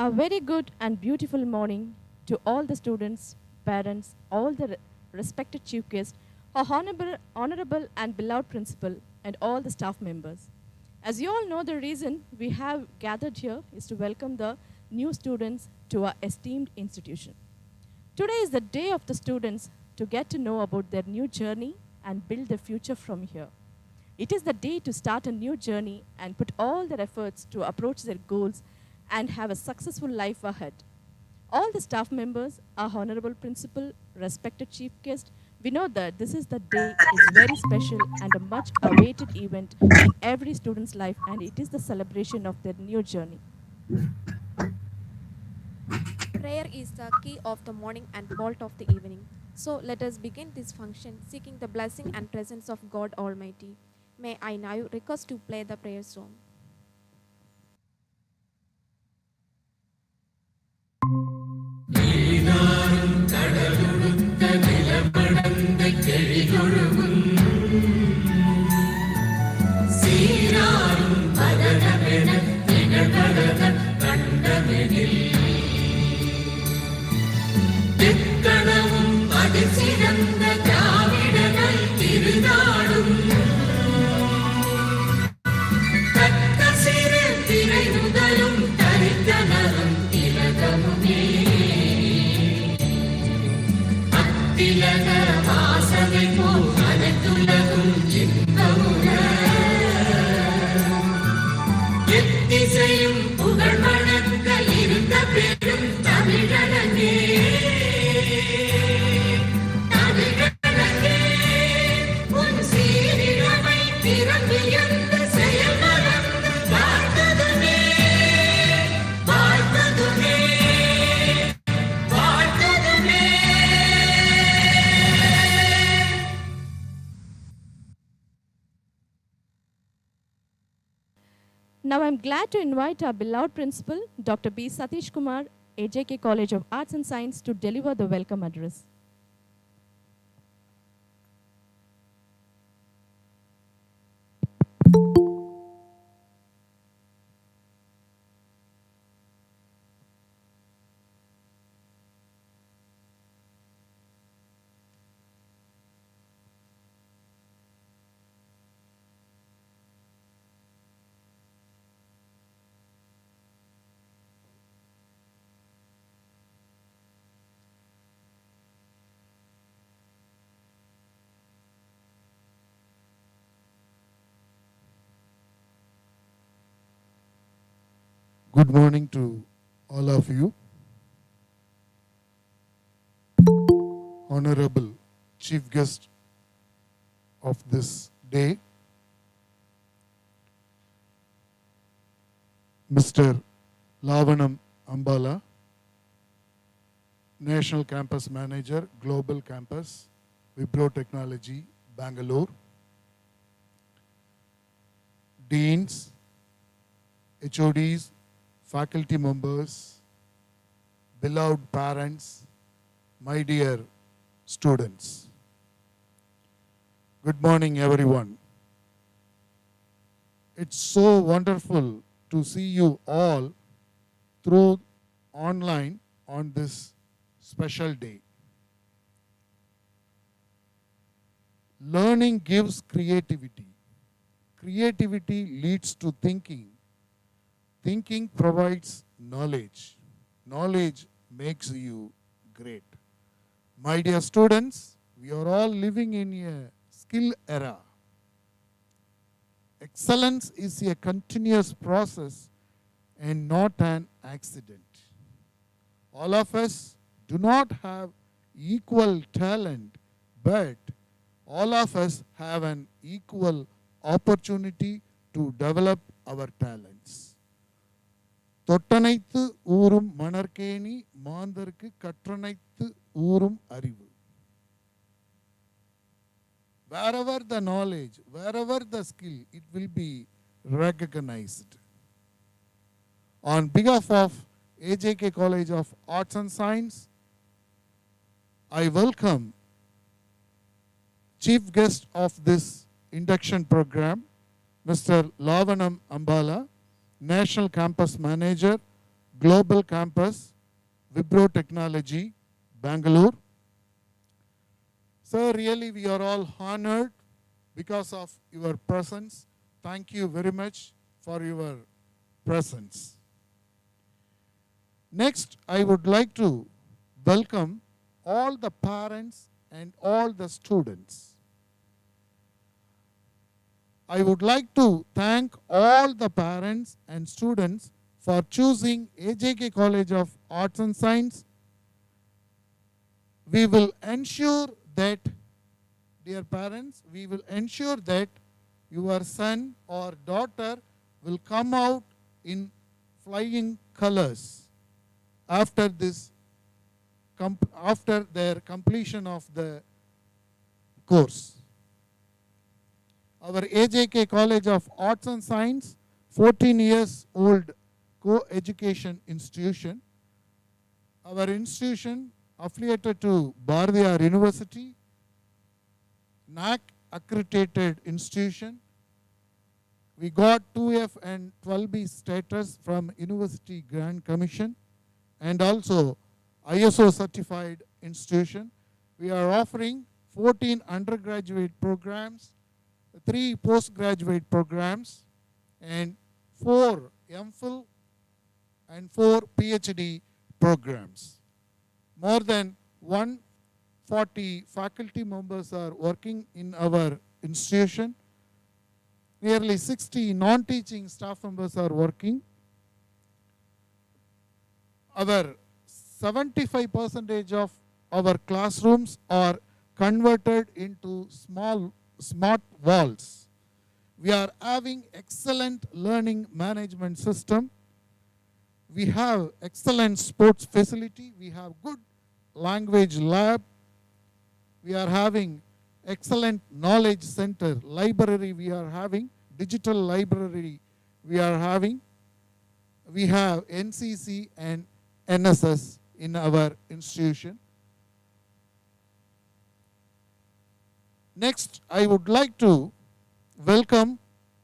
A very good and beautiful morning to all the students, parents, all the respected chief guests, our honorable and beloved principal, and all the staff members. As you all know, the reason we have gathered here is to welcome the new students to our esteemed institution. Today is the day of the students to get to know about their new journey and build their future from here. It is the day to start a new journey and put all their efforts to approach their goals and have a successful life ahead. All the staff members, our honorable principal, respected chief guest, we know that this is the day is very special and a much awaited event in every student's life, and it is the celebration of their new journey. Prayer is the key of the morning and vault of the evening. So let us begin this function seeking the blessing and presence of God Almighty. May I now request to play the prayer song. Now I'm glad to invite our beloved principal, Dr. B. Satish Kumar, AJK College of Arts and Science, to deliver the welcome address. Good morning to all of you. Honorable Chief Guest of this day, Mr. Lavanam Amballa, National Campus Manager, Global Campus, Wipro Technology, Bangalore, Deans, HODs, faculty members, beloved parents, my dear students. Good morning, everyone. It's so wonderful to see you all through online on this special day. Learning gives creativity. Creativity leads to thinking. Thinking provides knowledge. Knowledge makes you great. My dear students, we are all living in a skill era. Excellence is a continuous process and not an accident. All of us do not have equal talent, but all of us have an equal opportunity to develop our talents. தொட்டனைத்து ஊரும் மணற்கேணி மாந்தருக்கு கற்றனைத்து ஊரும் அறிவு. Wherever the knowledge, wherever the skill, it will be recognized. On behalf of AJK College of Arts and Science, I welcome Chief Guest of this induction program, Mr. Lavanam Amballa, National Campus Manager, Global Campus, Wipro Technology, Bangalore. Sir, really we are all honored because of your presence. Thank you very much for your presence. Next, I would like to welcome all the parents and all the students. I would like to thank all the parents and students for choosing AJK College of Arts and Science. We will ensure that, dear parents, we will ensure that your son or daughter will come out in flying colors after their completion of the course. Our AJK College of Arts and Science, 14 years old co-education institution. Our institution affiliated to Bharatiyar University, NAC accredited institution. We got 2F and 12B status from University Grant Commission and also ISO certified institution. We are offering 14 undergraduate programs, 3 postgraduate programs, and 4 MPhil and 4 PhD programs. More than 140 faculty members are working in our institution. Nearly 60 non-teaching staff members are working. Our 75% of our classrooms are converted into smart walls. We are having excellent learning management system. We have excellent sports facility. We have good language lab. We are having excellent knowledge center, library we are having, digital library we are having. We have NCC and NSS in our institution. Next, I would like to welcome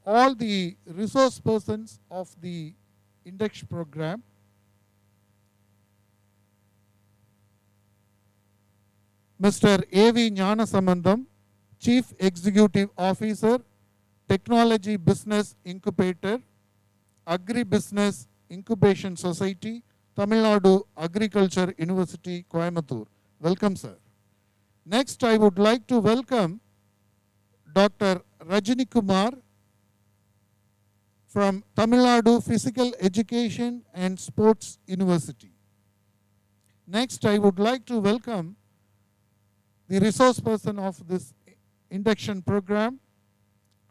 all the resource persons of the Induction program. Mr. A.V. Gnanasambandam, Chief Executive Officer, Technology Business Incubator, Agribusiness Incubation Society, Tamil Nadu Agriculture University, Coimbatore. Welcome, sir. Next, I would like to welcome Dr. Rajinikumar from Tamil Nadu Physical Education and Sports University. Next, I would like to welcome the resource person of this induction program,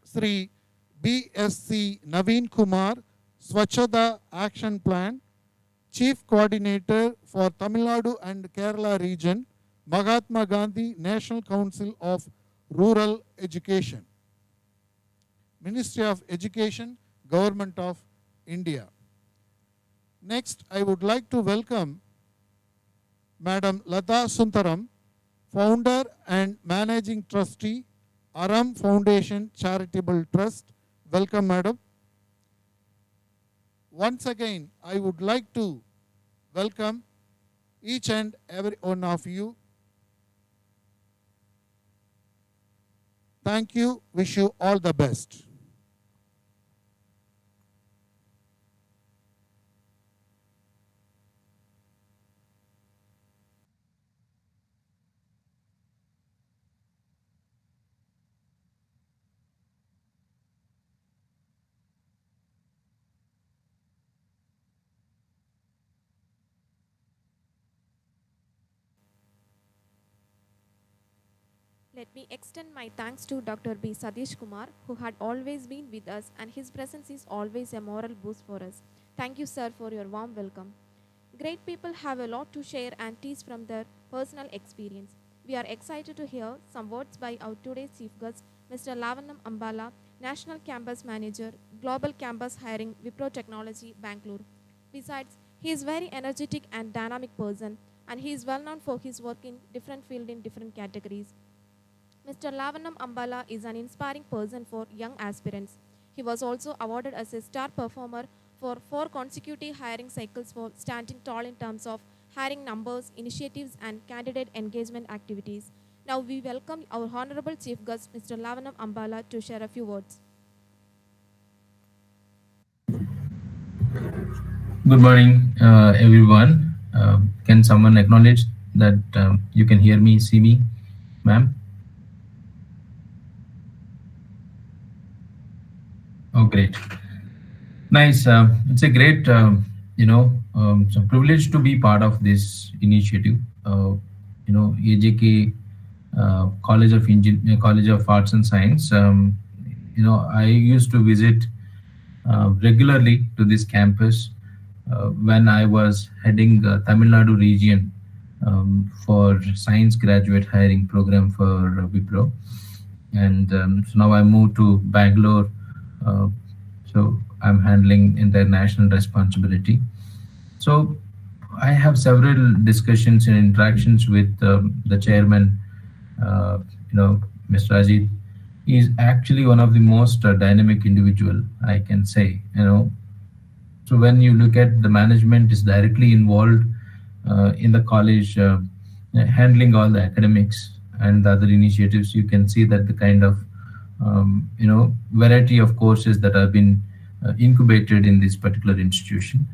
Sri B.Sc. Naveen Kumar, Swachhata Action Plan, Chief Coordinator for Tamil Nadu and Kerala region, Mahatma Gandhi National Council of Rural Education, Ministry of Education, Government of India. Next, I would like to welcome Madam Latha Sundaram, Founder and Managing Trustee, Aram Foundation Charitable Trust. Welcome, Madam. Once again, I would like to welcome each and every one of you. Thank you. Wish you all the best. Let me extend my thanks to Dr. B. Satish Kumar, who had always been with us, and his presence is always a moral boost for us. Thank you, sir, for your warm welcome. Great people have a lot to share and teach from their personal experience. We are excited to hear some words by our today's chief guest, Mr. Lavanam Amballa, National Campus Manager, Global Campus Hiring, Wipro Technology, Bangalore. Besides, he is very energetic and dynamic person, and he is well known for his work in different fields in different categories. Mr. Lavanam Amballa is an inspiring person for young aspirants. He was also awarded as a star performer for 4 consecutive hiring cycles for standing tall in terms of hiring numbers, initiatives, and candidate engagement activities. Now we welcome our Honorable Chief Guest, Mr. Lavanam Amballa, to share a few words. Good morning, everyone. Can someone acknowledge that you can hear me, see me, ma'am? Oh, great. Nice. It's a great, it's a privilege to be part of this initiative. AJK College of Arts and Science. I used to visit regularly to this campus when I was heading Tamil Nadu region for science graduate hiring program for Wipro, and so now I moved to Bangalore. So I'm handling international responsibility. So I have several discussions and interactions with the chairman, Mr. Ajit. He's actually one of the most dynamic individual, I can say. So when you look at the management is directly involved in the college, handling all the academics and the other initiatives, you can see that the kind of variety of courses that have been incubated in this particular institution.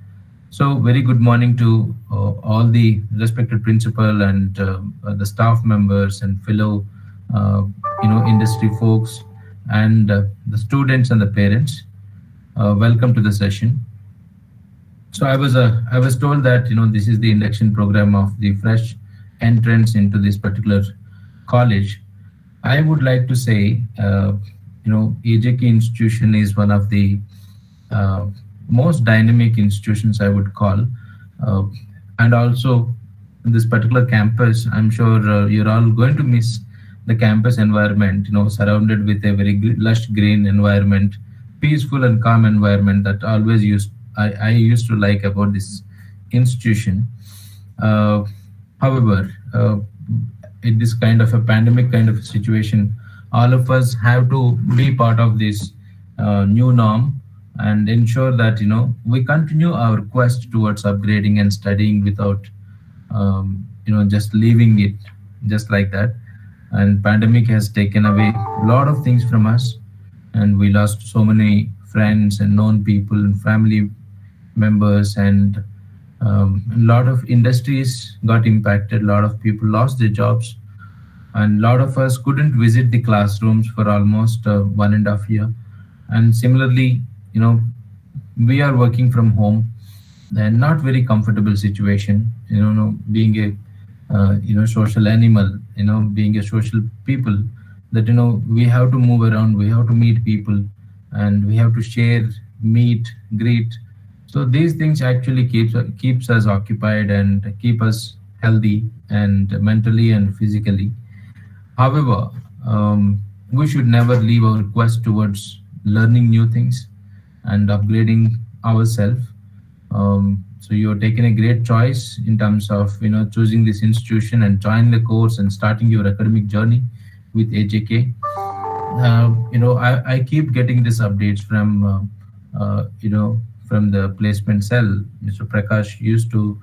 So very good morning to all the respected principal and the staff members and fellow industry folks and the students and the parents. Welcome to the session. So I was told that this is the induction program of the fresh entrants into this particular college. I would like to say, AJK institution is one of the most dynamic institutions, I would call, and also this particular campus. I'm sure you're all going to miss the campus environment. Surrounded with a very lush green environment, peaceful and calm environment that I used to like about this institution. However, in this kind of a pandemic kind of situation, all of us have to be part of this new norm and ensure that we continue our quest towards upgrading and studying without just leaving it just like that. And pandemic has taken away a lot of things from us, and we lost so many friends and known people and family members, and a lot of industries got impacted. A lot of people lost their jobs, and a lot of us couldn't visit the classrooms for almost 1.5 years. And similarly, we are working from home, and not very comfortable situation. Being a social animal, being a social people, that we have to move around, we have to meet people, and we have to share, meet, greet. So these things actually keeps us occupied and keep us healthy and mentally and physically. However, we should never leave our quest towards learning new things and upgrading ourselves. So you're taking a great choice in terms of choosing this institution and joining the course and starting your academic journey with AJK. I keep getting these updates from from the placement cell. Mr. Prakash used to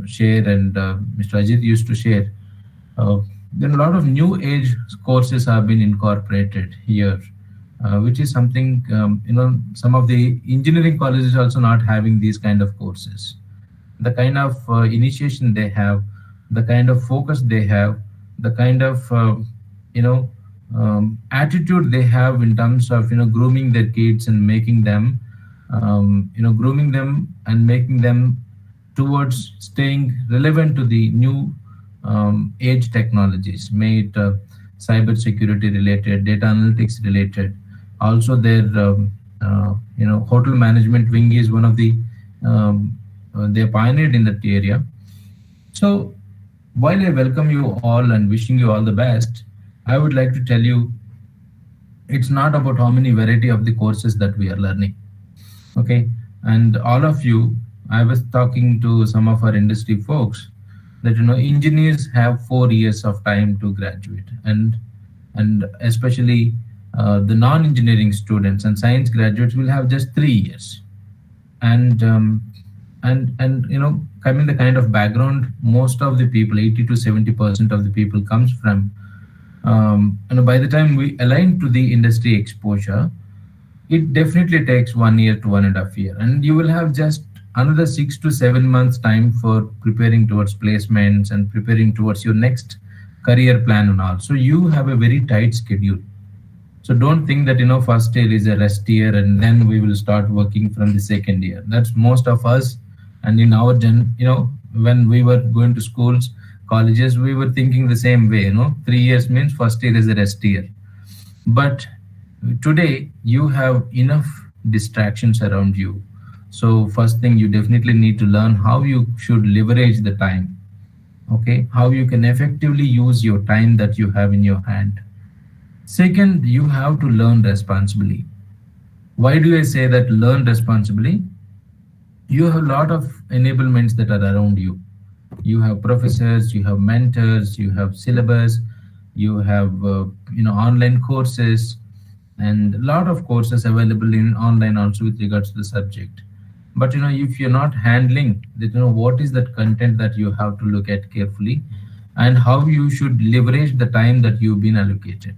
share, and Mr. Ajit used to share. Then a lot of new age courses have been incorporated here, which is something, some of the engineering colleges also not having these kind of courses. The kind of initiation they have, the kind of focus they have, the kind of, attitude they have in terms of, grooming their kids and making them, grooming them and making them towards staying relevant to the new age technologies, made cyber security related, data analytics related. Also, their hotel management wing is one of the they pioneered in that area. So, while I welcome you all and wishing you all the best, I would like to tell you, it's not about how many variety of the courses that we are learning. Okay, and all of you, I was talking to some of our industry folks that engineers have 4 years of time to graduate, and especially the non-engineering students and science graduates will have just 3 years. And um, and and coming the kind of background, most of the people, 80 to 70% of the people comes from, by the time we align to the industry exposure, it definitely takes 1 year to 1.5 year, and you will have just another 6 to 7 months time for preparing towards placements and preparing towards your next career plan and all. So you have a very tight schedule. So don't think that first year is a rest year and then we will start working from the second year. That's most of us. And in our when we were going to schools, colleges, we were thinking the same way. 3 years means first year is a rest year. But today you have enough distractions around you. So first thing, you definitely need to learn how you should leverage the time. Okay, how you can effectively use your time that you have in your hand. Second, you have to learn responsibly. Why do I say that learn responsibly? You have a lot of enablements that are around you. You have professors, you have mentors, you have syllabus, you have online courses, and a lot of courses available in online also with regards to the subject. But if you're not handling that, what is that content that you have to look at carefully, and how you should leverage the time that you've been allocated,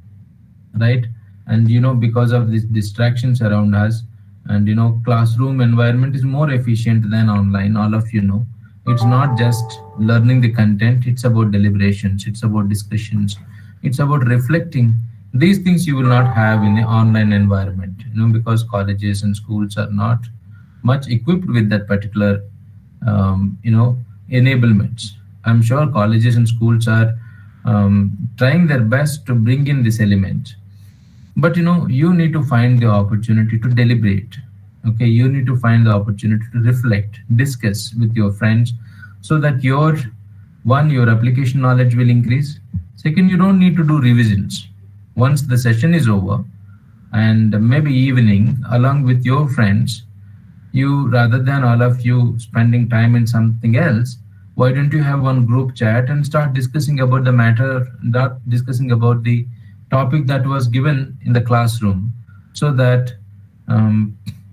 right? And because of these distractions around us, and classroom environment is more efficient than online, all of it's not just learning the content, it's about deliberations, it's about discussions, it's about reflecting. These things you will not have in the online environment, because colleges and schools are not much equipped with that particular enablements. I'm sure colleges and schools are trying their best to bring in this element, but you need to find the opportunity to deliberate. Okay, you need to find the opportunity to reflect, discuss with your friends, so that your application knowledge will increase. Second, you don't need to do revisions once the session is over, and maybe evening along with your friends, you, rather than all of you spending time in something else, why don't you have one group chat and start discussing about the matter, not discussing about the topic that was given in the classroom, so that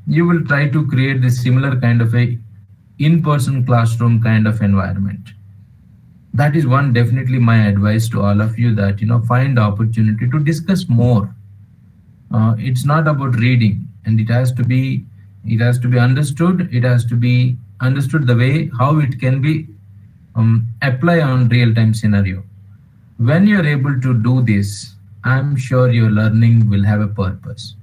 you will try to create this similar kind of a in-person classroom kind of environment. That is one definitely my advice to all of you, that find opportunity to discuss more. It's not about reading, and it has to be understood. It has to be understood the way how it can be apply on real-time scenario. When you're able to do this, I'm sure your learning will have a purpose,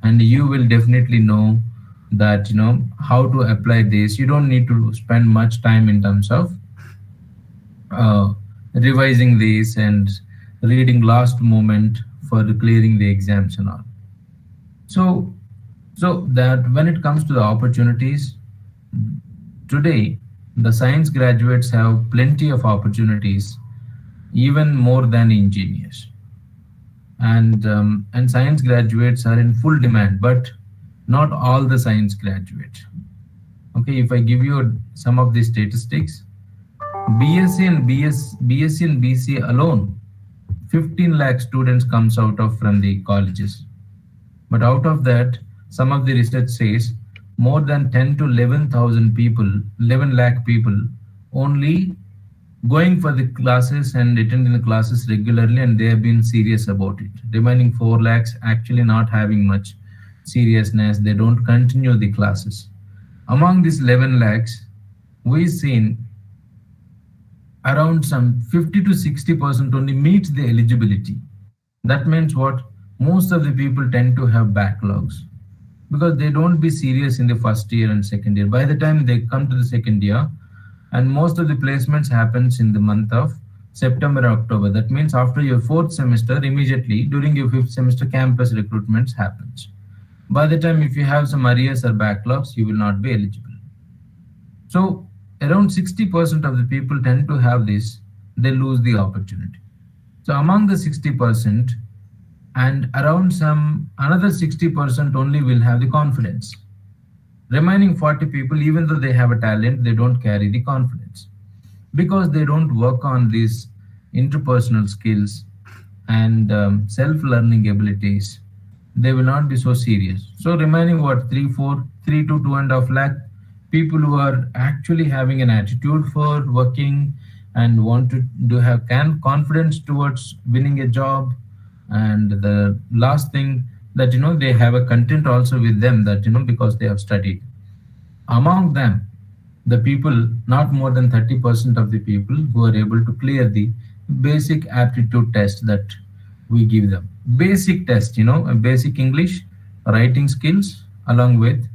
and you will definitely know that how to apply this. You don't need to spend much time in terms of revising this and reading last moment for clearing the exams and all. So, so that when it comes to the opportunities, today the science graduates have plenty of opportunities, even more than engineers. And science graduates are in full demand, but not all the science graduates. Okay, if I give you some of the statistics, BSc and BC alone, 15 lakh students comes out of from the colleges. But out of that, some of the research says more than 10 to 11,000 people, 11 lakh people only going for the classes and attending the classes regularly, and they have been serious about it. Remaining 4 lakhs actually not having much seriousness, they don't continue the classes. Among these 11 lakhs, we've seen around some 50 to 60% only meets the eligibility. That means what? Most of the people tend to have backlogs because they don't be serious in the first year and second year. By the time they come to the second year, and most of the placements happens in the month of September, October. That means after your fourth semester, immediately during your fifth semester, campus recruitments happens. By the time if you have some arrears or backlogs, you will not be eligible. So around 60% of the people tend to have this, they lose the opportunity. So among the 60%, and around some another 60% only will have the confidence. Remaining 40 people, even though they have a talent, they don't carry the confidence because they don't work on these interpersonal skills and self-learning abilities they will not be so serious. So remaining what, 3 to 2.5 lakh people who are actually having an attitude for working and want to do have can confidence towards winning a job. And the last thing, that they have a content also with them, that because they have studied. Among them, the people, not more than 30% of the people who are able to clear the basic aptitude test that we give them. Basic test, a basic English writing skills along with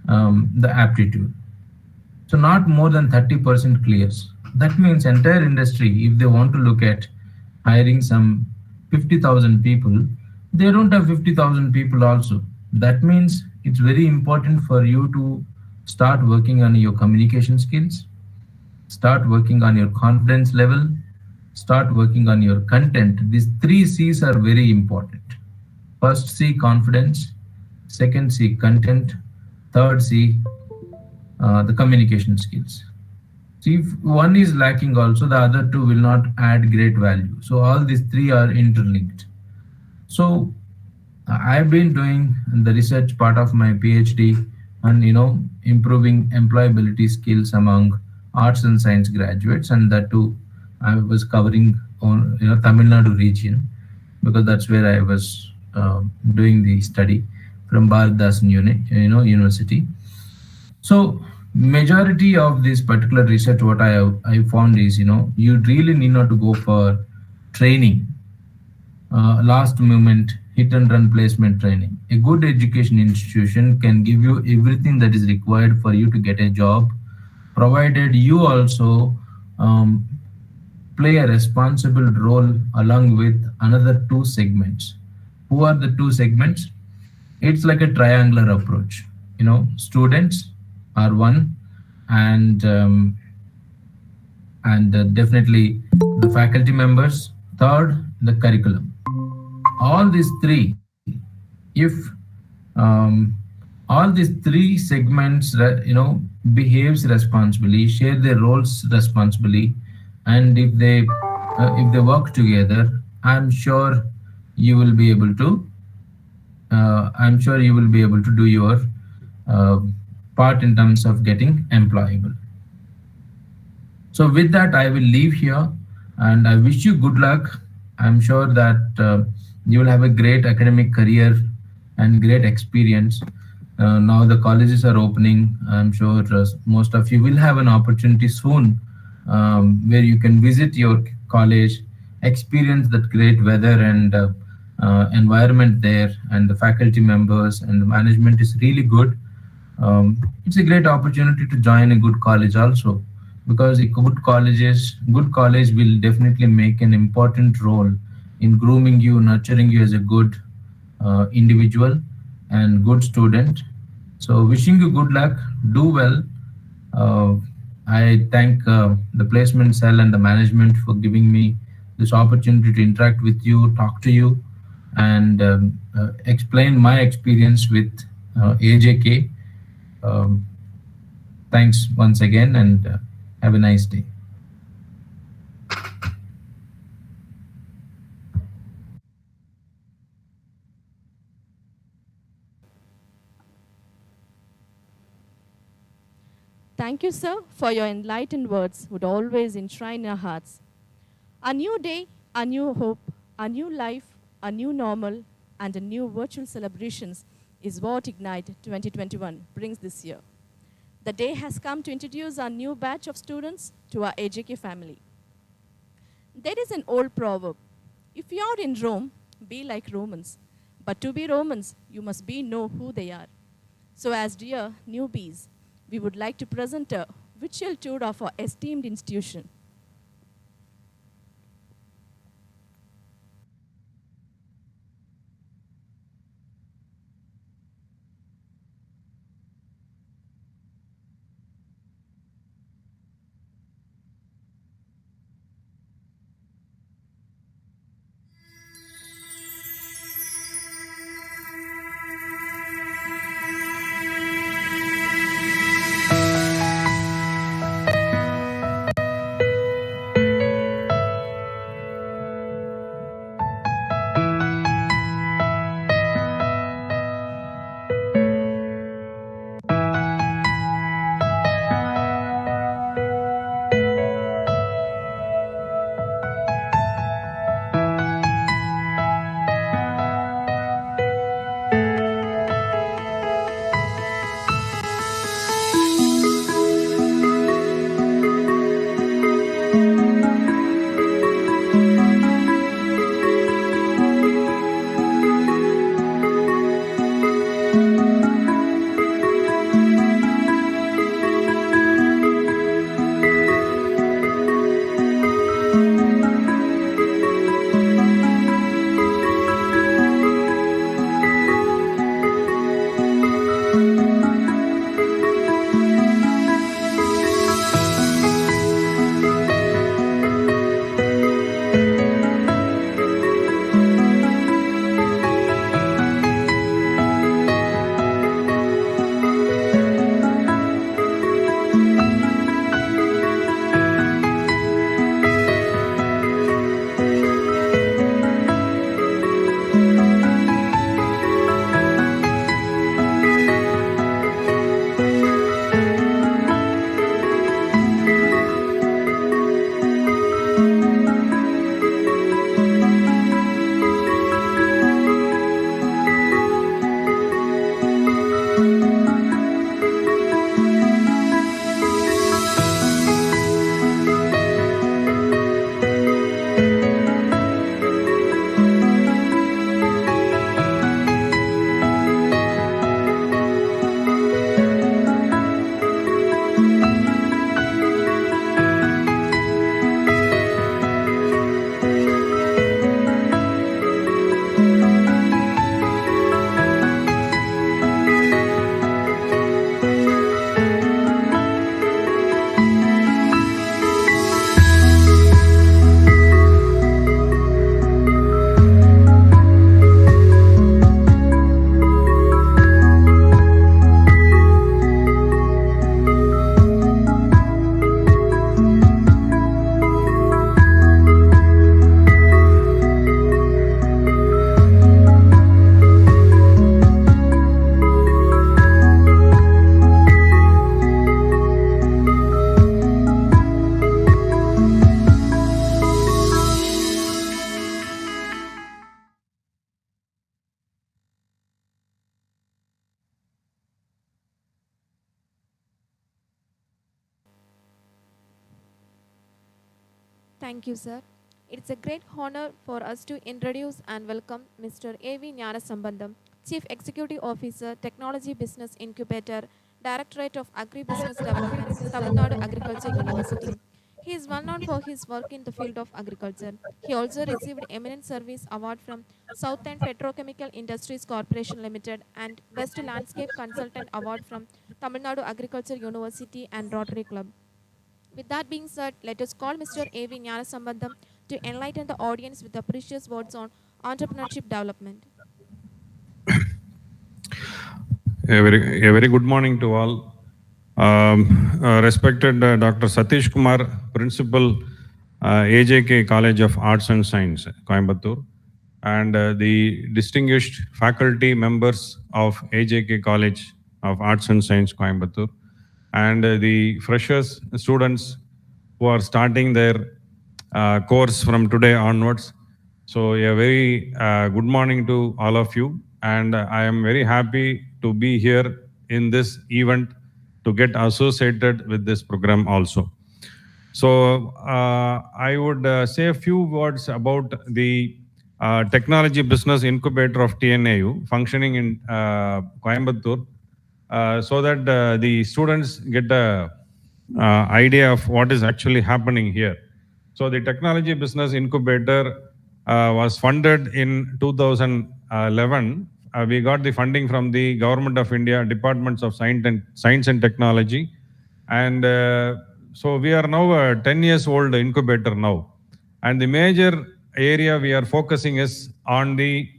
the aptitude. So not more than 30% clears. That means entire industry, if they want to look at hiring some 50,000 people, they don't have 50,000 people also. That means it's very important for you to start working on your communication skills, start working on your confidence level, start working on your content. These three C's are very important. First C, confidence. Second C, content. Third C, the communication skills. See, if one is lacking also, the other two will not add great value. So all these three are interlinked. So I've been doing the research part of my PhD on improving employability skills among arts and science graduates, and that too I was covering on Tamil Nadu region, because that's where I was doing the study from Bharatdasan University. So majority of this particular research, what I found is, you really need not to go for training, last moment hit and run placement training. A good education institution can give you everything that is required for you to get a job, provided you also um, play a responsible role along with another two segments. Who are the two segments? It's like a triangular approach. Students are one, and definitely the faculty members. Third, the curriculum. All these three, if um, all these three segments, behaves responsibly, share their roles responsibly, and if they work together, you will be able to I'm sure you will be able to do your uh, part in terms of getting employable. So with that, I will leave here, and I wish you good luck. I'm sure that you will have a great academic career and great experience. Now the colleges are opening. I'm sure most of you will have an opportunity soon, where you can visit your college, experience that great weather and environment there, and the faculty members and the management is really good. It's a great opportunity to join a good college also, because a good college will definitely make an important role in grooming you, nurturing you as a good individual and good student. So wishing you good luck, do well. uh, I thank the placement cell and the management for giving me this opportunity to interact with you, talk to you, and explain my experience with AJK. Um, Thanks once again, and have a nice day. Thank you, sir, for your enlightened words would always enshrine our hearts. A new day, a new hope, a new life, a new normal, and a new virtual celebrations is what Ignite 2021 brings this year. The day has come to introduce our new batch of students to our AJK family. There is an old proverb: if you are in Rome, be like Romans. But to be Romans, you must know who they are. So as dear newbies, we would like to present a virtual tour of our esteemed institution. Thank you, sir. It's a great honor for us to introduce and welcome Mr. A.V. Gnanasambandam, Chief Executive Officer, Technology Business Incubator, Directorate of Agribusiness Development, Tamil Nadu Agriculture University. He is well known for his work in the field of agriculture. He also received Eminent Service Award from Southern Petrochemical Industries Corporation Limited and Best Landscape Consultant Award from Tamil Nadu Agriculture University and Rotary Club. With that being said, let us call Mr. A.V. Gnanasambandam to enlighten the audience with the precious words on entrepreneurship development. A very good morning to all. Respected Dr. Satish Kumar, Principal, AJK College of Arts and Science, Coimbatore, and the distinguished faculty members of AJK College of Arts and Science, Coimbatore, and the freshers students who are starting their course from today onwards. So a very good morning to all of you, and I am very happy to be here in this event to get associated with this program also. So I would say a few words about the technology business incubator of TNAU functioning in Coimbatore, so that the students get a idea of what is actually happening here. So the technology business incubator was funded in 2011. We got the funding from the Government of India, Departments of Science and Technology. And so we are now a 10 years old incubator now. And the major area we are focusing is on the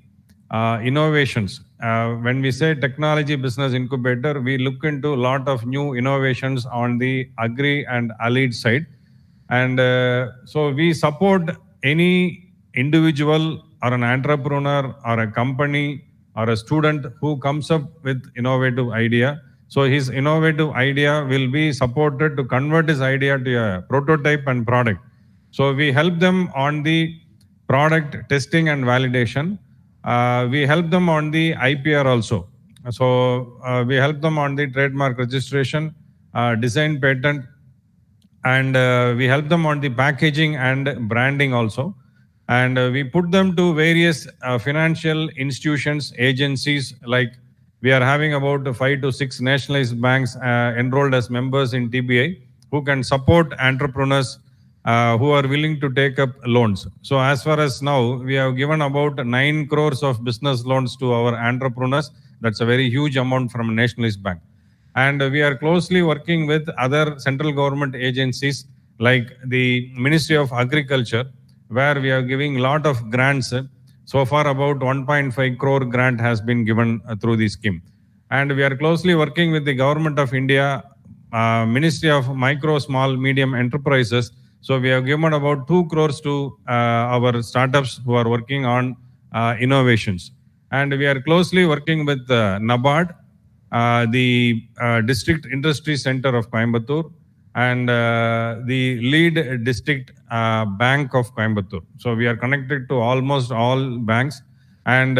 innovations. When we say technology business incubator, we look into a lot of new innovations on the agri and allied side. And so we support any individual or an entrepreneur or a company or a student who comes up with innovative idea. So his innovative idea will be supported to convert his idea to a prototype and product. So we help them on the product testing and validation. We help them on the IPR also. So we help them on the trademark registration, design patent, and we help them on the packaging and branding also. And we put them to various financial institutions, agencies, like we are having about 5 to 6 nationalized banks enrolled as members in TBI who can support entrepreneurs who are willing to take up loans. So as far as now, we have given about 9 crores of business loans to our entrepreneurs. That's a very huge amount from a nationalist bank. And we are closely working with other central government agencies like the Ministry of Agriculture, where we are giving a lot of grants. So far about 1.5 crore grant has been given through the scheme. And we are closely working with the Government of India, Ministry of Micro, Small, Medium Enterprises. So we have given about 2 crores to our startups who are working on innovations. And we are closely working with NABARD, the District Industry Center of Coimbatore, and the lead district bank of Coimbatore. So we are connected to almost all banks. And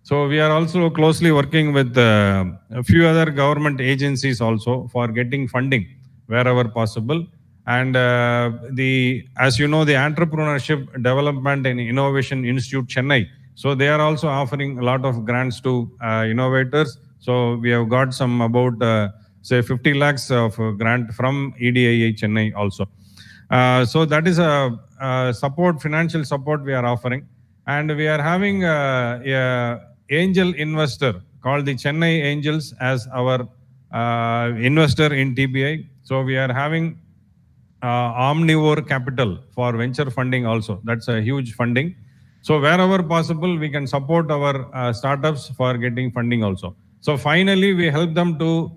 so we are also closely working with a few other government agencies also for getting funding wherever possible. And as you know, the Entrepreneurship Development and Innovation Institute, Chennai. So they are also offering a lot of grants to innovators. So we have got some about say 50 lakhs of grant from EDIA Chennai also. So that is a support, financial support we are offering. And we are having a angel investor called the Chennai Angels as our investor in TBI. So we are having omnivore capital for venture funding also. That's a huge funding. So wherever possible, we can support our startups for getting funding also. So finally, we help them to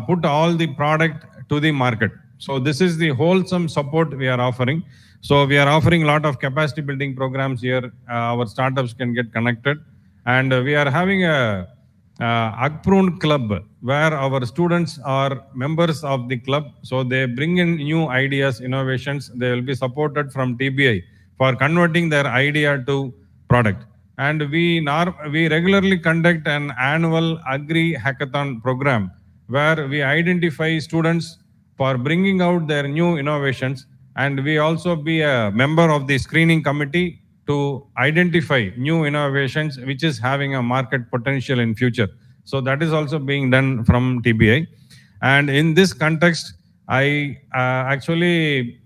put all the product to the market. So this is the wholesome support we are offering. So we are offering a lot of capacity building programs here. Our startups can get connected. And we are having a Agprune club where our students are members of the club. So they bring in new ideas, innovations. They will be supported from TBI for converting their idea to product. And we regularly conduct an annual Agri Hackathon program where we identify students for bringing out their new innovations. and we also be a member of the screening committee to identify new innovations which is having a market potential in future. So that is also being done from TBI. And in this context, I actually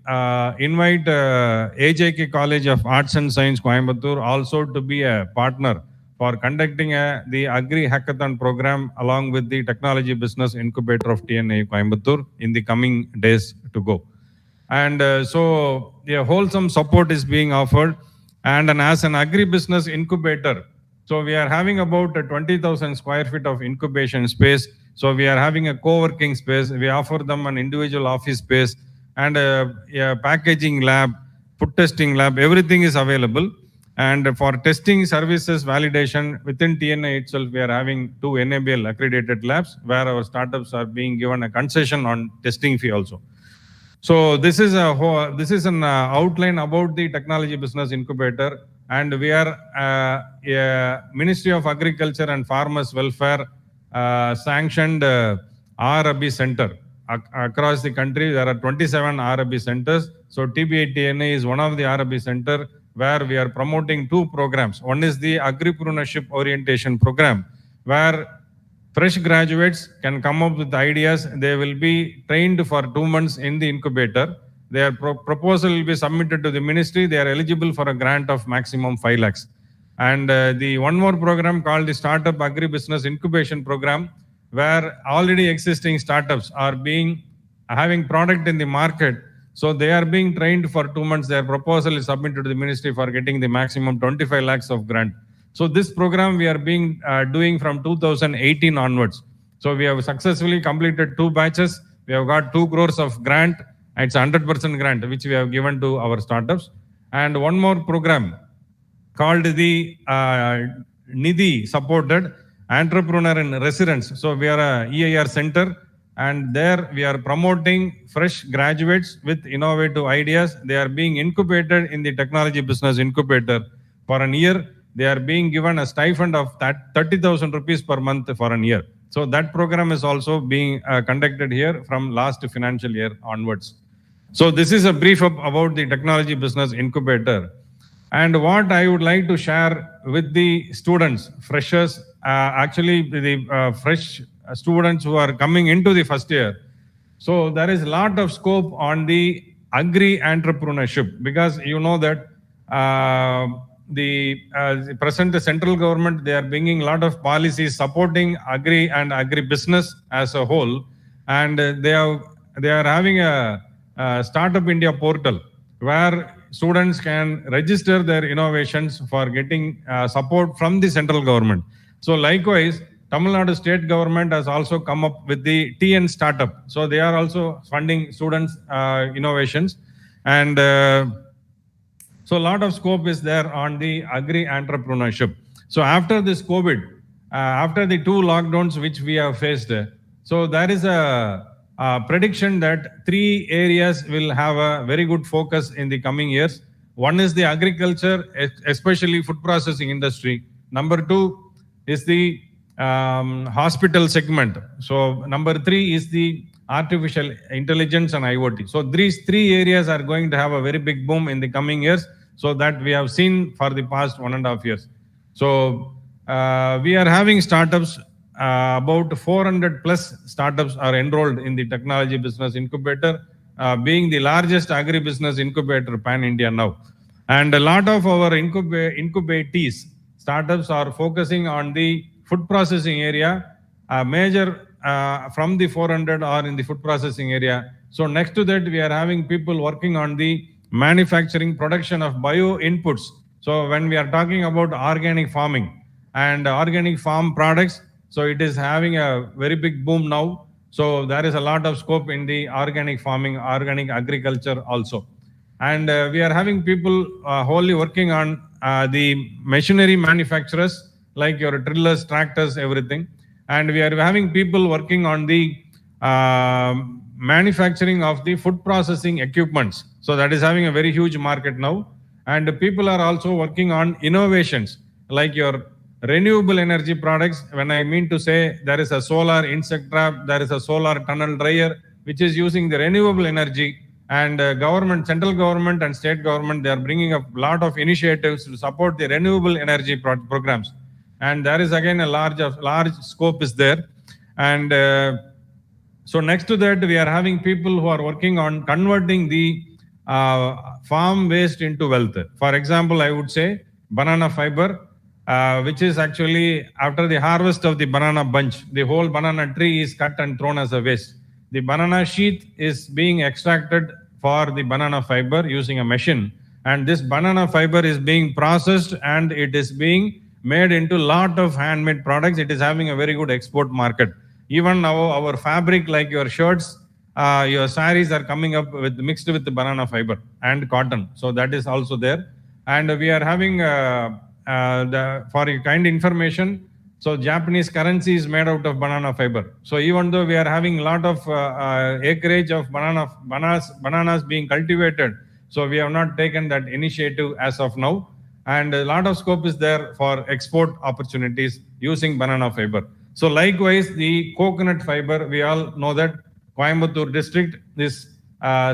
invite AJK College of Arts and Science, Coimbatore, also to be a partner for conducting the Agri Hackathon program along with the Technology Business Incubator of TNA Coimbatore in the coming days to go. And so a wholesome support is being offered. And as an agribusiness incubator, so we are having about 20,000 square feet of incubation space. So we are having a co-working space. We offer them an individual office space and a packaging lab, food testing lab, everything is available. And for testing services validation within TNA itself, we are having 2 NABL accredited labs where our startups are being given a concession on testing fee also. So this is an outline about the Technology Business Incubator, and we are a Ministry of Agriculture and Farmers Welfare sanctioned R&B center across the country. There are 27 R&B centers. So TBI TNA is one of the R&B center where we are promoting 2 programs. One is the Agripreneurship Orientation Program, where fresh graduates can come up with ideas. They will be trained for 2 months in the incubator. Their proposal will be submitted to the ministry. They are eligible for a grant of maximum 5 lakhs. And the one more program called the Startup Agribusiness Incubation Program, where already existing startups are having product in the market. So they are being trained for 2 months. Their proposal is submitted to the ministry for getting the maximum 25 lakhs of grant. So this program we are doing from 2018 onwards. So we have successfully completed 2 batches. We have got 2 crores of grant. It's 100% grant which we have given to our startups. And one more program called the Nidhi supported Entrepreneur in Residence. So we are a EIR center, and there we are promoting fresh graduates with innovative ideas. They are being incubated in the Technology Business Incubator for an year. They are being given a stipend of 30,000 rupees per month for an year. So that program is also being conducted here from last financial year onwards. So this is a brief about the Technology Business Incubator. And what I would like to share with the students, freshers, actually the fresh students who are coming into the first year. So there is a lot of scope on the agri-entrepreneurship, because you know that the present central government, they are bringing a lot of policies supporting agri and agribusiness as a whole, and they are having a Startup India portal where students can register their innovations for getting support from the central government. So likewise, Tamil Nadu state government has also come up with the TN startup. So they are also funding students' innovations, and so a lot of scope is there on the agri-entrepreneurship. So after this COVID, after the 2 lockdowns which we have faced, so there is a prediction that 3 areas will have a very good focus in the coming years. One is the agriculture, especially food processing industry. Number 2 is the hospital segment. So number 3 is the artificial intelligence and IoT. So these 3 areas are going to have a very big boom in the coming years. So that we have seen for the past 1.5 years. So we are having startups, about 400 plus startups are enrolled in the Technology Business Incubator, being the largest agribusiness incubator pan-India now. And a lot of our incubatees, startups are focusing on the food processing area. Major from the 400 are in the food processing area. So next to that, we are having people working on the manufacturing production of bio inputs. So when we are talking about organic farming and organic farm products, so it is having a very big boom now. So there is a lot of scope in the organic farming, organic agriculture also. And we are having people wholly working on the machinery manufacturers, like your drillers, tractors, everything. And we are having people working on the manufacturing of the food processing equipments. So that is having a very huge market now. And people are also working on innovations, like your renewable energy products. When I mean to say, there is a solar insect trap, there is a solar tunnel dryer, which is using the renewable energy, And government, central government and state government, they are bringing up a lot of initiatives to support the renewable energy programs. And there is again a large scope is there. And so next to that, we are having people who are working on converting the farm waste into wealth. For example, I would say banana fiber, which is actually after the harvest of the banana bunch, the whole banana tree is cut and thrown as a waste. The banana sheath is being extracted for the banana fiber using a machine. And this banana fiber is being processed and it is being made into a lot of handmade products. It is having a very good export market. Even now, our fabric, like your shirts, your saris are coming up with mixed with the banana fiber and cotton. So that is also there. And we are having, for your kind information, so Japanese currency is made out of banana fiber. So even though we are having a lot of acreage of bananas being cultivated, so we have not taken that initiative as of now. And a lot of scope is there for export opportunities using banana fiber. So likewise, the coconut fiber, we all know that Coimbatore district is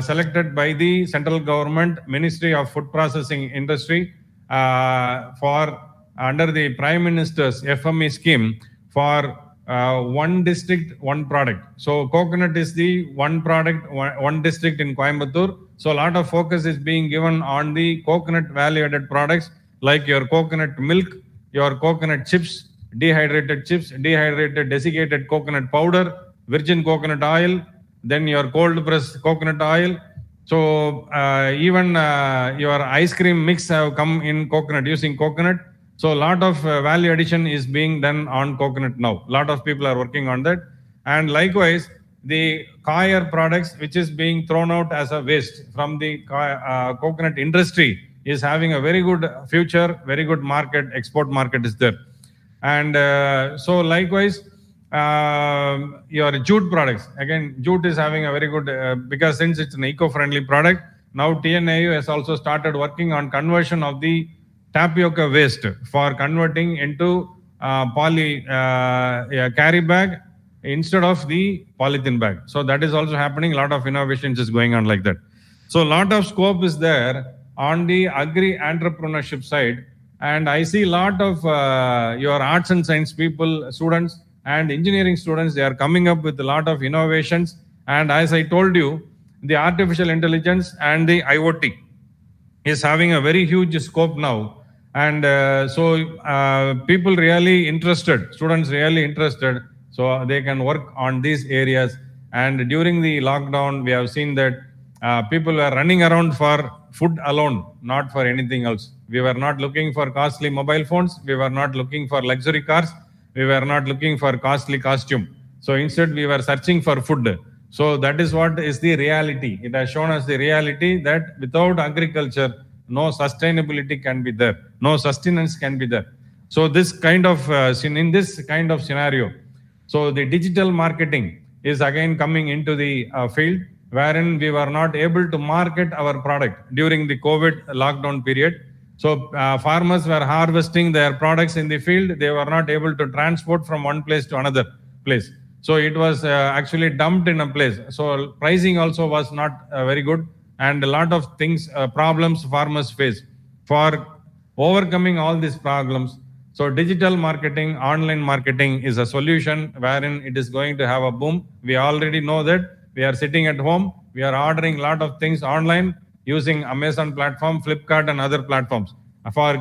selected by the central government Ministry of Food Processing Industry for under the Prime Minister's FME scheme for one district, one product. So coconut is the one product, one district in Coimbatore. So a lot of focus is being given on the coconut value-added products like your coconut milk, your coconut chips, dehydrated desiccated coconut powder, virgin coconut oil, then your cold pressed coconut oil. So even your ice cream mix have come in coconut, using coconut. So a lot of value addition is being done on coconut now. A lot of people are working on that. And likewise, the coir products, which is being thrown out as a waste from the coconut industry, is having a very good future, very good market, export market is there. And so likewise, your jute products, again, jute is having a very good, because since it's an eco-friendly product, now TNAU has also started working on conversion of the tapioca waste for converting into carry bag instead of the polythene bag. So that is also happening. A lot of innovations is going on like that. So a lot of scope is there on the agri-entrepreneurship side. And I see a lot of your arts and science people, students and engineering students, they are coming up with a lot of innovations. And as I told you, the artificial intelligence and the IoT is having a very huge scope now. And so people really interested, students really interested, so they can work on these areas. And during the lockdown, we have seen that people were running around for food alone, not for anything else. We were not looking for costly mobile phones. We were not looking for luxury cars. We were not looking for costly costume. So instead, we were searching for food. So that is what is the reality. It has shown us the reality that without agriculture, no sustainability can be there. No sustenance can be there. So this kind of, in this kind of scenario, so the digital marketing is again coming into the field, wherein we were not able to market our product during the COVID lockdown period. So farmers were harvesting their products in the field. They were not able to transport from one place to another place. So it was actually dumped in a place. So pricing also was not very good. And a lot of things, problems farmers face. For overcoming all these problems, so digital marketing, online marketing is a solution wherein it is going to have a boom. We already know that we are sitting at home. We are ordering a lot of things online using Amazon platform, Flipkart and other platforms. For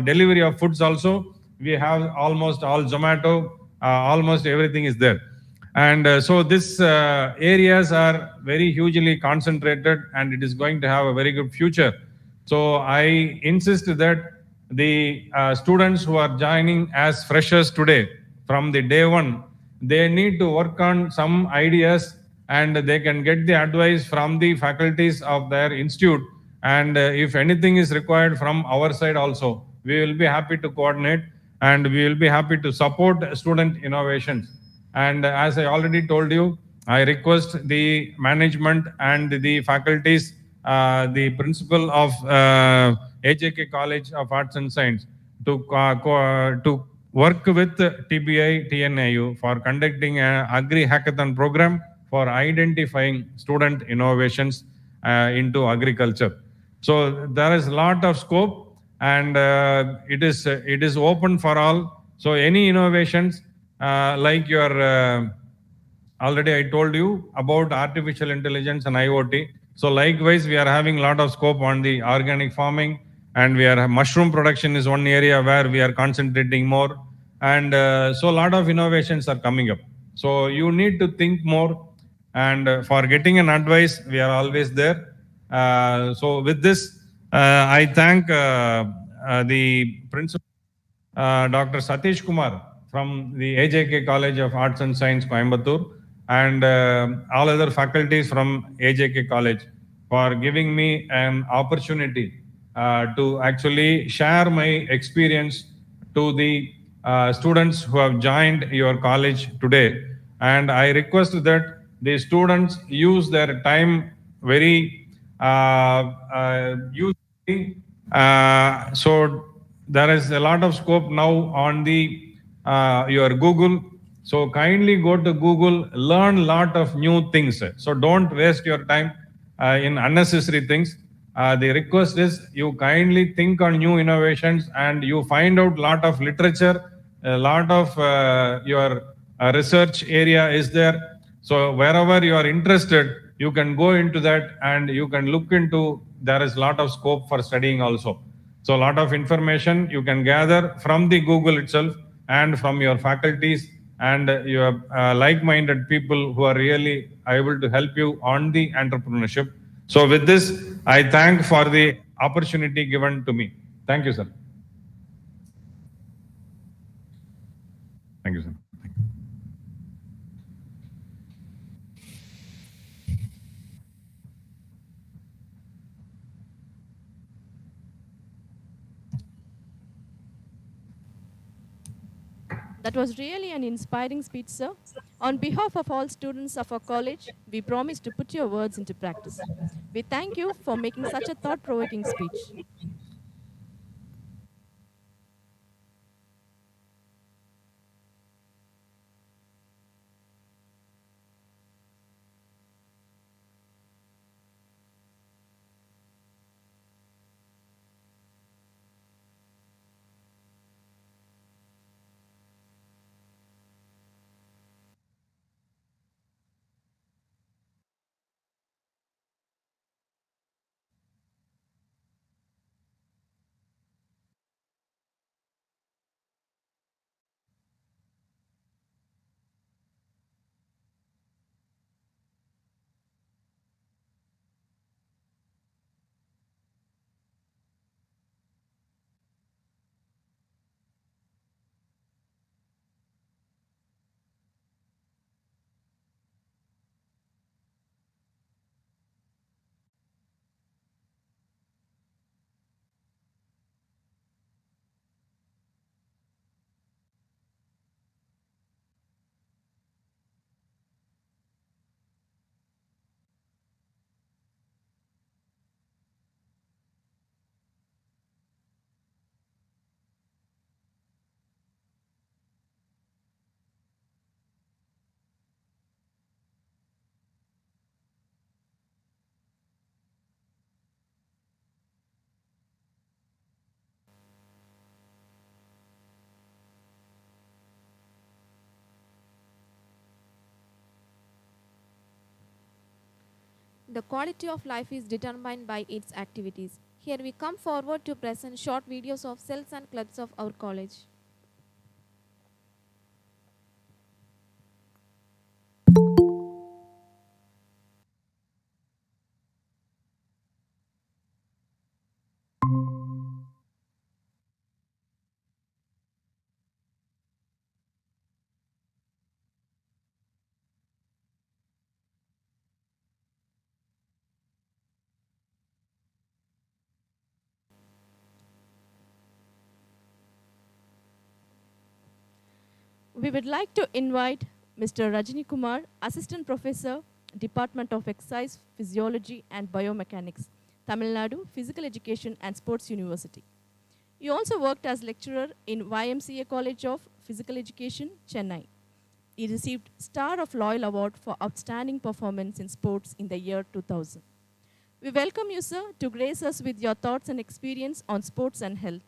delivery of foods also, we have almost all Zomato, almost everything is there. And so these areas are very hugely concentrated and it is going to have a very good future. So I insist that the students who are joining as freshers today, from the day one, they need to work on some ideas and they can get the advice from the faculties of their institute. And if anything is required from our side also, we will be happy to coordinate and we will be happy to support student innovations. And as I already told you, I request the management and the faculties, the principal of AJK College of Arts and Science to work with TBI, TNAU for conducting an Agri Hackathon program for identifying student innovations. into agriculture. So there is a lot of scope, and it is open for all. So any innovations like your already I told you about artificial intelligence and IoT. So likewise, we are having a lot of scope on the organic farming, and mushroom production is one area where we are concentrating more. And so a lot of innovations are coming up. So you need to think more, and for getting an advice, we are always there. So with this, I thank the principal, Dr. Satish Kumar from the AJK College of Arts and Science, Coimbatore, and all other faculties from AJK College for giving me an opportunity to actually share my experience to the students who have joined your college today. And I request that the students use their time very usefully. So there is a lot of scope now on the your Google. So kindly go to Google, learn lot of new things. So don't waste your time in unnecessary things. The request is you kindly think on new innovations, and you find out lot of literature, a lot of your research area is there. So wherever you are interested, you can go into that, and you can look into, there is a lot of scope for studying also. So a lot of information you can gather from the Google itself and from your faculties and your like-minded people who are really able to help you on the entrepreneurship. So with this, I thank for the opportunity given to me. Thank you, sir. Thank you, sir. That was really an inspiring speech, sir. On behalf of all students of our college, we promise to put your words into practice. We thank you for making such a thought-provoking speech. The quality of life is determined by its activities. Here we come forward to present short videos of cells and clubs of our college. We would like to invite Mr. Rajinikumar, Assistant Professor, Department of Exercise, Physiology and Biomechanics, Tamil Nadu, Physical Education and Sports University. He also worked as lecturer in YMCA College of Physical Education, Chennai. He received Star of Loyal Award for outstanding performance in sports in the year 2000. We welcome you, sir, to grace us with your thoughts and experience on sports and health.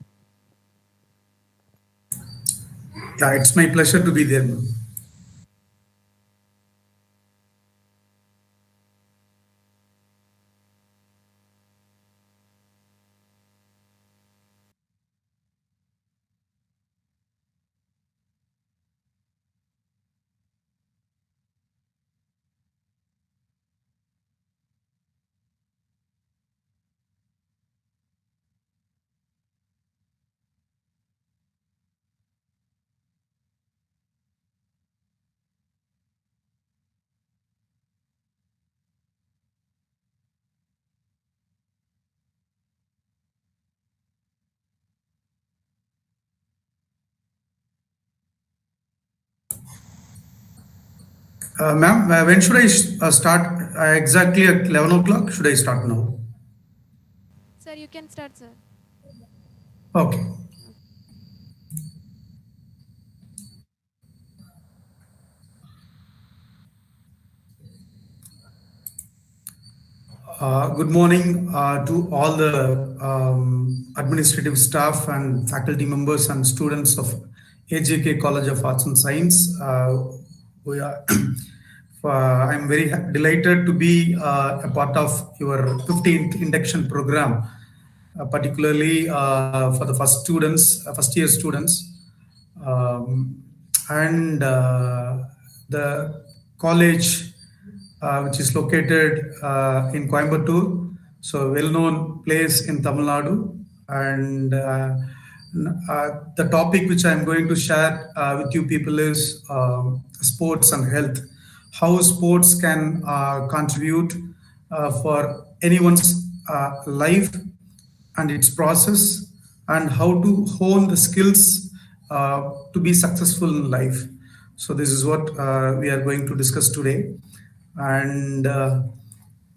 Yeah, it's my pleasure to be there. Ma'am, when should I start? Exactly at 11 o'clock? Should I start now? Sir, you can start, sir. Okay. Good morning to all the administrative staff and faculty members and students of AJK College of Arts and Science. We are I'm very delighted to be a part of your 15th induction program, particularly for the first year students. And the college which is located in Coimbatore, so well-known place in Tamil Nadu. And the topic which I'm going to share with you people is sports and health. How sports can contribute for anyone's life and its process, and how to hone the skills to be successful in life. So this is what we are going to discuss today. And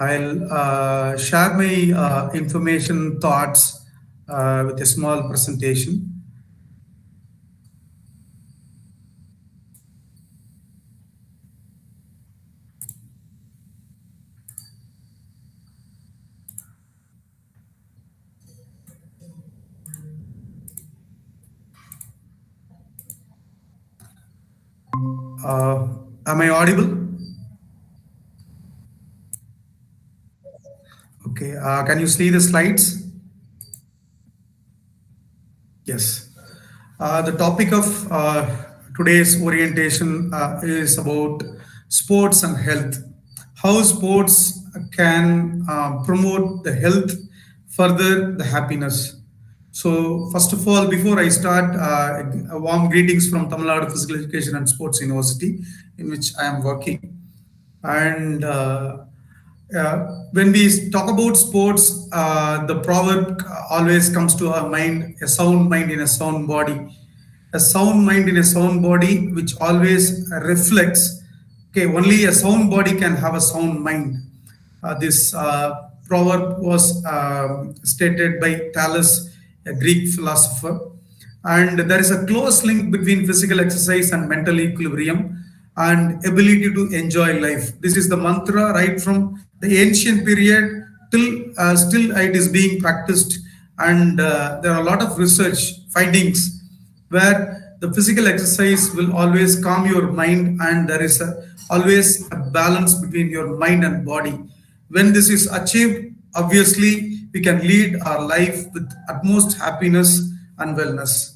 I'll share my information thoughts with a small presentation. Am I audible? Okay, can you see the slides? Yes. The topic of today's orientation is about sports and health. How sports can promote the health, further the happiness. So first of all, before I start, a warm greetings from Tamil Nadu Physical Education and Sports University, in which I am working. And when we talk about sports, the proverb always comes to our mind: a sound mind in a sound body. A sound mind in a sound body, which always reflects, okay, only a sound body can have a sound mind. This proverb was stated by Thales, a Greek philosopher. And there is a close link between physical exercise and mental equilibrium and ability to enjoy life. This is the mantra right from the ancient period till still it is being practiced. And there are a lot of research findings where the physical exercise will always calm your mind, and there is always a balance between your mind and body. When this is achieved, obviously we can lead our life with utmost happiness and wellness.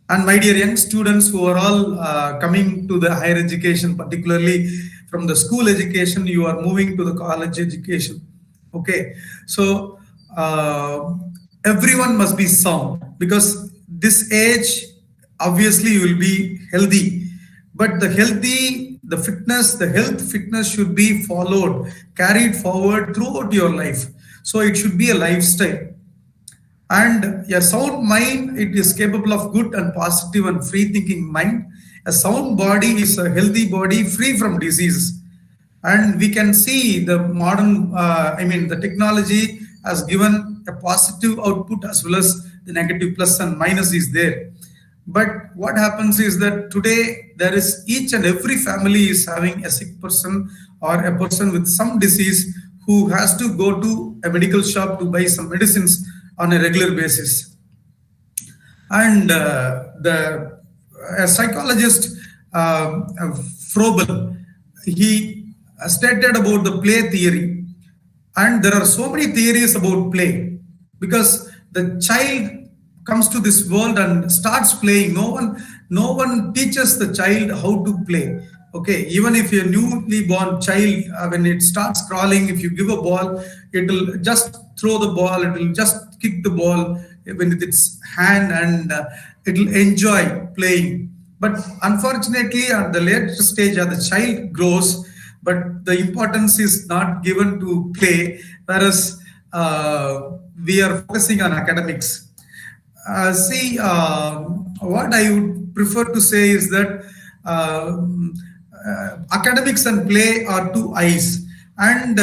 And my dear young students who are all coming to the higher education, particularly from the school education, you are moving to the college education. Okay, so everyone must be sound, because this age, obviously you will be healthy, but the health fitness should be followed, carried forward throughout your life. So it should be a lifestyle. And a sound mind, it is capable of good and positive and free thinking mind. A sound body is a healthy body free from diseases. And we can see the modern, the technology has given a positive output as well as the negative plus and minus is there. But what happens is that today there is each and every family is having a sick person or a person with some disease who has to go to a medical shop to buy some medicines on a regular basis. And a psychologist, Froebel, he stated about the play theory. And there are so many theories about play, because the child comes to this world and starts playing. No one teaches the child how to play. Okay, even if a newly born child, when it starts crawling, if you give a ball, it will just throw the ball, it will just kick the ball with its hand, and it will enjoy playing. But unfortunately, at the later stage, as the child grows, but the importance is not given to play, whereas we are focusing on academics. What I would prefer to say is that academics and play are two eyes, and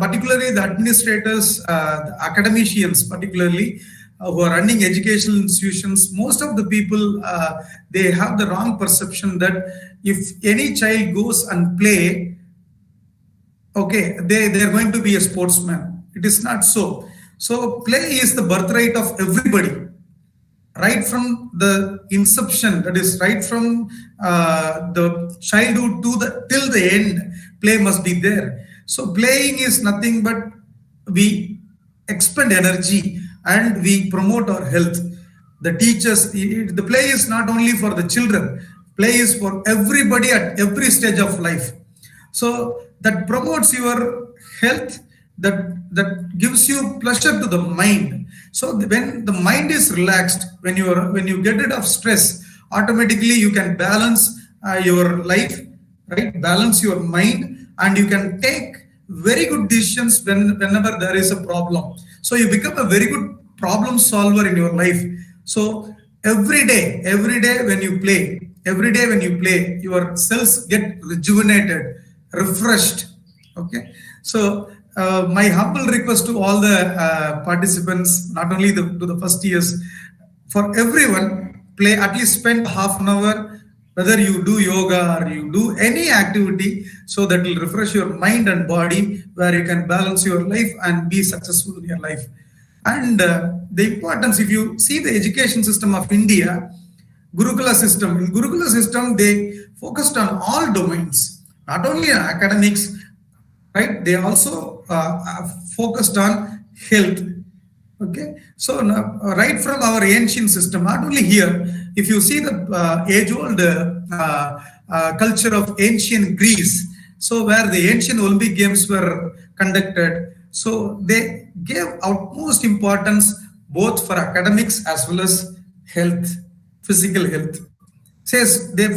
particularly the administrators, the academicians particularly, who are running educational institutions, most of the people, they have the wrong perception that if any child goes and play, okay, they're going to be a sportsman. It is not so. So play is the birthright of everybody. Right from the inception, that is right from the childhood till the end, play must be there. So playing is nothing but we expend energy and we promote our health. The teachers, the play is not only for the children, play is for everybody at every stage of life. So that promotes your health, that gives you pleasure to the mind. So when the mind is relaxed, when you get rid of stress, automatically you can balance your life, right? Balance your mind, and you can take very good decisions whenever there is a problem. So you become a very good problem solver in your life. So every day when you play, your cells get rejuvenated, refreshed. Okay. So my humble request to all the participants, not only to the first years, for everyone, play, at least spend half an hour, whether you do yoga or you do any activity, so that will refresh your mind and body, where you can balance your life and be successful in your life. And the importance, if you see the education system of India, Gurukula system, they focused on all domains, not only on academics, right? They also focused on health. Okay, so now, right from our ancient system, not only here, if you see the age-old culture of ancient Greece, so where the ancient Olympic Games were conducted, so they gave utmost importance both for academics as well as health, physical health. Says they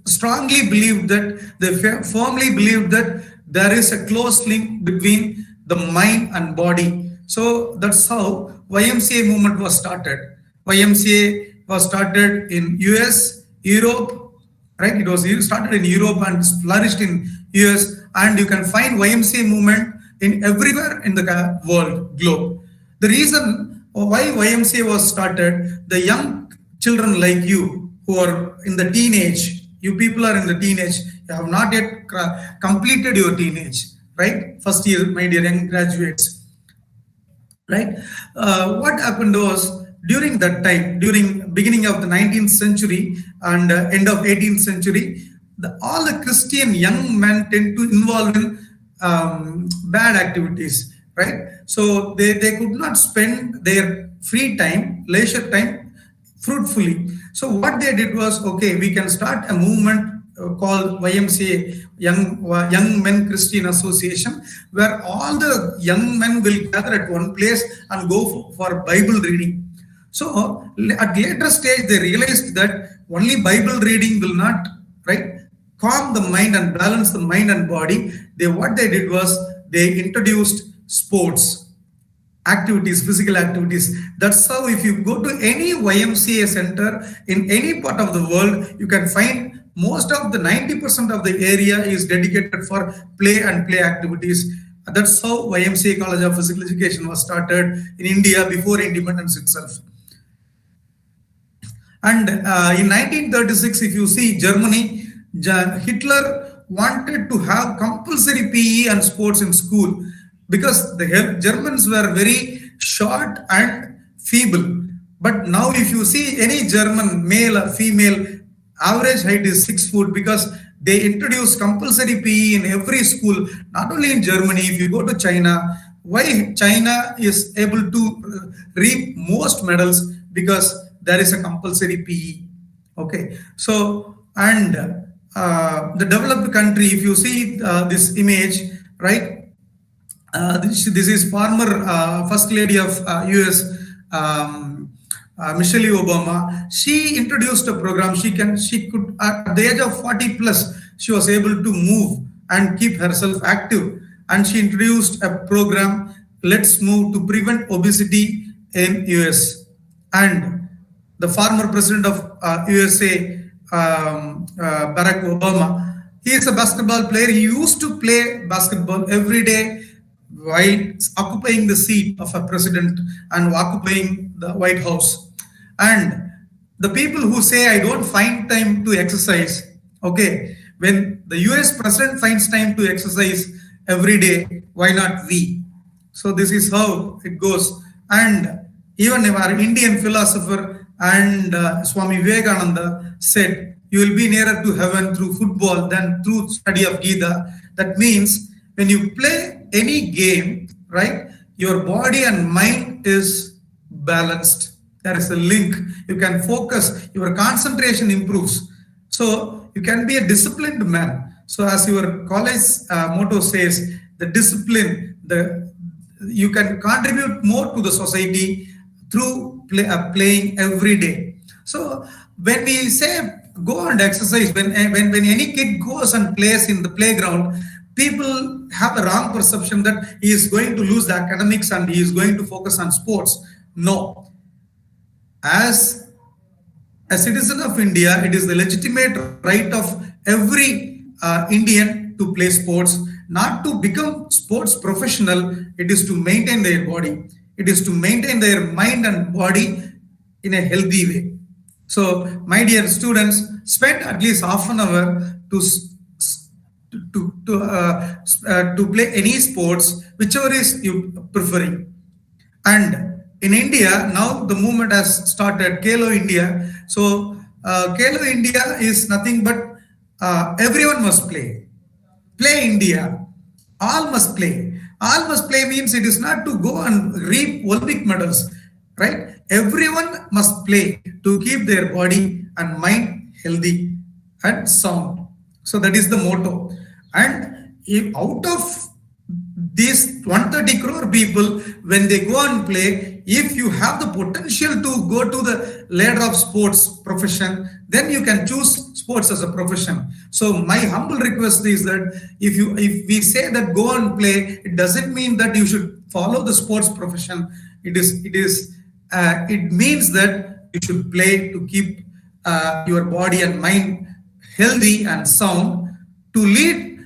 strongly believed that, they firmly believed that there is a close link between the mind and body. So that's how YMCA movement was started. YMCA was started in US, Europe, right? It was started in Europe and flourished in US, and you can find YMCA movement in everywhere in the world, globe. The reason why YMCA was started, the young children like you who are in the teenage, you people are in the teenage, you have not yet completed your teenage, right? First year, my dear young graduates, right? What happened was, during that time, during beginning of the 19th century and end of 18th century, all the Christian young men tend to involve in bad activities, right? So they could not spend their free time, leisure time, fruitfully. So what they did was, okay, we can start a movement called YMCA, Young Men Christian Association, where all the young men will gather at one place and go for Bible reading. So at later stage, they realized that only Bible reading will not, right, calm the mind and balance the mind and body. What they did was, they introduced sports, activities, physical activities. That's how, if you go to any YMCA center in any part of the world, you can find most of the 90% of the area is dedicated for play and play activities. That's how YMCA College of Physical Education was started in India before independence itself. And in 1936, if you see Germany, Hitler wanted to have compulsory PE and sports in school, because the Germans were very short and feeble. But now if you see any German, male or female, average height is 6 foot, because they introduce compulsory PE in every school, not only in Germany. If you go to China, why China is able to reap most medals? Because there is a compulsory PE. Okay, so, and the developed country, if you see this image, right? This is former First Lady of US, Michelle Obama. She introduced a program. She could, at the age of 40 plus, she was able to move and keep herself active. And she introduced a program, Let's Move, to prevent obesity in US. And the former president of USA, Barack Obama, he is a basketball player. He used to play basketball every day while occupying the seat of a president and occupying the White House. And the people who say, I don't find time to exercise, okay, when the US president finds time to exercise every day, why not we? So this is how it goes. And even our Indian philosopher and Swami Vivekananda said, you will be nearer to heaven through football than through study of Gita. That means when you play any game, right, your body and mind is balanced. There is a link. You can focus, your concentration improves. So you can be a disciplined man. So as your college motto says, the discipline, you can contribute more to the society through playing every day. So when we say go and exercise, when any kid goes and plays in the playground, people have a wrong perception that he is going to lose the academics and he is going to focus on sports. No. As a citizen of India, it is the legitimate right of every Indian to play sports, not to become sports professional. It is to maintain their body. It is to maintain their mind and body in a healthy way. So, my dear students, spend at least half an hour to play any sports, whichever is you preferring. And in India, now the movement has started, Khelo India. So, Khelo India is nothing but everyone must play. Play India. All must play. All must play means it is not to go and reap Olympic medals, right? Everyone must play to keep their body and mind healthy and sound. So that is the motto. And if out of these 130 crore people, when they go and play, if you have the potential to go to the ladder of sports profession, then you can choose sports as a profession. So my humble request is that if we say that go and play, it doesn't mean that you should follow the sports profession. It means that you should play to keep your body and mind healthy and sound, to lead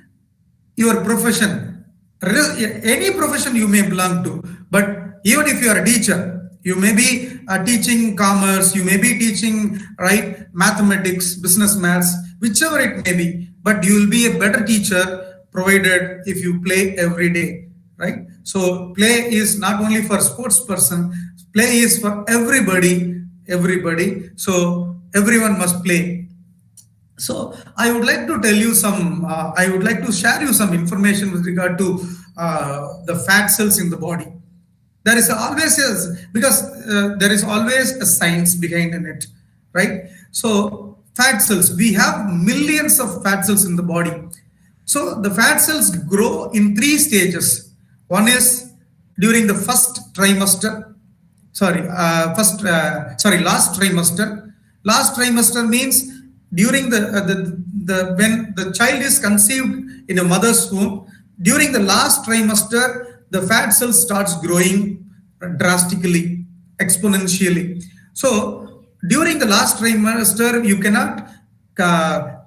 your profession, any profession you may belong to. But even if you are a teacher, you may be teaching commerce, you may be teaching mathematics, business maths, whichever it may be, but you will be a better teacher provided if you play every day, right? So play is not only for sports person, play is for everybody. So everyone must play. So I would like to tell you I would like to share you some information with regard to the fat cells in the body. There is always there is always a science behind it, right? So fat cells, we have millions of fat cells in the body. So the fat cells grow in 3 stages. One is during the last trimester. Last trimester means during when the child is conceived in a mother's womb. During the last trimester, the fat cells starts growing drastically, exponentially. So during the last trimester, you cannot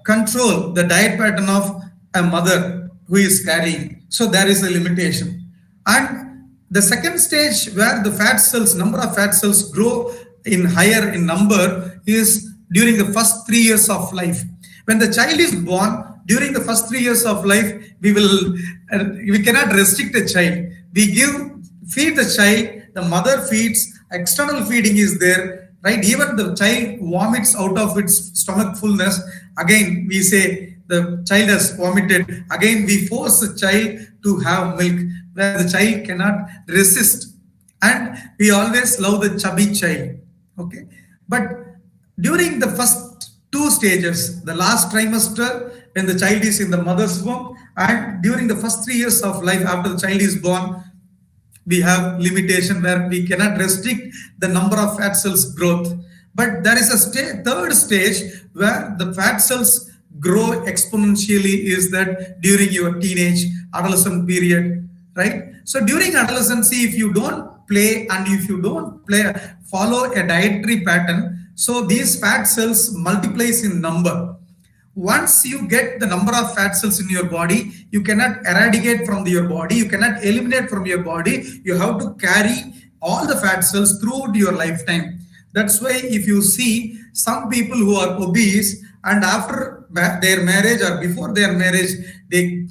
control the diet pattern of a mother who is carrying. So there is a limitation. And the second stage where the fat cells, number of fat cells grow higher in number is during the first 3 years of life. When the child is born, during the first 3 years of life, we cannot restrict a child. feed the child, the mother feeds, external feeding is there, right? Even the child vomits out of its stomach fullness. Again, we say the child has vomited. Again, we force the child to have milk where the child cannot resist. And we always love the chubby child. Okay. But during the first 2 stages, the last trimester, when the child is in the mother's womb, and during the first 3 years of life after the child is born, we have limitation where we cannot restrict the number of fat cells growth. But there is a third stage where the fat cells grow exponentially, is that during your teenage adolescent period, right? So during adolescence, if you don't play and if you don't follow a dietary pattern, so these fat cells multiplies in number. Once you get the number of fat cells in your body, you cannot eradicate from your body, you cannot eliminate from your body. You have to carry all the fat cells throughout your lifetime. That's why if you see some people who are obese and after their marriage or before their marriage, they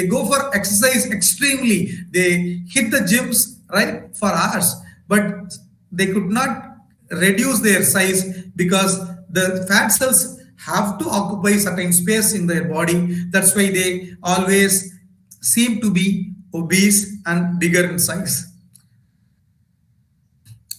go for exercise extremely. They hit the gyms, right, for hours, but they could not reduce their size because the fat cells have to occupy certain space in their body. That's why they always seem to be obese and bigger in size.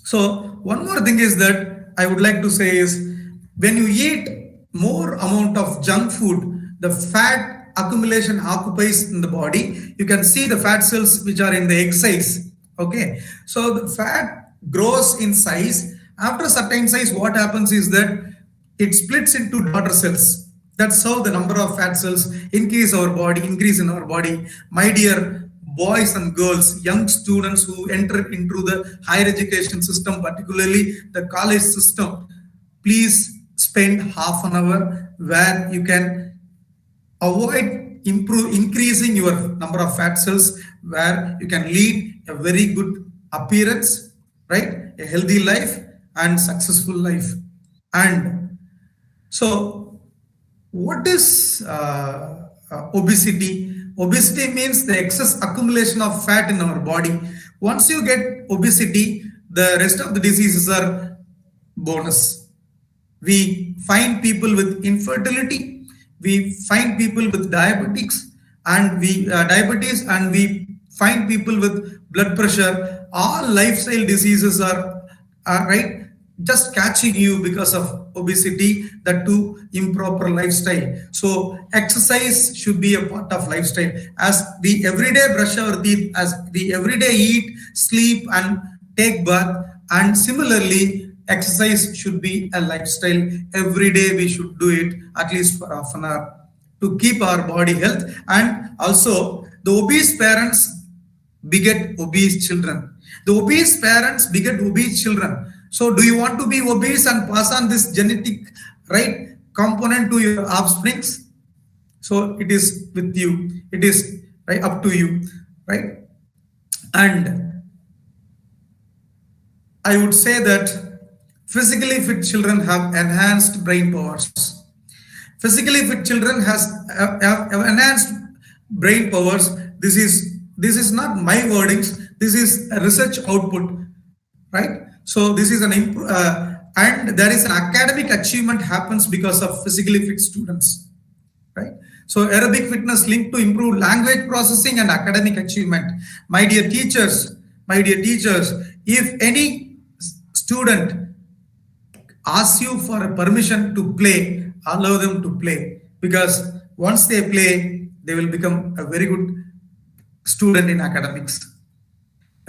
So one more thing is that I would like to say is, when you eat more amount of junk food, the fat accumulation occupies in the body. You can see the fat cells which are in the egg size. Okay, so the fat grows in size. After a certain size, what happens is that it splits into daughter cells. That's how the number of fat cells increase in our body. My dear boys and girls, young students who enter into the higher education system, particularly the college system, please spend half an hour where you can avoid increasing your number of fat cells, where you can lead a very good appearance, right? A healthy life and successful life. And so what is obesity? Obesity means the excess accumulation of fat in our body. Once you get obesity, the rest of the diseases are bonus. We find people with infertility, we find people with diabetes, and we find people with blood pressure. All lifestyle diseases are right, just catching you because of obesity, that too improper lifestyle. So exercise should be a part of lifestyle. As we everyday brush our teeth, as we everyday eat, sleep and take bath, and similarly exercise should be a lifestyle. Every day we should do it at least for half an hour to keep our body health. And also the obese parents beget obese children. The obese parents beget obese children. So do you want to be obese and pass on this genetic, right, component to your offsprings? So it is with you. It is right up to you, right? And I would say that physically fit children have enhanced brain powers. Physically fit children have enhanced brain powers. This is not my wordings. This is a research output, right? So this is and there is an academic achievement happens because of physically fit students, right? So aerobic fitness linked to improve language processing and academic achievement. My dear teachers, if any student asks you for a permission to play, allow them to play, because once they play, they will become a very good student in academics.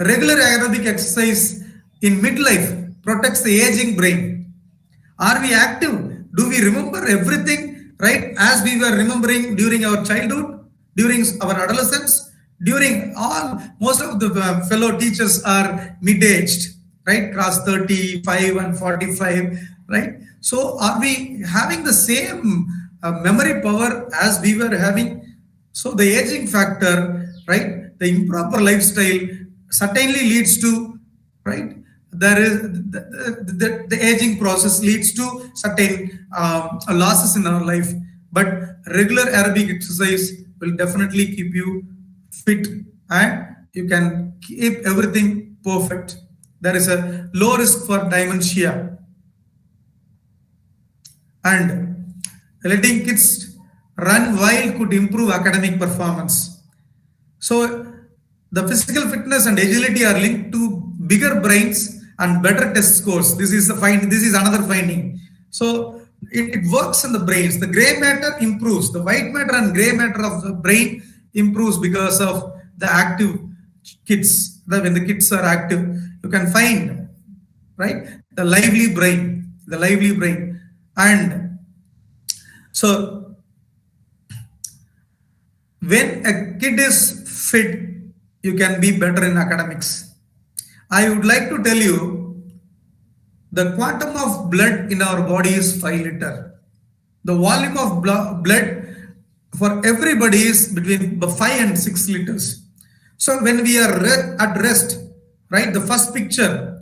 Regular aerobic exercise in midlife protects the aging brain. Are we active? Do we remember everything, right, as we were remembering during our childhood, during our adolescence, during most of the fellow teachers are mid-aged, right, class 35 and 45, right? So are we having the same memory power as we were having? So the aging factor, right, the improper lifestyle certainly leads to, right, there is the aging process leads to certain losses in our life. But regular aerobic exercise will definitely keep you fit and you can keep everything perfect. There is a low risk for dementia. And letting kids run wild could improve academic performance. So the physical fitness and agility are linked to bigger brains and better test scores. This is another finding. So it works in the brains. The gray matter improves. The white matter and gray matter of the brain improves because of the active kids. When the kids are active, you can find, right, the lively brain. And so when a kid is fit, you can be better in academics. I would like to tell you, the quantum of blood in our body is 5 liters. The volume of blood for everybody is between 5 and 6 liters. So when we are at rest, right, the first picture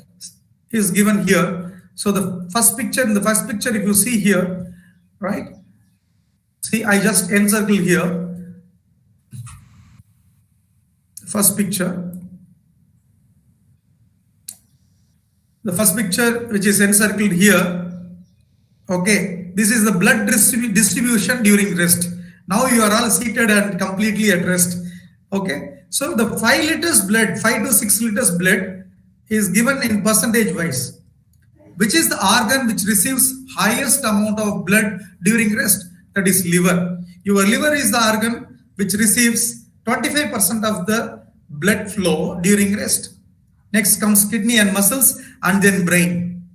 is given here. So in the first picture, if you see here, right, see, I just encircle here. First picture. The first picture, which is encircled here. Okay, this is the blood distribution during rest. Now you are all seated and completely at rest. Okay, so the 5 liters blood, 5 to 6 liters blood is given in percentage wise. Which is the organ which receives highest amount of blood during rest? That is liver. Your liver is the organ which receives 25% of the blood flow during rest. Next comes kidney and muscles, and then brain.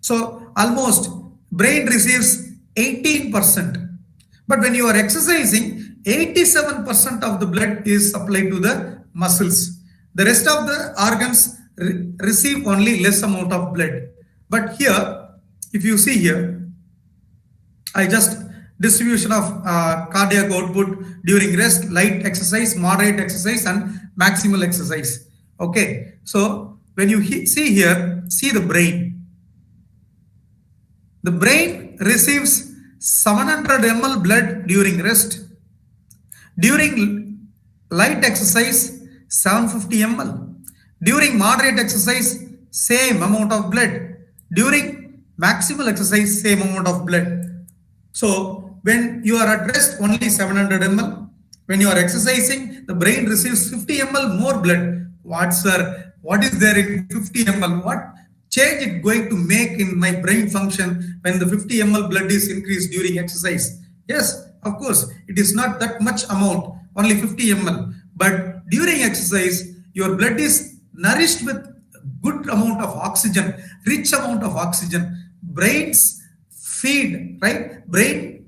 So almost brain receives 18%. But when you are exercising, 87% of the blood is supplied to the muscles. The rest of the organs receive only less amount of blood. But here, if you see here, I just distribution of cardiac output during rest, light exercise, moderate exercise, and maximal exercise. Okay, so when you see here, see the brain. The brain receives 700 ml blood during rest. During light exercise, 750 ml. During moderate exercise, same amount of blood. During maximal exercise, same amount of blood. So when you are at rest, only 700 ml. When you are exercising, the brain receives 50 ml more blood. What, sir? What is there in 50 ml? What change it going to make in my brain function when the 50 ml blood is increased during exercise? Yes, of course, it is not that much amount, only 50 ml. But during exercise, your blood is nourished with good amount of oxygen, rich amount of oxygen. Brains feed, right? The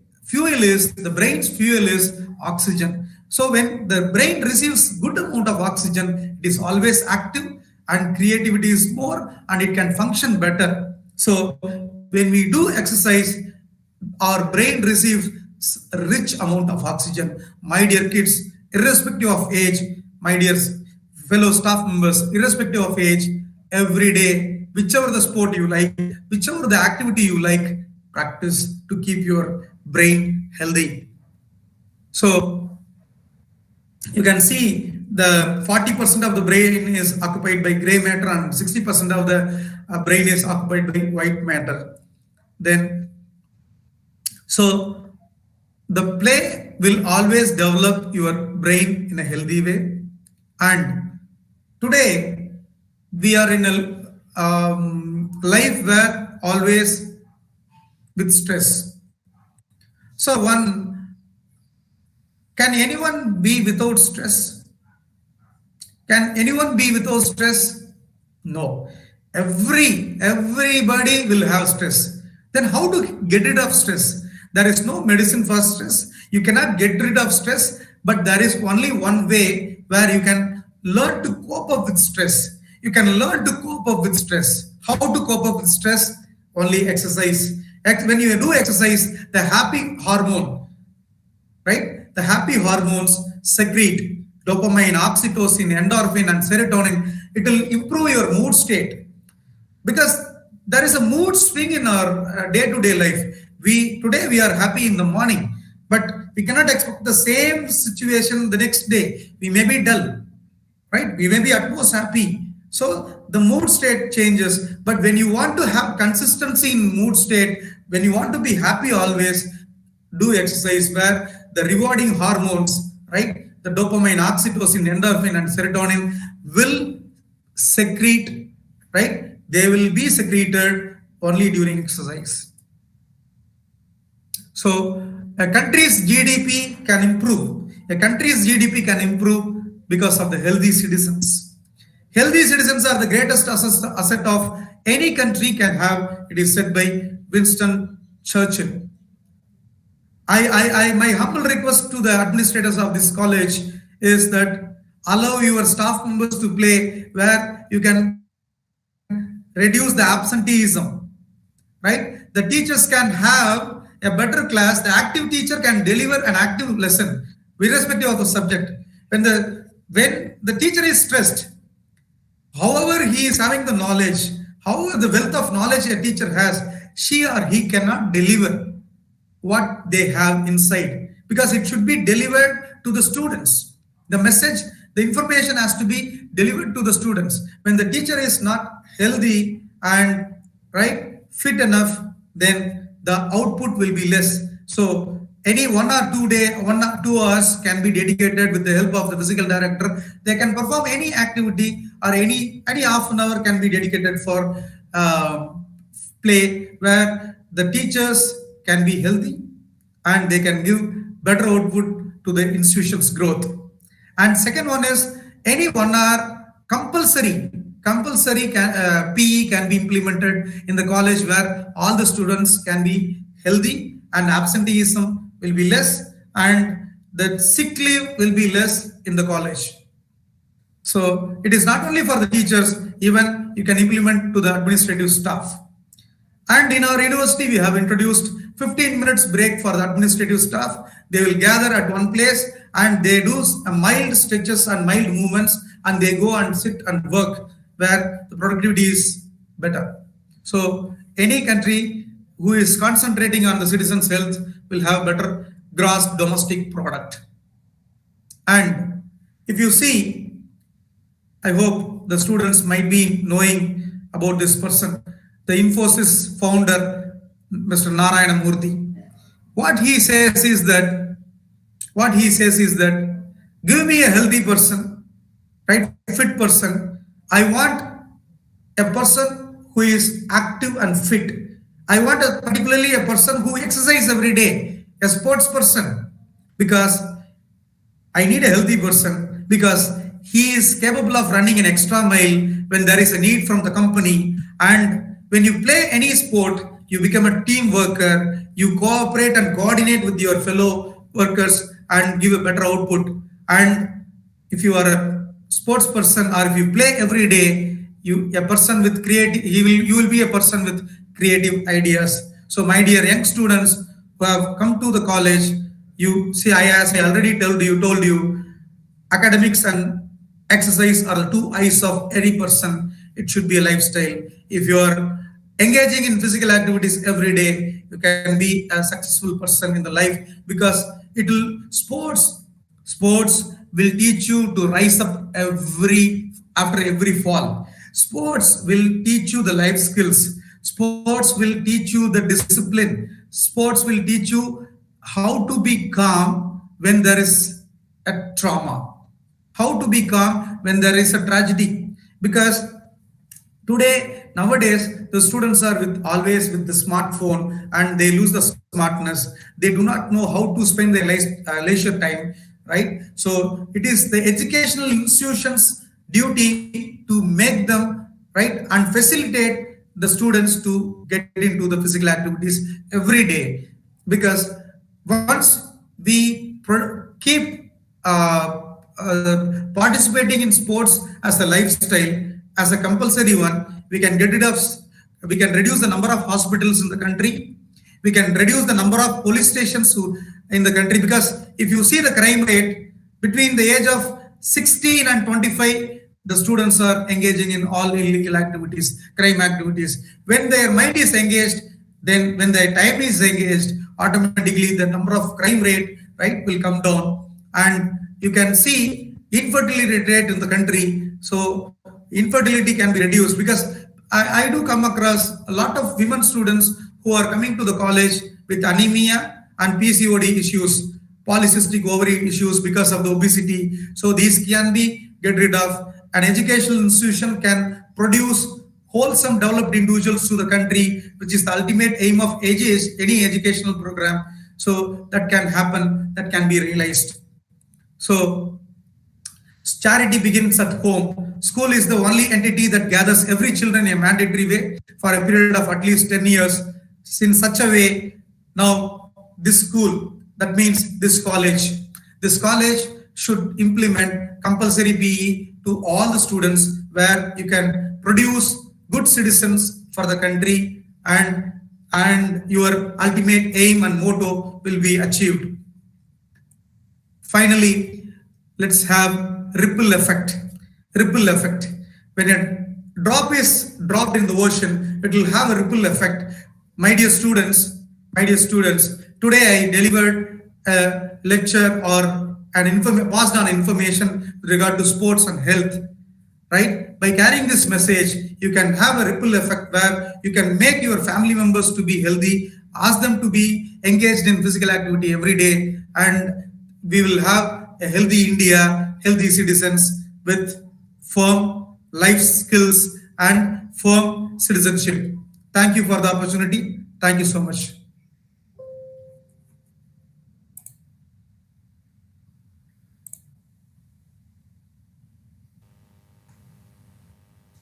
brain's fuel is oxygen. So when the brain receives good amount of oxygen, it is always active and creativity is more and it can function better. So when we do exercise, our brain receives a rich amount of oxygen. My dear kids, irrespective of age, my dear fellow staff members, irrespective of age, every day, whichever the sport you like, whichever the activity you like, practice to keep your brain healthy. So you can see the 40% of the brain is occupied by gray matter and 60% of the brain is occupied by white matter. Then, so the play will always develop your brain in a healthy way. And today we are in a life where always with stress. So can anyone be without stress? Can anyone be without stress? No. Everybody will have stress. Then how to get rid of stress? There is no medicine for stress. You cannot get rid of stress, but there is only one way where you can learn to cope up with stress. You can learn to cope up with stress. How to cope up with stress? Only exercise. When you do exercise, the happy hormone, right? The happy hormones secrete dopamine, oxytocin, endorphin, and serotonin. It will improve your mood state because there is a mood swing in our day-to-day life. Today we are happy in the morning, but we cannot expect the same situation the next day. We may be dull, right? We may be at most happy. So the mood state changes. But when you want to have consistency in mood state, when you want to be happy always, do exercise where the rewarding hormones, right? The dopamine, oxytocin, endorphin, and serotonin will secrete, right? They will be secreted only during exercise. So a country's GDP can improve. A country's GDP can improve because of the healthy citizens. Healthy citizens are the greatest asset of any country can have. It is said by Winston Churchill. My humble request to the administrators of this college is that allow your staff members to play where you can reduce the absenteeism, right? The teachers can have a better class. The active teacher can deliver an active lesson irrespective of the subject. When the teacher is stressed, however he is having the knowledge, however the wealth of knowledge a teacher has, she or he cannot deliver what they have inside, because it should be delivered to the students. The message, the information has to be delivered to the students. When the teacher is not healthy and right fit enough, then the output will be less. So any 1 or 2 hours can be dedicated with the help of the physical director. They can perform any activity, or any half an hour can be dedicated for play, where the teachers can be healthy and they can give better output to the institution's growth. And second one is any 1 hour compulsory PE can be implemented in the college, where all the students can be healthy and absenteeism will be less and the sick leave will be less in the college. So it is not only for the teachers, even you can implement to the administrative staff. And in our university, we have introduced 15 minutes break for the administrative staff. They will gather at one place and they do mild stretches and mild movements, and they go and sit and work where the productivity is better. So any country who is concentrating on the citizens' health will have better gross domestic product. And if you see, I hope the students might be knowing about this person, the Infosys founder, Mr. Narayana Murthy. What he says is that, give me a healthy person, right, fit person. I want a person who is active and fit. I want particularly a person who exercises every day, a sports person, because I need a healthy person, because he is capable of running an extra mile when there is a need from the company. And when you play any sport, you become a team worker, you cooperate and coordinate with your fellow workers and give a better output. And if you are a sports person, or if you play every day, you will be a person with creative ideas. So my dear young students who have come to the college, you see, as I already told you, academics and exercise are the two eyes of any person. It should be a lifestyle. If you are engaging in physical activities every day, you can be a successful person in the life, because sports will teach you to rise up after every fall. Sports will teach you the life skills. Sports will teach you the discipline. Sports will teach you how to be calm when there is a trauma, how to be calm when there is a tragedy. Because nowadays, the students are always with the smartphone and they lose the smartness. They do not know how to spend their leisure time, right? So it is the educational institutions' duty to make them, right, and facilitate the students to get into the physical activities every day. Because once we keep participating in sports as a lifestyle, as a compulsory one, we can reduce the number of hospitals in the country. We can reduce the number of police stations in the country. Because if you see the crime rate between the age of 16 and 25, the students are engaging in all illegal activities, crime activities. When their mind is engaged, then when their time is engaged, automatically the number of crime rate, right, will come down. And you can see infertility rate in the country. So infertility can be reduced, because I do come across a lot of women students who are coming to the college with anemia and PCOD issues, polycystic ovary issues because of the obesity. So these can be get rid of. An educational institution can produce wholesome developed individuals to the country, which is the ultimate aim of any educational program. So that can happen, that can be realized. So charity begins at home. School is the only entity that gathers every children in a mandatory way for a period of at least 10 years. In such a way, now this school, that means this college should implement compulsory PE to all the students, where you can produce good citizens for the country, and your ultimate aim and motto will be achieved. Finally, let's have ripple effect. Ripple effect. When a drop is dropped in the ocean, it will have a ripple effect. My dear students, today I delivered a lecture or passed on information with regard to sports and health. Right? By carrying this message, you can have a ripple effect where you can make your family members to be healthy, ask them to be engaged in physical activity every day, and we will have a healthy India, healthy citizens with firm life skills and firm citizenship. Thank you for the opportunity. Thank you so much.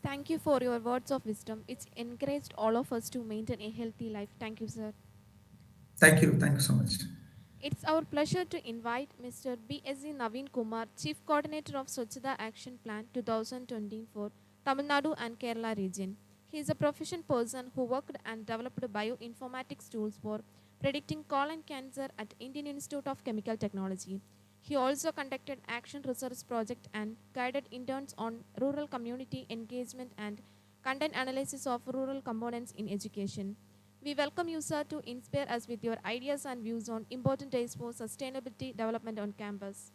Thank you for your words of wisdom. It's encouraged all of us to maintain a healthy life. Thank you, sir. Thank you so much. It's our pleasure to invite Mr. B.S.C. Naveen Kumar, Chief Coordinator of Swachhata Action Plan 2024, Tamil Nadu and Kerala region. He is a professional person who worked and developed bioinformatics tools for predicting colon cancer at Indian Institute of Chemical Technology. He also conducted action research project and guided interns on rural community engagement and content analysis of rural components in education. We welcome you, sir, to inspire us with your ideas and views on important days for sustainability development on campus.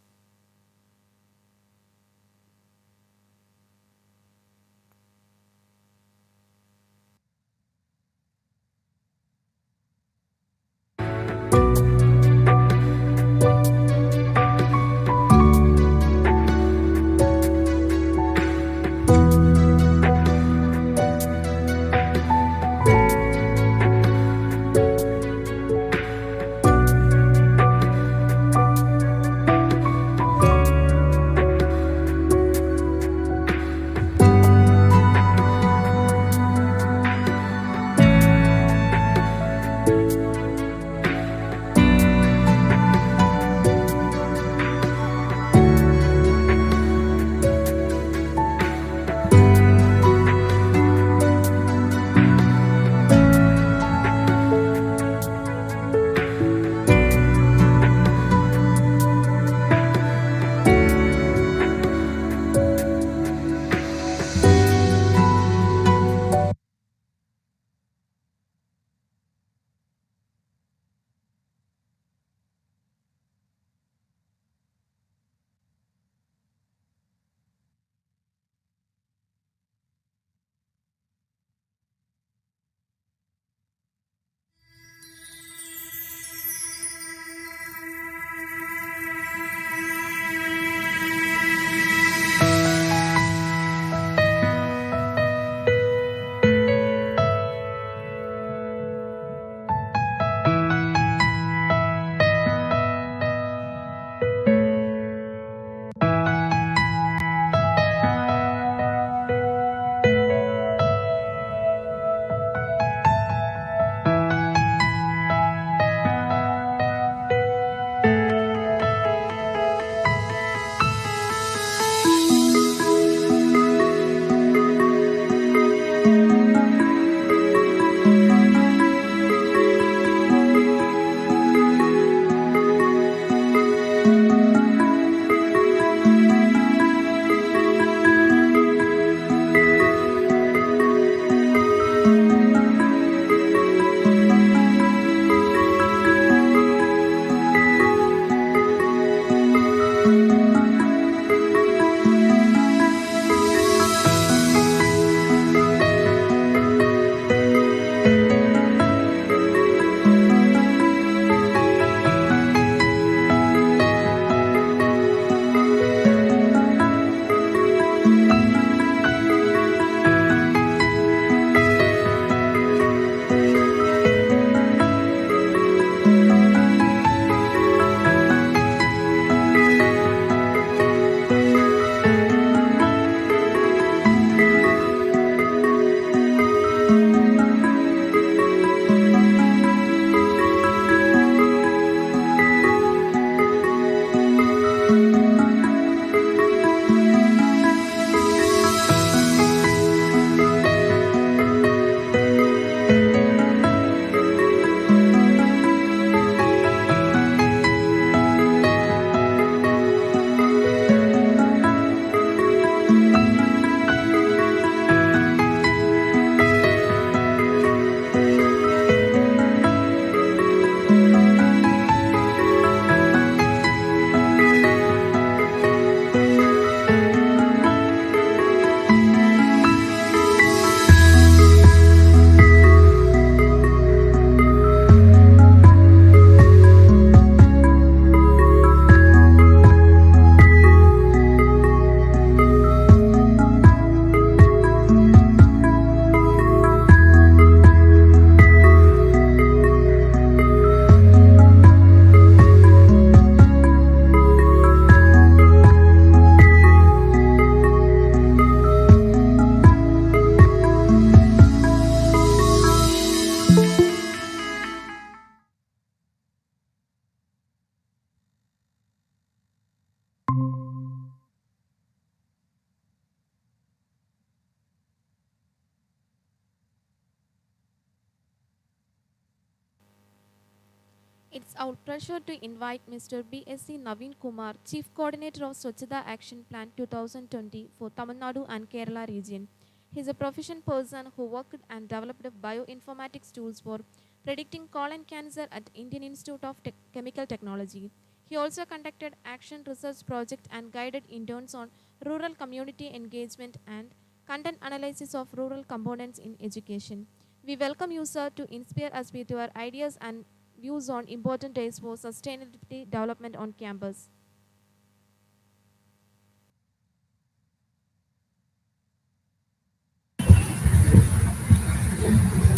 It's our pleasure to invite Mr. B.Sc. Naveen Kumar, Chief Coordinator of Swachhata Action Plan 2020 for Tamil Nadu and Kerala region. He is a proficient person who worked and developed bioinformatics tools for predicting colon cancer at Indian Institute of Chemical Technology. He also conducted action research project and guided interns on rural community engagement and content analysis of rural components in education. We welcome you, sir, to inspire us with your ideas and views on important days for sustainability development on campus.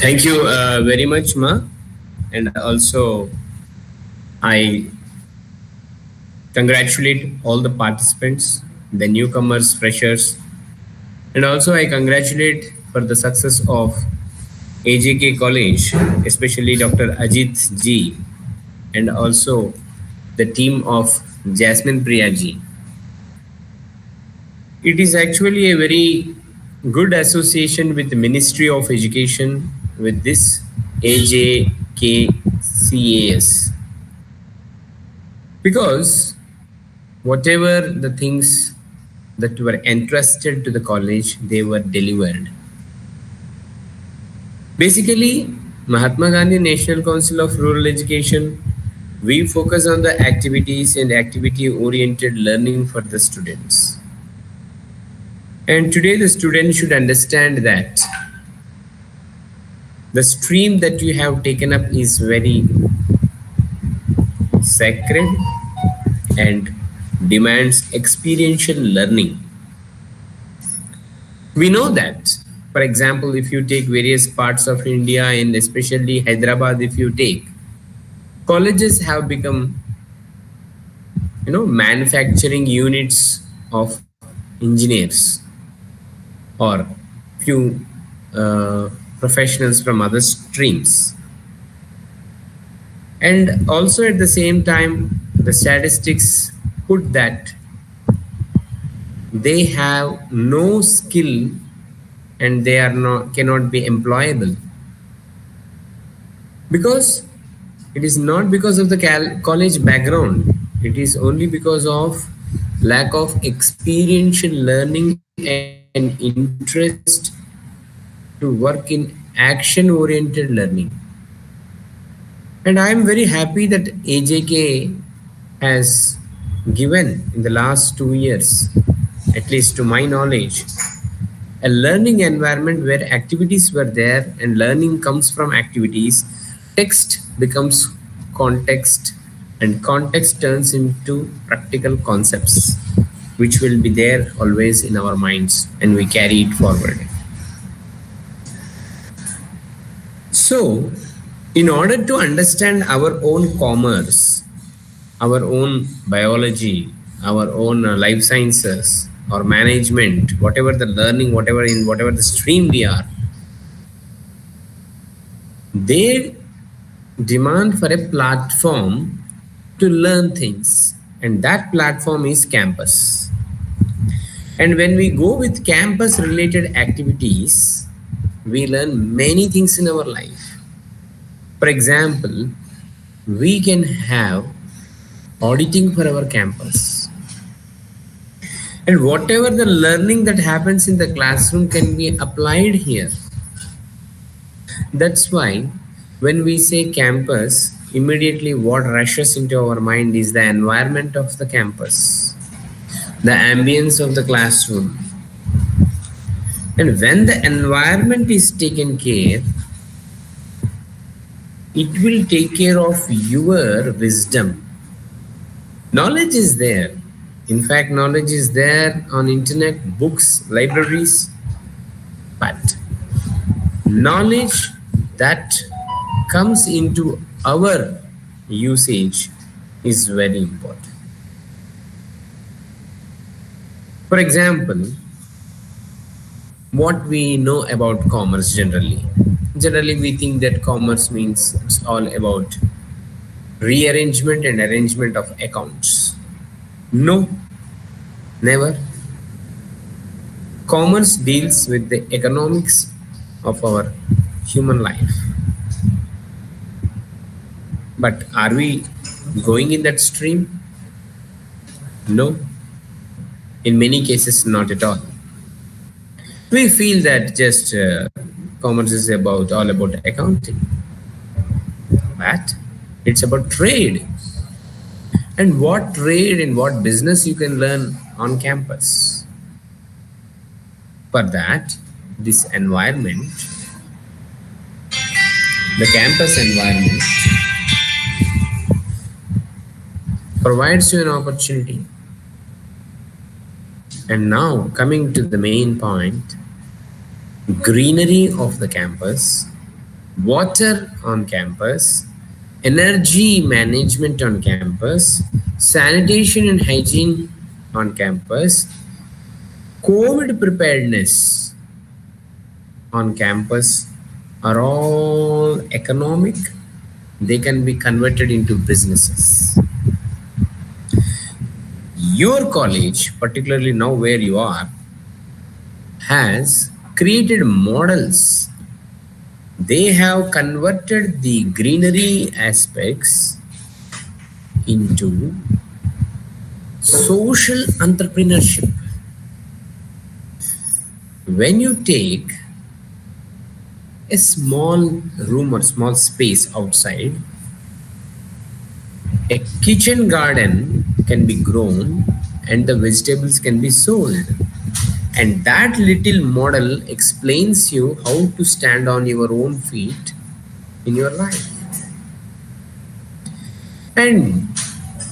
Thank you very much, Ma. And also, I congratulate all the participants, the newcomers, freshers, and also I congratulate for the success of AJK College, especially Dr. Ajit Ji, and also the team of Jasmine Priya Ji. It is actually a very good association with the Ministry of Education with this AJKCAS, because whatever the things that were entrusted to the college, they were delivered. Basically, Mahatma Gandhi National Council of Rural Education, we focus on the activities and activity-oriented learning for the students. And today the student should understand that the stream that you have taken up is very sacred and demands experiential learning. We know that, for example, if you take various parts of India and especially Hyderabad, if you take, colleges have become, manufacturing units of engineers or few professionals from other streams. And also at the same time, the statistics put that they have no skill and they are cannot be employable, because it is not because of the college background, it is only because of lack of experiential learning and interest to work in action oriented learning. And I am very happy that AJK has given in the last 2 years, at least to my knowledge, a learning environment where activities were there and learning comes from activities. Text becomes context and context turns into practical concepts, which will be there always in our minds and we carry it forward. So, in order to understand our own commerce, our own biology, our own life sciences or management, whatever the learning, whatever the stream we are, they demand for a platform to learn things, and that platform is campus. And when we go with campus related activities, we learn many things in our life. For example, we can have auditing for our campus. And whatever the learning that happens in the classroom can be applied here. That's why when we say campus, immediately what rushes into our mind is the environment of the campus, the ambience of the classroom. And when the environment is taken care, it will take care of your wisdom. Knowledge is there. In fact, knowledge is there on internet, books, libraries. But knowledge that comes into our usage is very important. For example, what we know about commerce generally. Generally, we think that commerce means it's all about rearrangement and arrangement of accounts. No, never. Commerce deals with the economics of our human life. But are we going in that stream? No. In many cases, not at all. We feel that just commerce is all about accounting, but it's about trade. And what trade and what business you can learn on campus. For that, this environment, the campus environment, provides you an opportunity. And now, coming to the main point, greenery of the campus, water on campus, energy management on campus, sanitation and hygiene on campus, COVID preparedness on campus are all economic. They can be converted into businesses. Your college, particularly now where you are, has created models. They have converted the greenery aspects into social entrepreneurship. When you take a small room or small space outside, a kitchen garden can be grown and the vegetables can be sold. And that little model explains you how to stand on your own feet in your life. And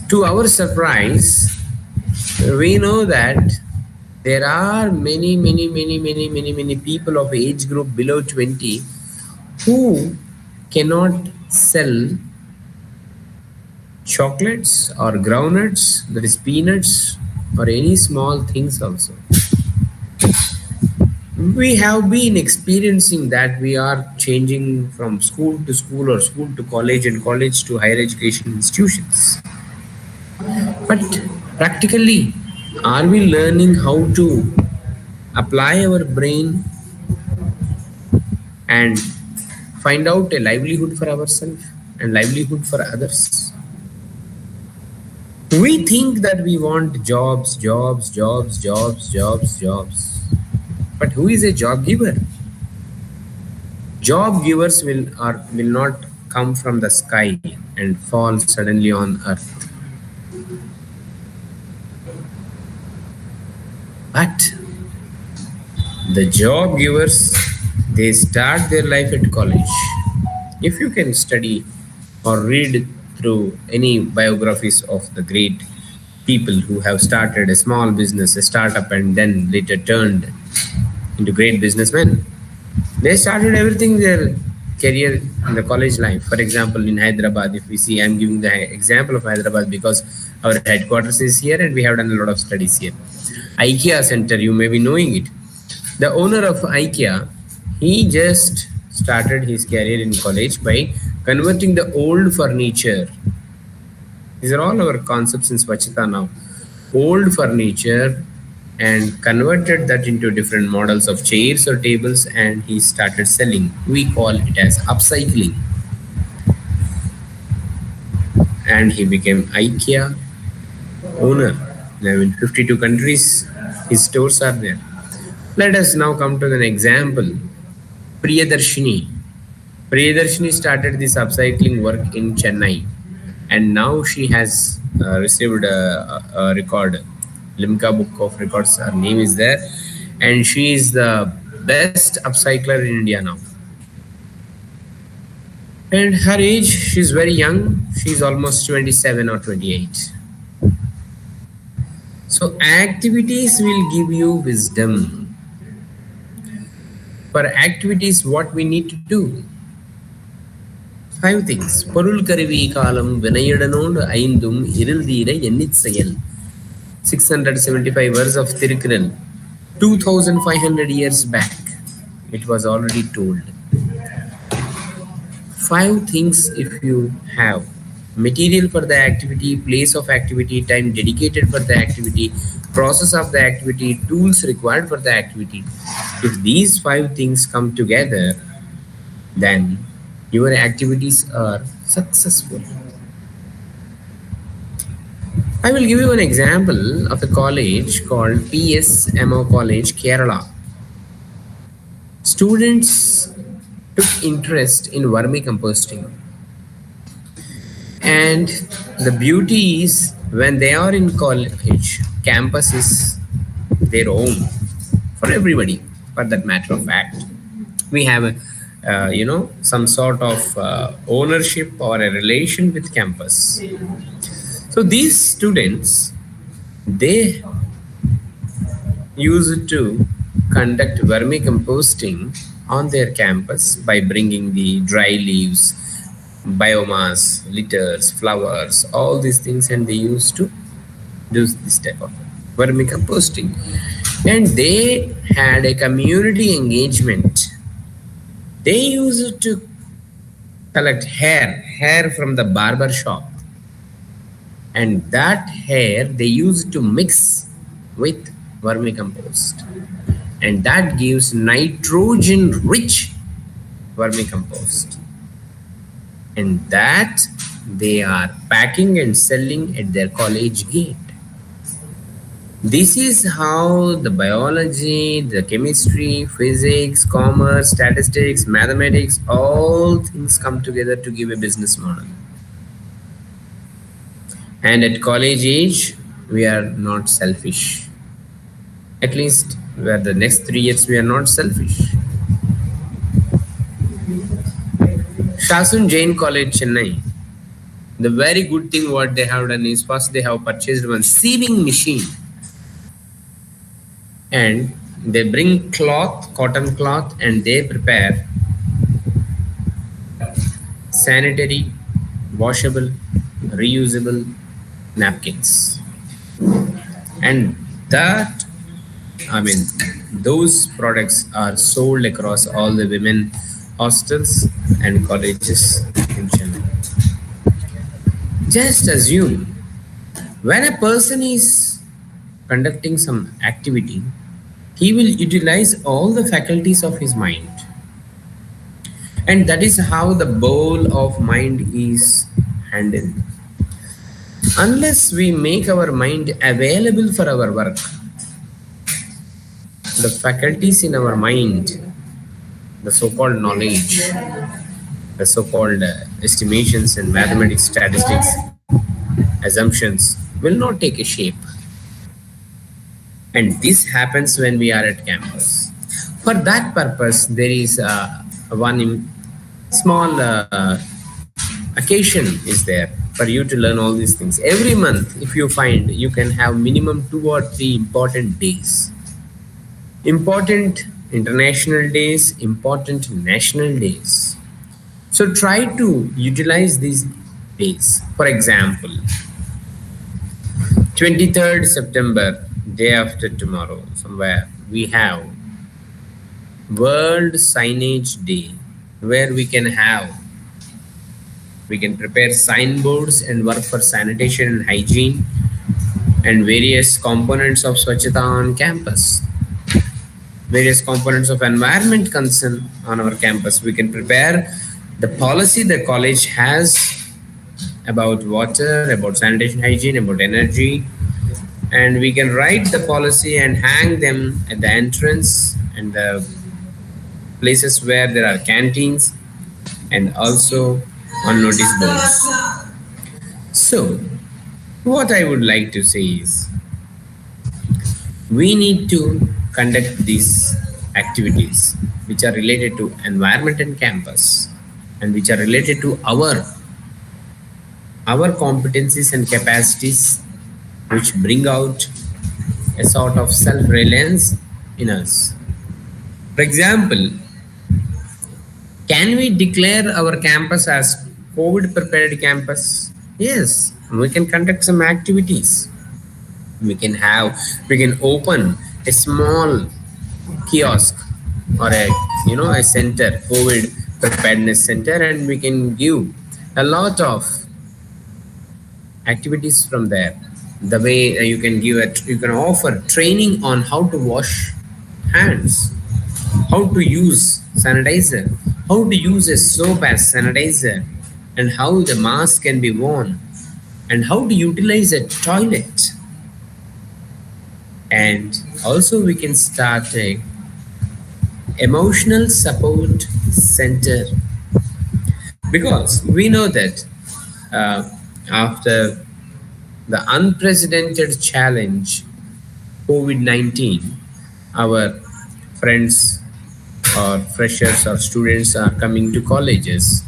to our surprise, we know that there are many people of age group below 20 who cannot sell chocolates or groundnuts, that is peanuts, or any small things also. We have been experiencing that. We are changing from school to school or school to college and college to higher education institutions. But practically, are we learning how to apply our brain and find out a livelihood for ourselves and livelihood for others? We think that we want jobs. But who is a job giver? Job givers will not come from the sky and fall suddenly on earth. But the job givers, they start their life at college. If you can study or read through any biographies of the great people who have started a small business, a startup, and then later turned into great businessmen, they started everything their career in the college life. For example, in Hyderabad, if we see, I'm giving the example of Hyderabad because our headquarters is here and we have done a lot of studies here. IKEA Center, you may be knowing it. The owner of IKEA, he just started his career in college by converting the old furniture. These are all our concepts in Swachhata now. Old furniture, and converted that into different models of chairs or tables, and he started selling. We call it as upcycling. And he became IKEA owner. Now in 52 countries, his stores are there. Let us now come to an example. Priyadarshini. Priyadarshini started this upcycling work in Chennai, and now she has received a record, Limca Book of Records, her name is there, and she is the best upcycler in India now. And her age, she's very young, she's almost 27 or 28. So activities will give you wisdom. For activities, what we need to do? 5 things. Porul Karivi Kalam Venayadanod Aindum Irildira Yenitsayel. 675 verse of Tirukkural. 2500 years back, it was already told. 5 things if you have: material for the activity, place of activity, time dedicated for the activity, process of the activity, tools required for the activity. If these 5 things come together, then your activities are successful. I will give you an example of a college called PSMO College, Kerala. Students took interest in vermicomposting. And the beauty is when they are in college, campus is their own for everybody, for that matter of fact. We have some sort of ownership or a relation with campus. So these students, they used to conduct vermicomposting on their campus by bringing the dry leaves, biomass, litters, flowers, all these things, and they used to do this type of vermicomposting. And they had a community engagement. They used to collect hair from the barber shop, and that hair they used to mix with vermicompost, and that gives nitrogen rich vermicompost, and that they are packing and selling at their college gate. This is how the biology, the chemistry, physics, commerce, statistics, mathematics, all things come together to give a business model. And at college age, we are not selfish. At least where the next 3 years, we are not selfish. Shasun Jain College, Chennai. The very good thing what they have done is first they have purchased one sieving machine. And they bring cloth, cotton cloth, and they prepare sanitary, washable, reusable napkins. And that, those products are sold across all the women hostels and colleges in Chennai. Just assume when a person is conducting some activity, he will utilize all the faculties of his mind. And that is how the bowl of mind is handled. Unless we make our mind available for our work, the faculties in our mind, the so-called knowledge, the so-called estimations and mathematics, statistics, assumptions will not take a shape. And this happens when we are at campus. For that purpose, there is one small occasion is there for you to learn all these things. Every month, if you find, you can have minimum 2 or 3 important days. Important international days, important national days. So try to utilize these days. For example, 23rd September, day after tomorrow, somewhere, we have World Signage Day, where we can prepare signboards and work for sanitation and hygiene and various components of Swachhata on campus, various components of environment concern on our campus. We can prepare the policy the college has about water, about sanitation, hygiene, about energy, and we can write the policy and hang them at the entrance and the places where there are canteens and also on notice boards. So, what I would like to say is, we need to conduct these activities which are related to environment and campus and which are related to our competencies and capacities, which bring out a sort of self-reliance in us. For example, can we declare our campus as COVID prepared campus? Yes, we can conduct some activities. We can open a small kiosk or a center, COVID preparedness center, and we can give a lot of activities from there. The way you can offer training on how to wash hands, how to use sanitizer, how to use a soap as sanitizer, and how the mask can be worn, and how to utilize a toilet. And also we can start a emotional support center, because we know that uh, after the unprecedented challenge COVID-19, our friends or freshers or students are coming to colleges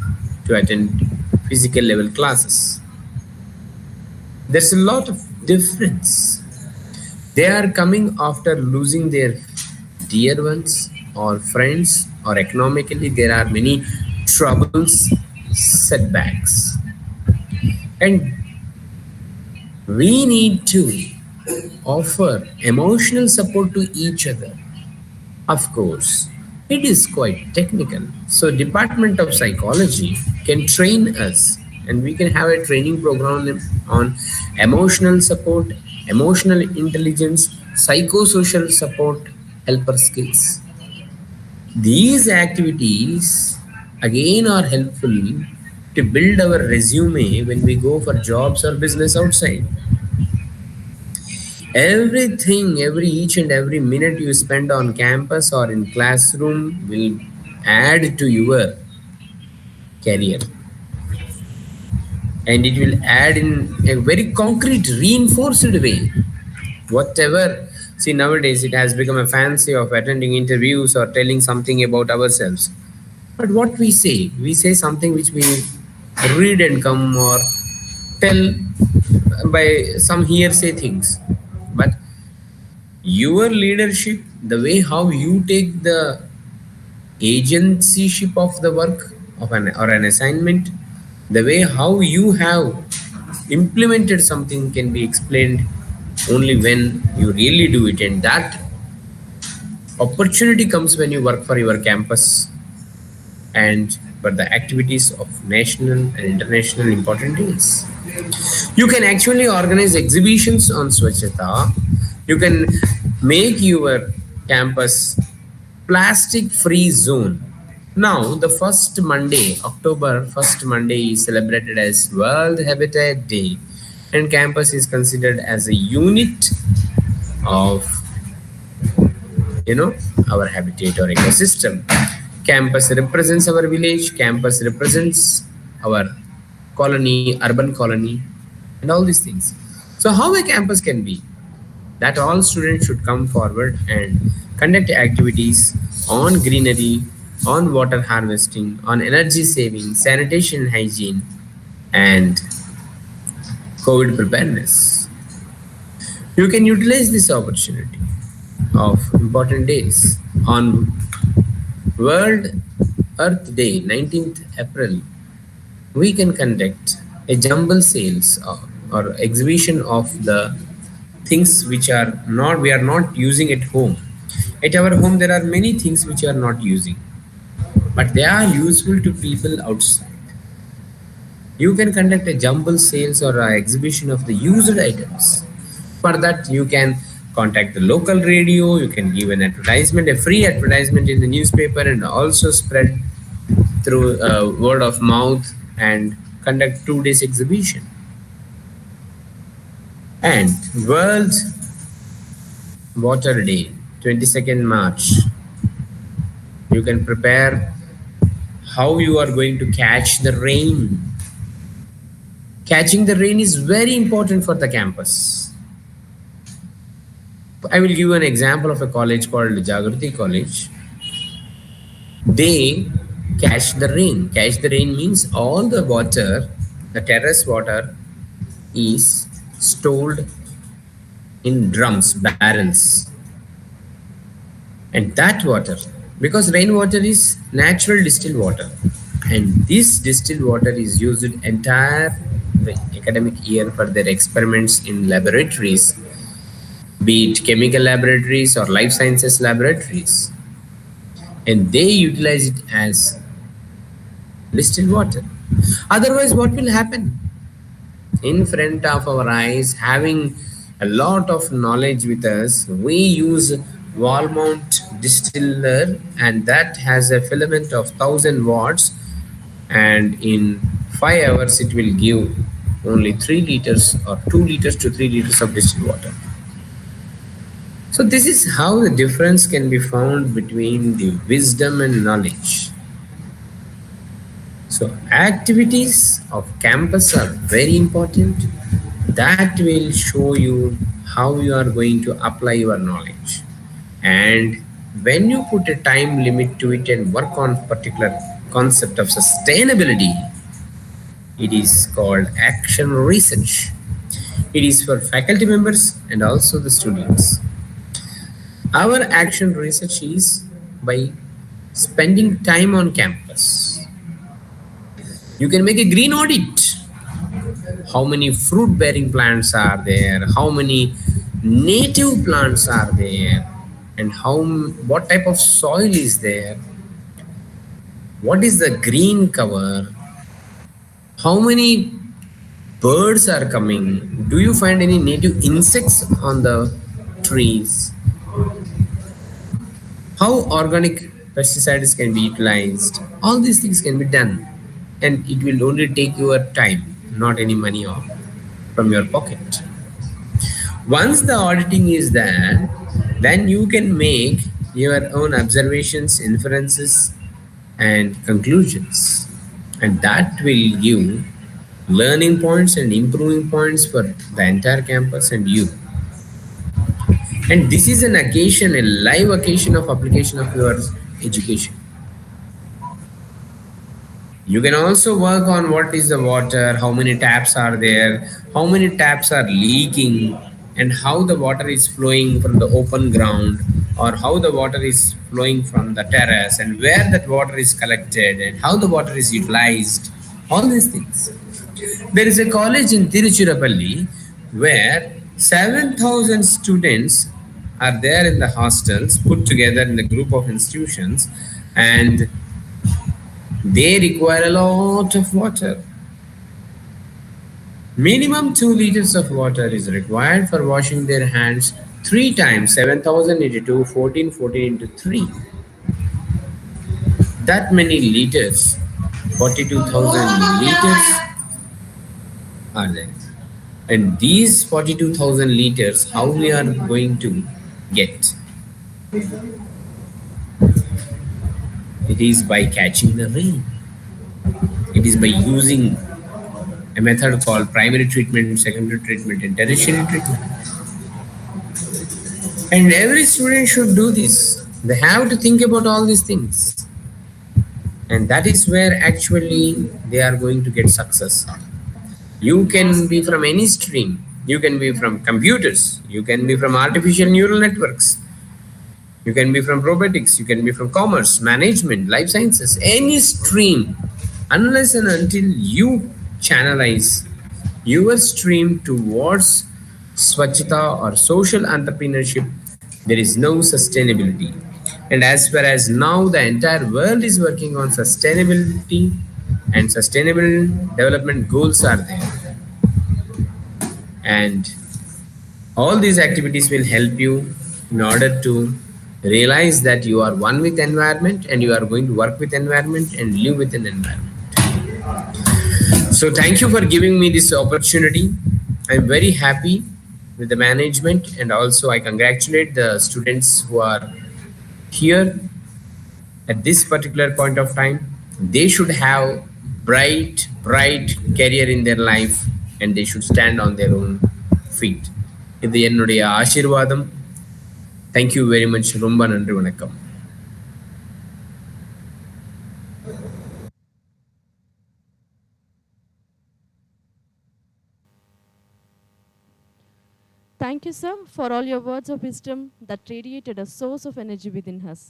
to attend physical level classes. There's a lot of difference. They are coming after losing their dear ones or friends, or economically there are many troubles, setbacks. And we need to offer emotional support to each other. Of course, it is quite technical. So Department of Psychology can train us, and we can have a training program on emotional support, emotional intelligence, psychosocial support, helper skills. These activities again are helpful to build our resume when we go for jobs or business outside. Everything, each and every minute you spend on campus or in classroom will add to your career, and it will add in a very concrete, reinforced way. Whatever, see, nowadays it has become a fancy of attending interviews or telling something about ourselves. But what we say something which we read and come or tell by some hearsay things. But your leadership, the way how you take the agencyship of the work of an assignment, the way how you have implemented something can be explained only when you really do it. And that opportunity comes when you work for your campus and for the activities of national and international important days. You can actually organize exhibitions on Swachhata. You can make your campus plastic-free zone. Now, the first Monday, October 1st Monday is celebrated as World Habitat Day, and campus is considered as a unit of, our habitat or ecosystem. Campus represents our village, campus represents our colony, urban colony, and all these things. So how a campus can be? That all students should come forward and conduct activities on greenery, on water harvesting, on energy saving, sanitation and hygiene, and COVID preparedness. You can utilize this opportunity of important days. On World Earth Day, 19th April, we can conduct a jumble sales or exhibition of the things which we are not using at home. At our home, there are many things which we are not using, but they are useful to people outside. You can conduct a jumble sales or an exhibition of the used items. For that, you can contact the local radio, you can give an advertisement, a free advertisement in the newspaper, and also spread through word of mouth and conduct 2 days exhibition. And World Water Day, 22nd March, you can prepare how you are going to catch the rain. Catching the rain is very important for the campus. I will give you an example of a college called Jagrati College. They catch the rain. Catch the rain means all the water, the terrace water, is stored in drums, barrels. And that water, because rainwater is natural distilled water, and this distilled water is used entire the academic year for their experiments in laboratories, be it chemical laboratories or life sciences laboratories, and they utilize it as distilled water. Otherwise, what will happen? In front of our eyes, having a lot of knowledge with us, we use wall mount distiller, and that has a filament of 1000 watts, and in 5 hours it will give only 3 liters or 2 liters to 3 liters of distilled water. So this is how the difference can be found between the wisdom and knowledge. So activities of campus are very important. That will show you how you are going to apply your knowledge. And when you put a time limit to it and work on particular concept of sustainability, it is called action research. It is for faculty members and also the students. Our action research is by spending time on campus. You can make a green audit. How many fruit bearing plants are there? How many native plants are there? And what type of soil is there? What is the green cover? How many birds are coming? Do you find any native insects on the trees? How organic pesticides can be utilized? All these things can be done, and it will only take your time, not any money from your pocket. Once the auditing is done, then you can make your own observations, inferences, and conclusions. And that will give learning points and improving points for the entire campus and you. And this is an occasion, a live occasion of application of your education. You can also work on what is the water, how many taps are there, how many taps are leaking, and how the water is flowing from the open ground, or how the water is flowing from the terrace, and where that water is collected, and how the water is utilized, all these things. There is a college in Tiruchirappalli where 7,000 students are there in the hostels, put together in the group of institutions, and they require a lot of water. Minimum 2 liters of water is required for washing their hands 3 times. 7,000 into 2, 14, 14 into 3. That many liters, 42,000 liters are there. And these 42,000 liters, how we are going to get? It is by catching the rain. It is by using a method called primary treatment, secondary treatment, and tertiary treatment. And every student should do this. They have to think about all these things. And that is where actually they are going to get success. You can be from any stream. You can be from computers. You can be from artificial neural networks. You can be from robotics. You can be from commerce, management, life sciences, any stream. Unless and until you channelize your stream towards Swachhata or social entrepreneurship, there is no sustainability. And as far as now the entire world is working on sustainability and sustainable development goals are there. And all these activities will help you in order to realize that you are one with environment and you are going to work with environment and live with an environment. So thank you for giving me this opportunity. I'm very happy with the management, and also I congratulate the students who are here at this particular point of time. They should have bright career in their life, and they should stand on their own feet. இது என்னுடைய ஆசீர்வாதம். Thank you very much. ரொம்ப நன்றி, வணக்கம். Thank you, sir, for all your words of wisdom that radiated a source of energy within us.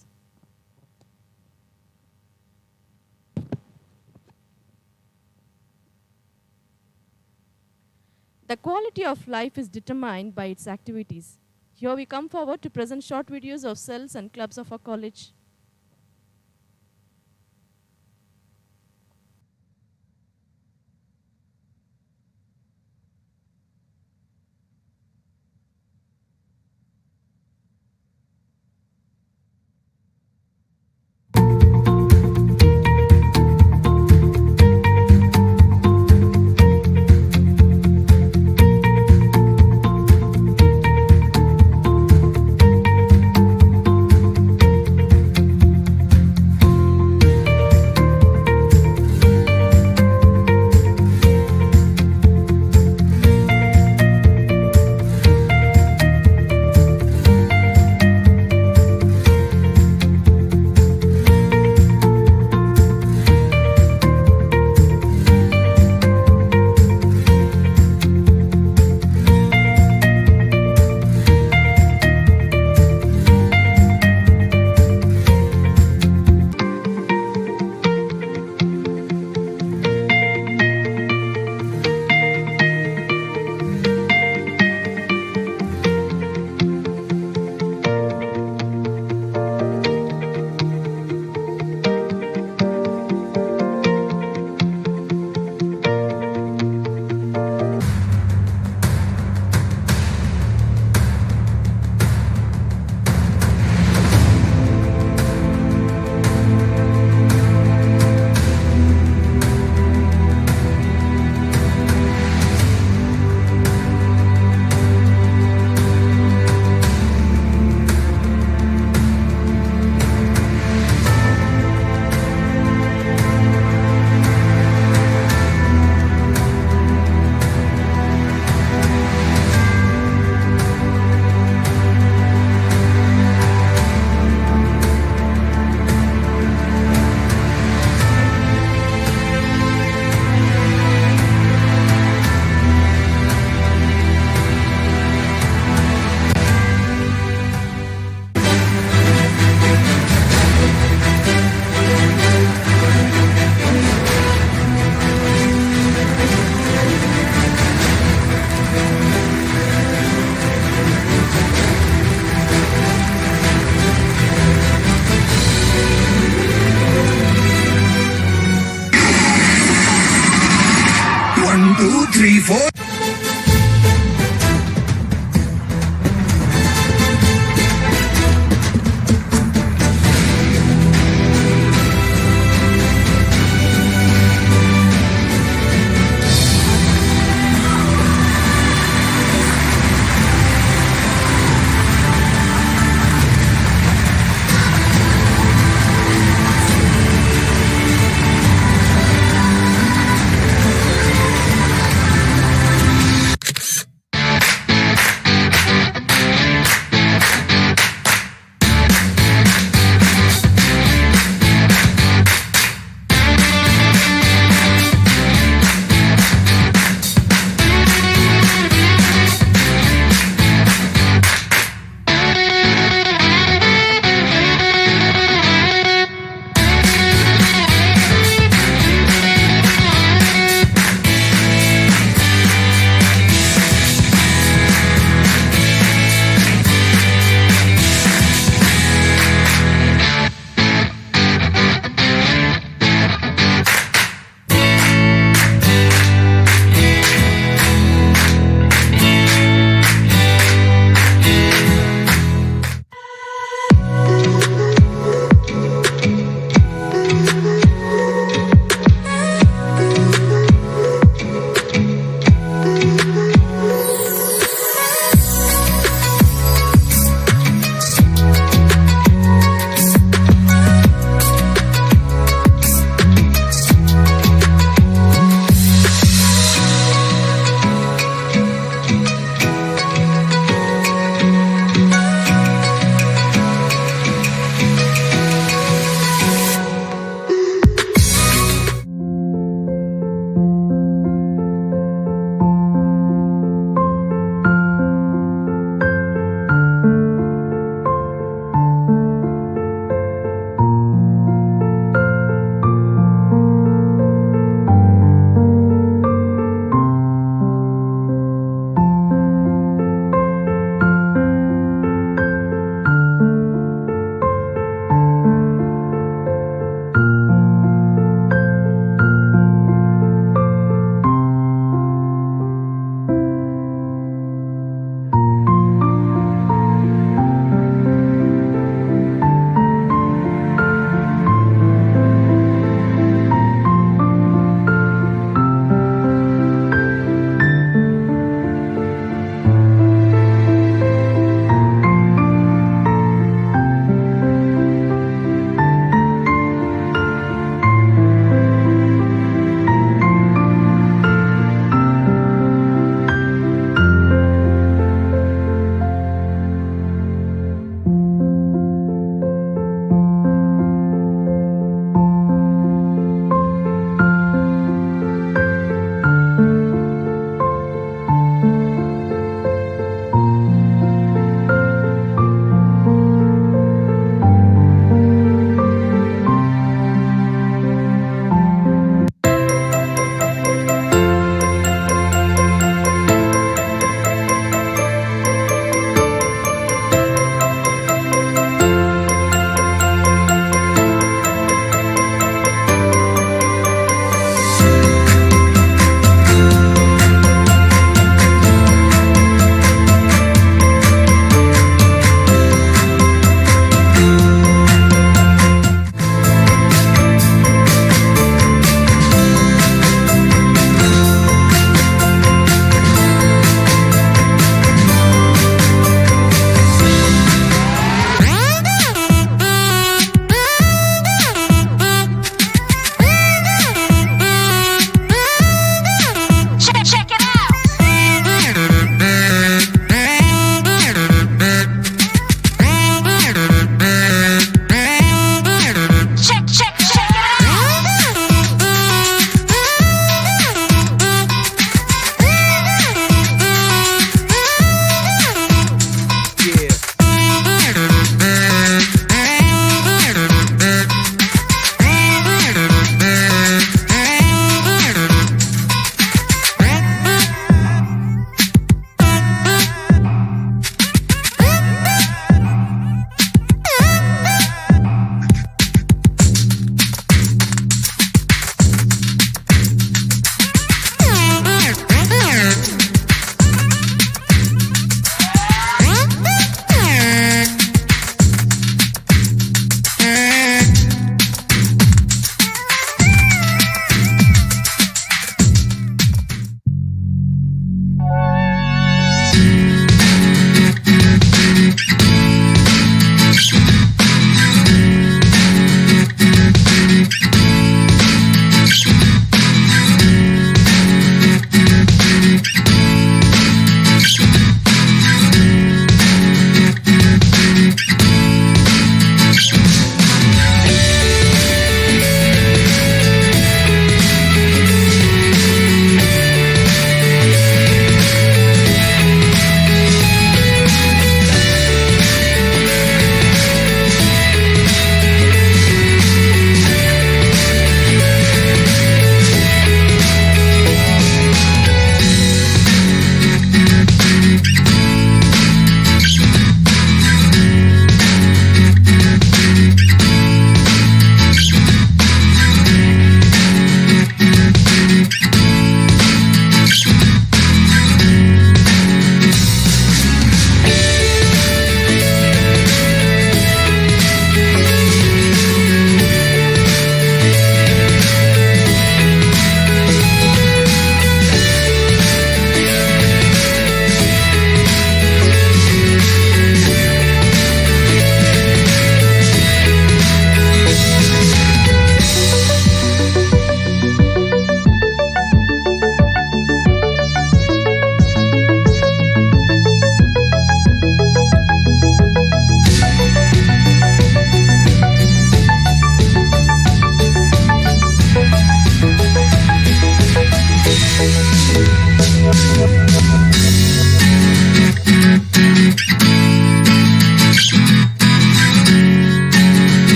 The quality of life is determined by its activities. Here we come forward to present short videos of cells and clubs of our college. before.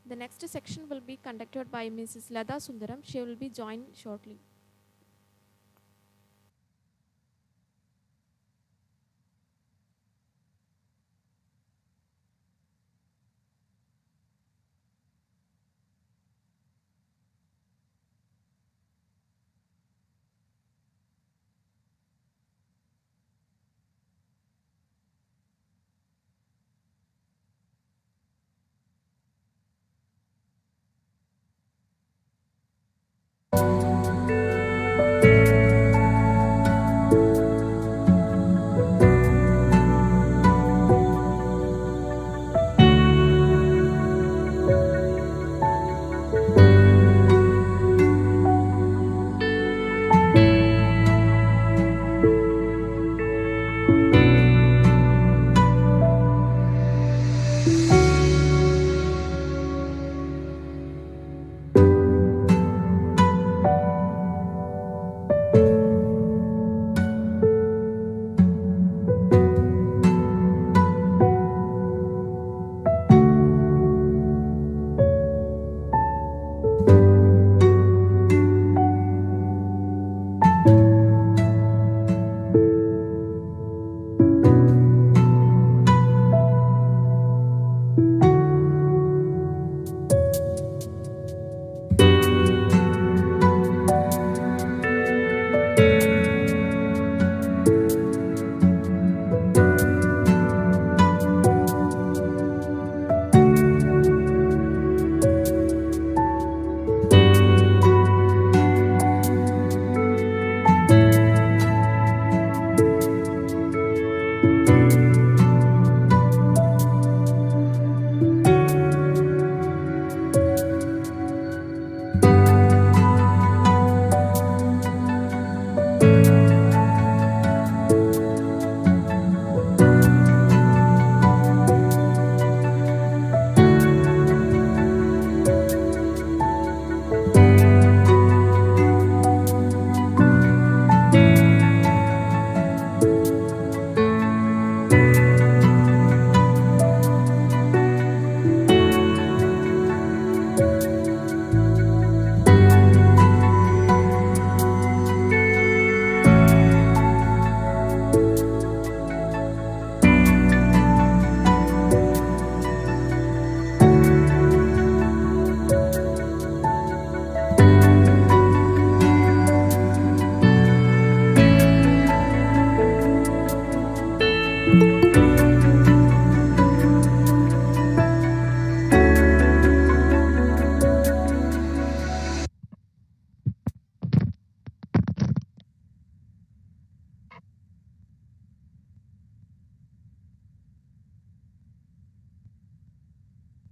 The next section will be conducted by Mrs. Latha Sundaram. She will be joined shortly.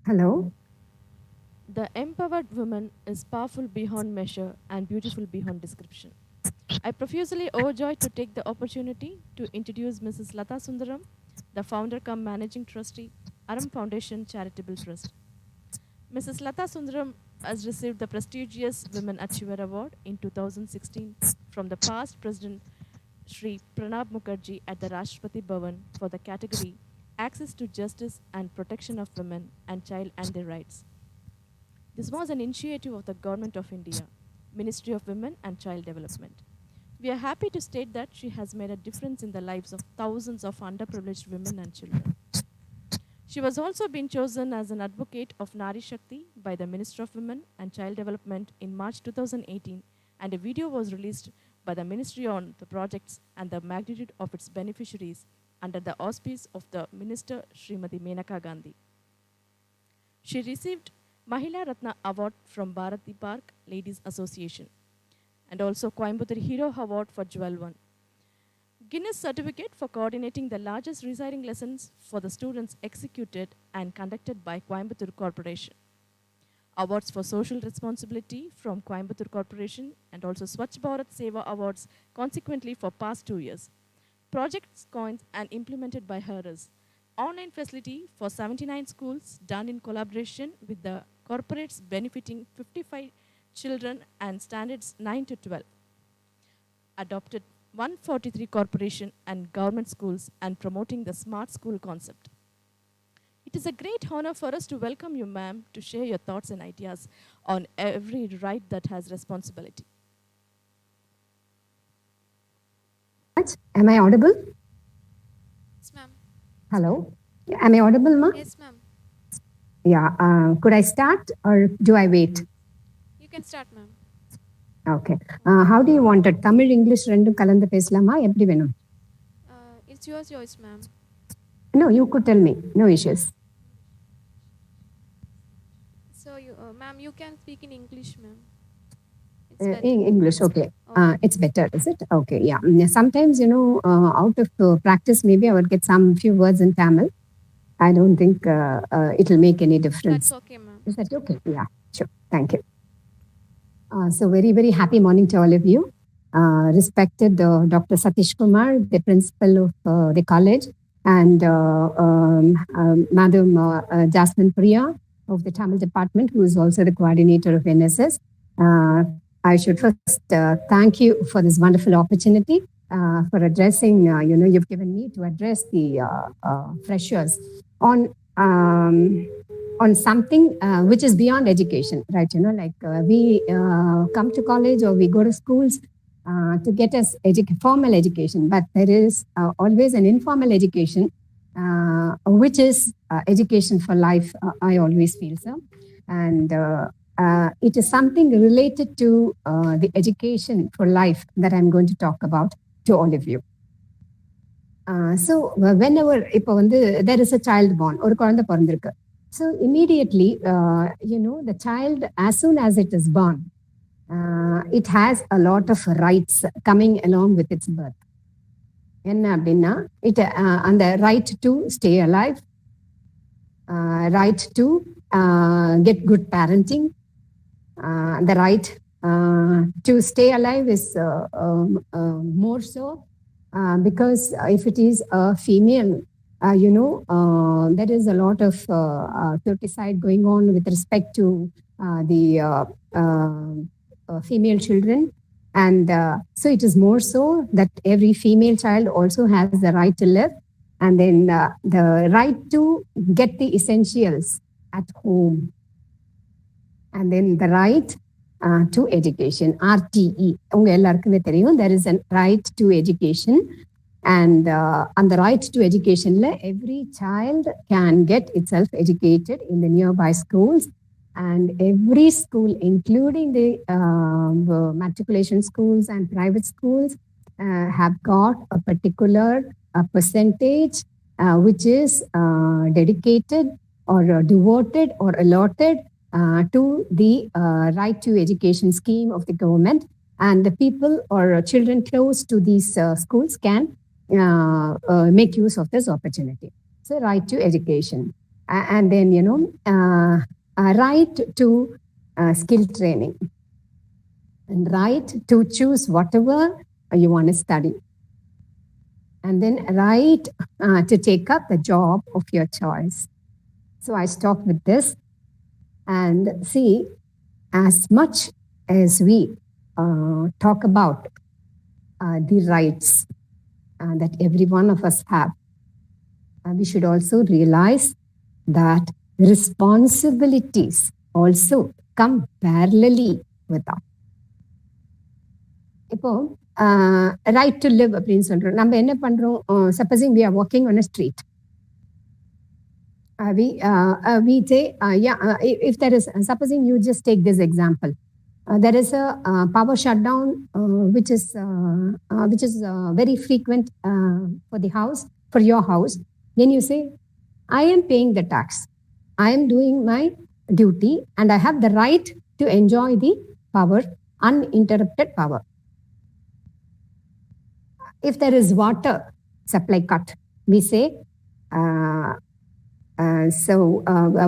Hello. The empowered woman is powerful beyond measure and beautiful beyond description. I profusely overjoyed to take the opportunity to introduce Mrs. Latha Sundaram, the founder cum managing trustee, Aram Foundation Charitable Trust. Mrs. Latha Sundaram has received the prestigious Women Achiever Award in 2016 from the past President Shri Pranab Mukherjee at the Rashtrapati Bhavan for the category Access to Justice and Protection of Women and Child and Their Rights. This was an initiative of the Government of India, Ministry of Women and Child Development. We are happy to state that she has made a difference in the lives of thousands of underprivileged women and children. She was also been chosen as an advocate of Nari Shakti by the Minister of Women and Child Development in March 2018, and a video was released by the Ministry on the projects and the magnitude of its beneficiaries under the auspice of the Minister Srimati Menaka Gandhi. She received Mahila Ratna Award from Bharati Park Ladies Association and also Coimbatore Hero Award for Jewel One. Guinness certificate for coordinating the largest reciting lessons for the students executed and conducted by Coimbatore Corporation. Awards for social responsibility from Coimbatore Corporation and also Swachh Bharat Seva Awards consequently for past 2 years. Projects coined and implemented by her is online facility for 79 schools done in collaboration with the corporates benefiting 55 children and standards 9 to 12. Adopted 143 corporation and government schools and promoting the smart school concept. It it is a great honor for us to welcome you, ma'am, to share your thoughts and ideas on every right that has responsibility. Am I audible? Yes, ma'am. Hello? Am I audible, ma? Yes, ma'am. Yeah. Could I start or do I wait? You can start, ma'am. Okay. How do you want it? Tamil, English, ரெண்டும் கலந்து பேசலாமா? எப்படி வேணும்? It's yours choice, ma'am. No, you could tell me. No issues. So, ma'am, you can speak in English, ma'am. In English, okay. It's better, is it? Okay, yeah. Sometimes, out of practice, maybe I would get some few words in Tamil. I don't think it will make any difference. That's okay, ma'am. Is that okay? Yeah, sure. Thank you. So very, very happy morning to all of you. Respected Dr. Satish Kumar, the principal of the college, and Madam Jasmine Priya of the Tamil department, who is also the coordinator of NSS. I should first thank you for this wonderful opportunity for addressing, you've given me to address the freshers on something which is beyond education, right? We come to college or we go to schools to get us formal education, but there is always an informal education, which is education for life, I always feel so. And it is something related to the education for life that I'm going to talk about to all of you. So whenever there is a child born, ஒரு குழந்தை பிறந்திருக்கு. So immediately, the child, as soon as it is born, it has a lot of rights coming along with its birth. என்ன அப்படின்னா, அந்த right to stay alive, right to get good parenting, the right to stay alive is more so because if it is a female, there is a lot of ferticide going on with respect to the female children. And so it is more so that every female child also has the right to live, and then the right to get the essentials at home. And then the right to education, RTE. There is a right to education. And on the right to education, every child can get itself educated in the nearby schools. And every school, including the matriculation schools and private schools, have got a particular percentage which is dedicated or devoted or allotted to the right to education scheme of the government. And the people or children close to these schools can make use of this opportunity. So right to education. And then, right to skill training. And right to choose whatever you want to study. And then right to take up the job of your choice. So I stop with this and see, as much as we talk about the rights that every one of us have, we should also realize that responsibilities also come parallelly with that. இப்போ right to live அப்படின்னு சொல்றோம். நம்ம என்ன பண்றோம்? Supposing we are walking on a street. We say, if there is, supposing you just take this example, there is a power shutdown which is very frequent for the house, for your house. Then you say, I am paying the tax. I am doing my duty and I have the right to enjoy the power, uninterrupted power. If there is water supply cut, we say,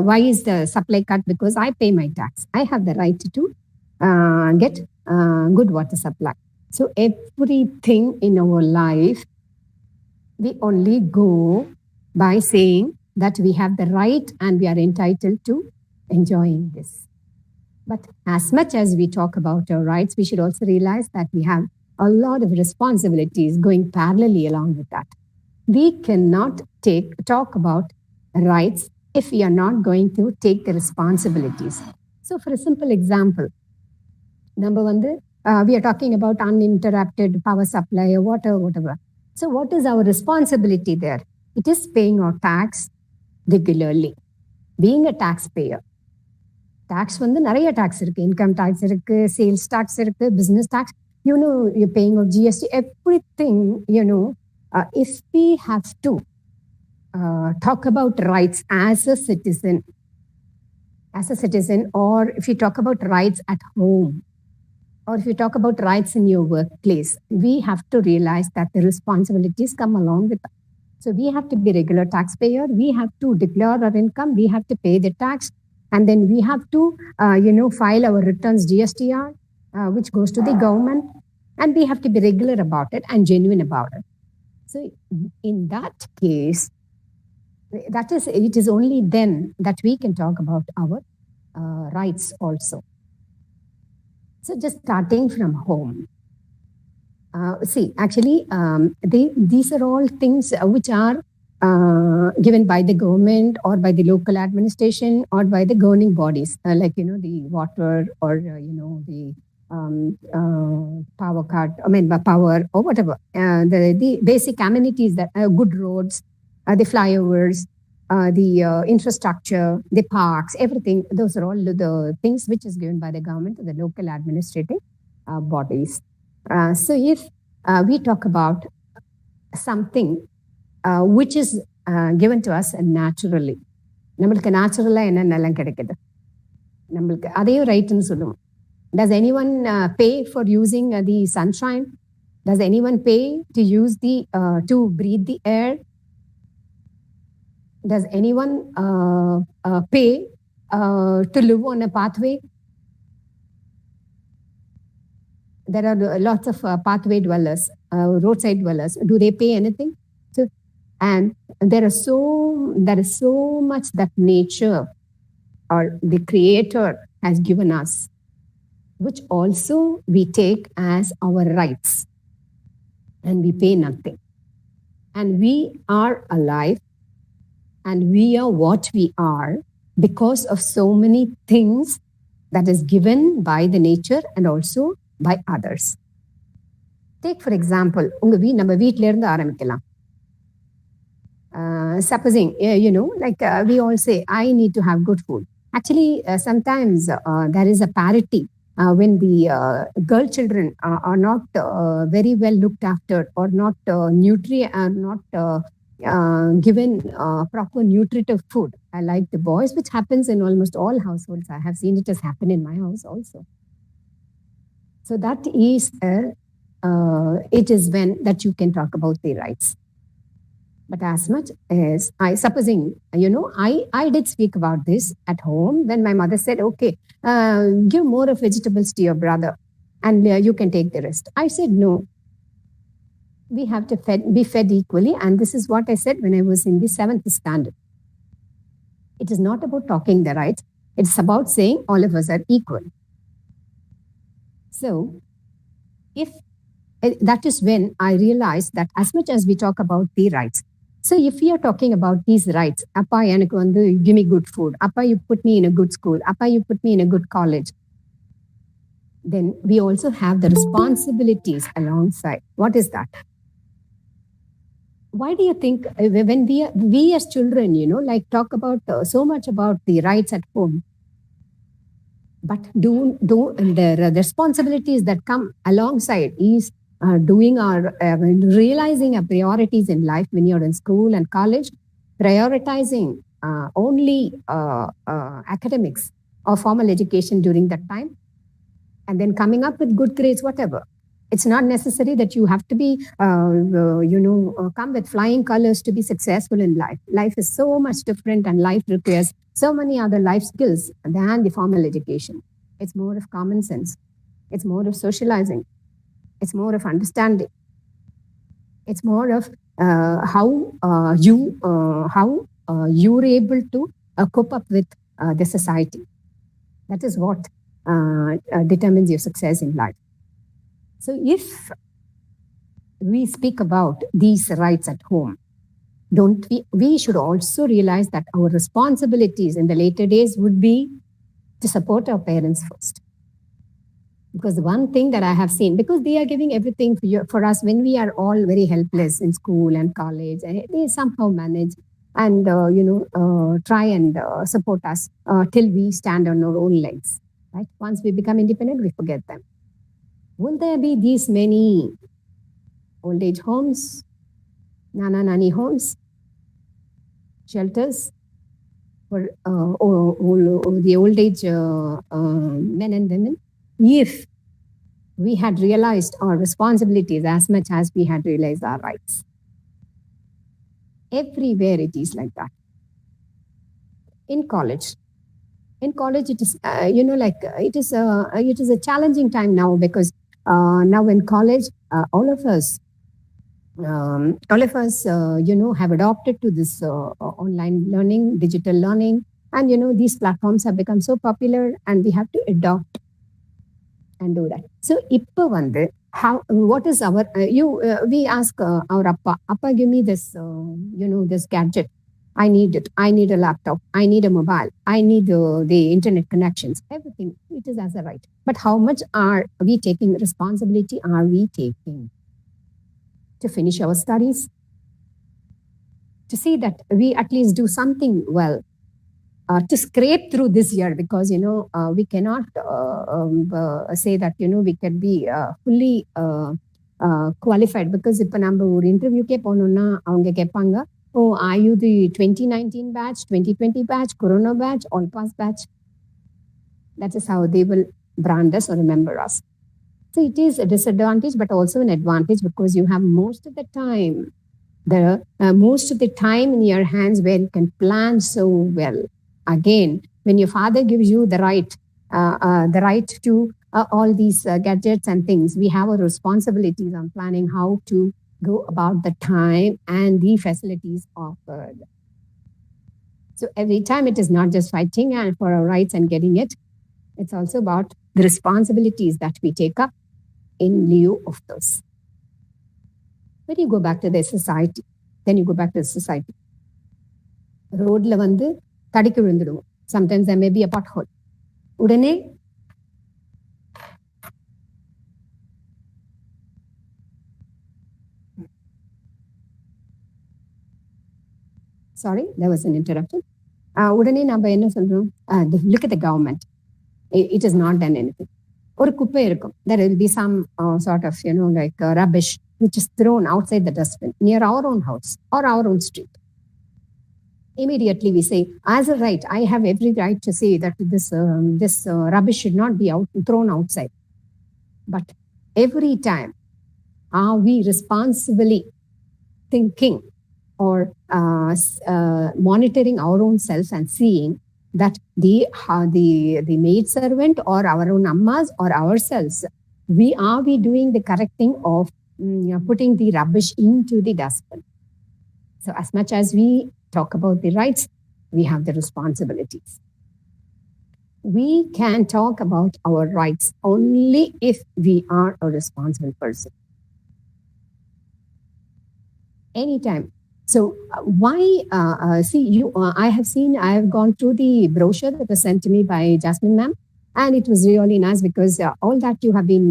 why is the supply cut? Because I pay my tax. I have the right to get good water supply. So everything in our life, we only go by saying that we have the right and we are entitled to enjoying this. But as much as we talk about our rights, we should also realize that we have a lot of responsibilities going parallelly along with that. We cannot talk about rights if we are not going to take the responsibilities. So for a simple example, number one, we are talking about uninterrupted power supply or water, whatever. So what is our responsibility there? It is paying our tax regularly. Being a taxpayer. Tax வந்து நிறைய tax இருக்கு. Income tax இருக்கு, sales tax இருக்கு, business tax. You know, you're paying of GST, everything, you know. If we have to talk about rights as a citizen, or if you talk about rights at home, or if you talk about rights in your workplace, we have to realize that the responsibilities come along with that. So we have to be regular taxpayer. We have to declare our income. We have to pay the tax. And then we have to, file our returns GSTR, which goes to the government. And we have to be regular about it and genuine about it. So in that case, it is only then that we can talk about our rights also. So just starting from home. These are all things which are given by the government or by the local administration or by the governing bodies, the water or, the power cut, power or whatever. The basic amenities, that good roads, the flyovers, the infrastructure, the parks, everything. Those are all the things which is given by the government to the local administrative bodies. So if we talk about something which is given to us naturally, நம்மளுக்கு நேச்சுரலா என்னென்னலாம் கிடைக்குது, நம்மளுக்கு அதையும் ரைட்னு சொல்லுவோம். Does anyone pay for using the sunshine? Does anyone pay to use to breathe the air? Does anyone pay to live on a pathway? There are lots of pathway dwellers, roadside dwellers. Do they pay anything? So, and there is so much that nature or the Creator has given us, which also we take as our rights, and we pay nothing. And we are alive, and we are what we are because of so many things that is given by the nature and also by others. Take for example, நம்ம வீட்ல இருந்து ஆரம்பிக்கலாம். Supposing, we all say, I need to have good food. Actually, sometimes there is a parity when the girl children are not very well looked after or not given proper nutritive food, like the boys, which happens in almost all households. I have seen it has happened in my house also. So that is it is when that you can talk about the rights. But as much as I did speak about this at home when my mother said, okay, give more of vegetables to your brother and you can take the rest. I said, no, we have to be fed equally. And this is what I said when I was in the 7th standard. It is not about talking the rights. It's about saying all of us are equal. So that is when I realized that as much as we talk about the rights, so if we are talking about these rights, Appa, give me good food. Appa, you put me in a good school. Appa, you put me in a good college. Then we also have the responsibilities alongside. What is that? Why do you think when we as children, talk about so much about the rights at home, but the responsibilities that come alongside is realizing our priorities in life when you're in school and college, prioritizing only academics or formal education during that time, and then coming up with good grades, whatever. It's not necessary that you have to be, come with flying colors to be successful in life. Life is so much different, and life requires so many other life skills than the formal education. It's more of common sense. It's more of socializing. It's more of understanding. It's more of how you're able to cope up with the society. That is what determines your success in life. So if we speak about these rights at home, don't we should also realize that our responsibilities in the later days would be to support our parents first. Because the one thing that I have seen, because they are giving everything for us when we are all very helpless in school and college, and they somehow manage and try and support us till we stand on our own legs. Right? Once we become independent, we forget them. Will there be these many old age homes, nana nani homes, shelters for the old age men and women, if we had realized our responsibilities as much as we had realized our rights? Everywhere it is like that. In college, it is it is a challenging time now, because now in college all of us have adopted to this online learning, digital learning, and these platforms have become so popular, and we have to adopt and do that. So what is our we ask our appa, give me this this gadget, I need it, I need a laptop, I need a mobile, I need the internet connections, everything. It is as a right, but how much are we taking responsibility, are we taking to finish our studies, to see that we at least do something well, to scrape through this year, because we cannot say that we can be fully qualified, because if நம்ம ஒரு இன்டர்வியூக்கே போனோம்னா அவங்க கேட்பாங்க, oh, are you the 2019 batch, 2020 batch, corona batch, all pass batch? That is how they will brand us or remember us. So it is a disadvantage, but also an advantage, because you have most of the time in your hands where you can plan so well. Again, when your father gives you the right to all these gadgets and things, we have our responsibilities on planning how to go about the time and the facilities offered. So every time it is not just fighting and for our rights and getting it, it's also about the responsibilities that we take up in lieu of those. When you go back to the society, roadல வந்து தடிக்கு விழுந்துடுவோம். Sometimes there may be a pothole. உடனே sorry, there was an interruption. உடனே நம்ம என்ன சொல்றோம், look at the government, it has not done anything. ஒரு குப்பை இருக்கும், there will be some sort of rubbish which is thrown outside the dustbin near our own house or our own street. Immediately we say, as a right, I have every right to say that this rubbish should not be thrown outside. But every time, are we responsibly thinking or monitoring our own self and seeing that the maid servant or our own ammas or ourselves, are we doing the correct thing of putting the rubbish into the dustbin? So as much as we talk about the rights, we have the responsibilities. We can talk about our rights only if we are a responsible person. Anytime. So why, I have gone through the brochure that was sent to me by Jasmine ma'am, and it was really nice, because all that you have been,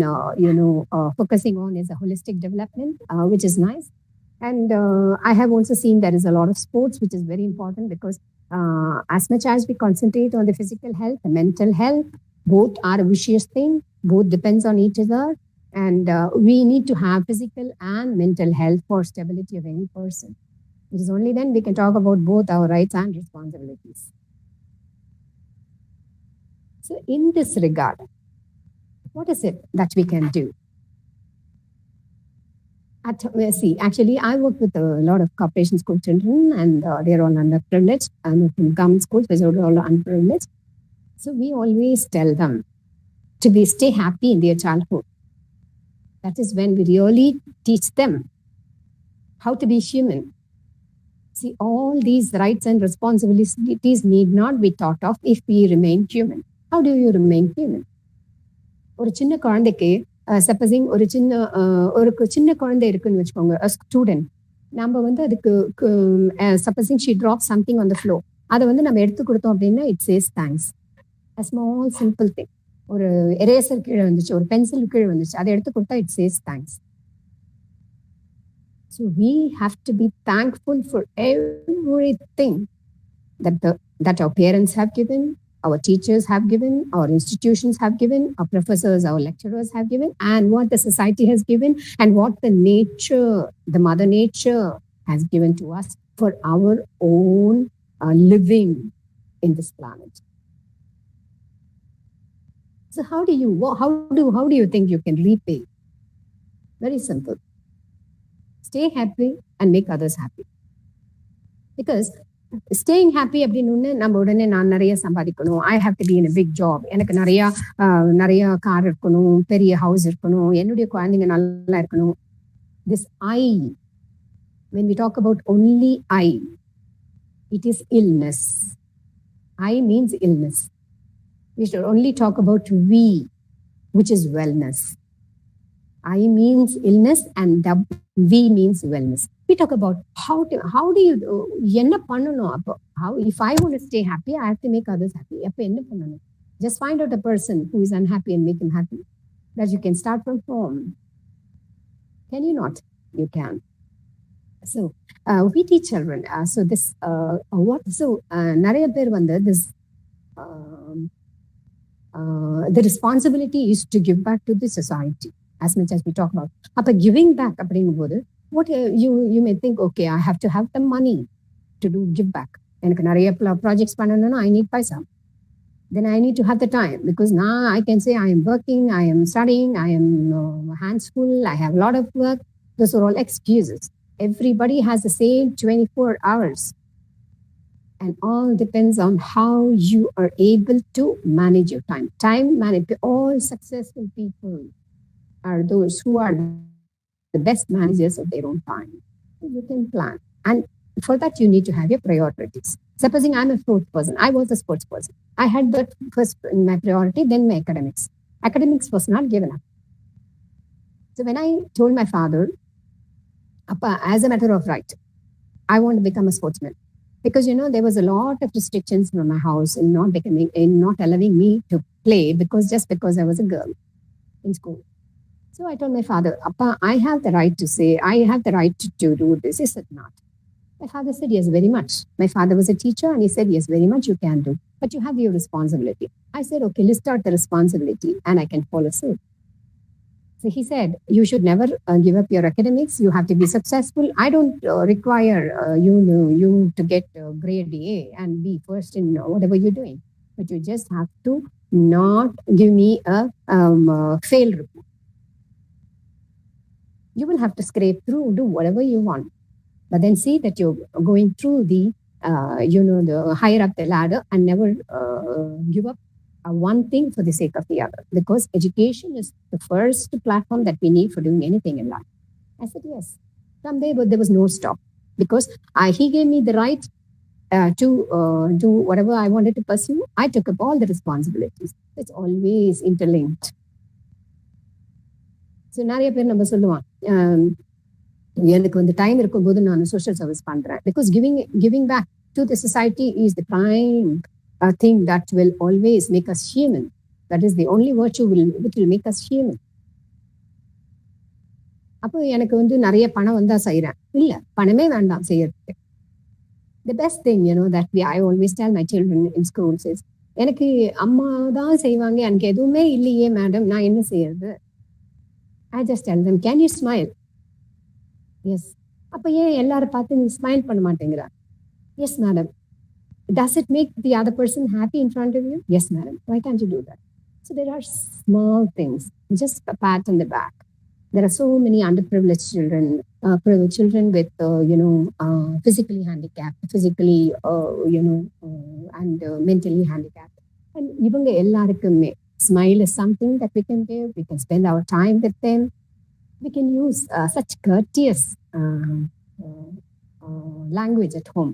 focusing on is a holistic development, which is nice. And I have also seen there is a lot of sports, which is very important, because as much as we concentrate on the physical health, the mental health, both are a vicious thing, both depends on each other. And we need to have physical and mental health for stability of any person. It is only then we can talk about both our rights and responsibilities. So in this regard, what is it that we can do? Actually, I work with a lot of corporation school children, and they're all underprivileged. I'm from government schools, which are all underprivileged. So we always tell them to stay happy in their childhood. That is when we really teach them how to be human. See, all these rights and responsibilities need not be thought of if we remain human. How do you remain human? ஒரு சின்ன குழந்தைக்கு supposing ஒரு சின்ன குழந்தை இருக்குன்னு வச்சுக்கோங்க, a student, நம்ம வந்து அதுக்கு supposing she drop something on the flow, அதை வந்து நம்ம எடுத்து கொடுத்தோம் அப்படின்னா it chase thanks. A small simple thing. ஒரு எரேசர் கீழே வந்துச்சு, ஒரு பென்சில் கீழே வந்துச்சு, அதை எடுத்து கொடுத்தா it chase thanks. So we have to be thankful for everything that our parents have given, our teachers have given, our institutions have given, our professors, our lecturers have given, and what the society has given, and what the nature, the mother nature has given to us for our own living in this planet. So how do you think you can repay? Very simple. Stay happy and make others happy. Because staying happy அப்படின்னு நம்ம உடனே நான் நிறைய சம்பாதிக்கணும், I have to be in a big job, எனக்கு நிறைய car இருக்கணும், பெரிய ஹவுஸ் இருக்கணும், என்னுடைய குழந்தைங்க நல்லா இருக்கணும். This I, when we talk about only I, it is illness. I means illness. We should only talk about we, which is wellness. I means illness and we means wellness. We talk about how do you enna pannanum appo, how if I want to stay happy I have to make others happy. Appo enna pannanum? Just find out a person who is unhappy and make him happy. That you can start from home. Can you not? You can. So we teach children. So this nariya per vanda this the responsibility is to give back to the society as much as we talk about. Appa giving back அப்படிங்கும்போது what you may think, okay, I have to have the money to do give back. எனக்கு நிறைய projects பண்ணணும்னா I need paisa. Then I need to have the time, because now I can say I am working, I am studying, I am hands full, I have a lot of work. Those are all excuses. Everybody has the same 24 hours. And all depends on how you are able to manage your time. Time management. All successful people are those who are the best managers of their own time. You can plan. And for that, you need to have your priorities. Supposing I'm a sports person, I was a sports person. I had that first in my priority, then my academics. Academics was not given up. So when I told my father, Appa, as a matter of right, I want to become a sportsman. Because, there was a lot of restrictions from my house in not allowing me to play just because I was a girl in school. So I told my father, Appa, I have the right to say, I have the right to do this, is it not? My father said, yes, very much. My father was a teacher and he said, yes, very much you can do. But you have your responsibility. I said, okay, list out the responsibility and I can follow suit. So he said, you should never give up your academics. You have to be successful. I don't require you to get grade A and be first in whatever you're doing. But you just have to not give me a fail report. You will have to scrape through, do whatever you want. But then see that you're going through the higher up the ladder and never give up one thing for the sake of the other. Because education is the first platform that we need for doing anything in life. I said, yes. From there, but there was no stop. Because he gave me the right to do whatever I wanted to pursue. I took up all the responsibilities. It's always interlinked. So நிறைய பேர் நம்ம சொல்லுவான், எனக்கு வந்து time இருக்கும்போது நான் social service பண்றேன். Because giving back to the society is the prime thing that will always make us human. That is the only virtue which will make us human. அப்போ எனக்கு வந்து நிறைய பணம் வந்தா செய்யறேன், இல்ல பணமே வேண்டாம் செய்யறதுக்கு. The best thing that I always tell my children in schools is, எனக்கு அம்மா தான் செய்வாங்க, எனக்கு எதுவுமே இல்லையே மேடம், நான் என்ன செய்யறது? I just tell them, can you smile? Yes. அப்ப ஏன் எல்லாரும் பார்த்து நீ ஸ்மைல் பண்ண மாட்டேங்கிற? Yes, madam. Does it make the other person happy in front of you? Yes, madam. Why can't you do that? So there are small things, just a pat on the back. There are so many underprivileged children, children with, physically handicapped, physically, and mentally handicapped. And even எல்லாருக்குமே smile is something that we can give. We can spend our time with them. We can use such courteous language at home.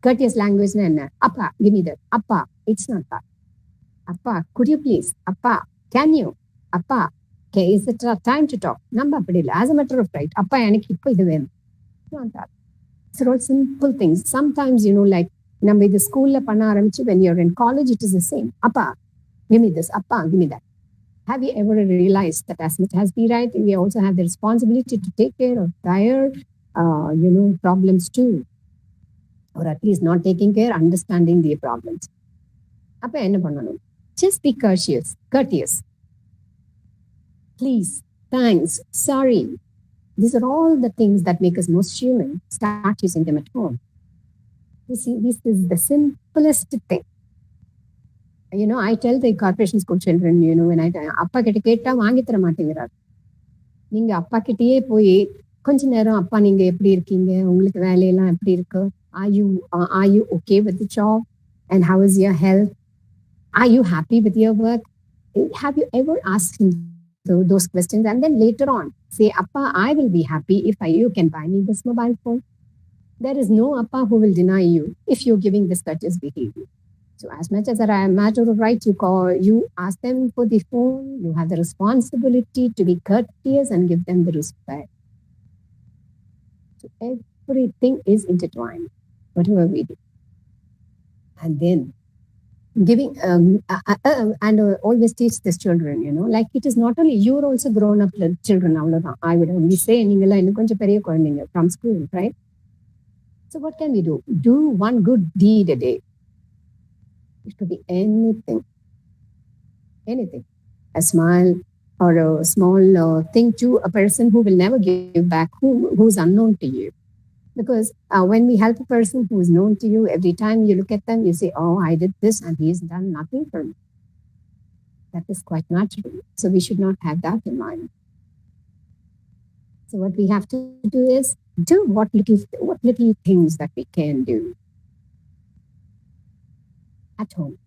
Courteous language na appa, give me that. Appa, it's not that. Appa, could you please? Appa, can you? Appa, okay, is it time to talk? Namba apadi illa. As a matter of right, appa enak ippo idu venum. Not that. These are all simple things. Sometimes, like, நம்ம இது ஸ்கூல்ல பண்ண ஆரம்பிச்சு when you're in college, it is the same. Appa, give me this. Appa, give me that. Have you ever realized that as much as we write, we also have the responsibility to take care of dire, problems too, or at least not taking care, understanding their problems. அப்ப என்ன பண்ணணும்? Just be courteous. Please, thanks, sorry. These are all the things that make us most human. Start using them at home. You see, this is the simplest thing. I tell the corporation school children, when I அப்பா கிட்ட கேட்டா வாங்கி தர மாட்டேங்கிறார். நீங்க அப்பா கிட்டயே போய் கொஞ்ச நேரம் அப்பா நீங்க எப்படி இருக்கீங்க, உங்களுக்கு வேலையெல்லாம் எப்படி இருக்கு, are you okay with the job, and how is your health, are you happy with your work? Have you ever asked him those questions, and then later on say, Appa, I will be happy if you can buy me this mobile phone. There is no Appa who will deny you if you're giving this courteous behavior. So as much as a matter of right, you ask them for the phone, you have the responsibility to be courteous and give them the respect. So everything is intertwined, whatever we do. And then giving and always teach these children, like it is not only, you're also grown up children. I would only say from school, right? So what can we do? Do one good deed a day. It could be anything. A smile or a small thing to a person who will never give back, who's unknown to you. Because when we help a person who is known to you, every time you look at them, you say, oh, I did this and he's done nothing for me. That is quite natural. So we should not have that in mind. So what we have to do is do what little things that we can do at home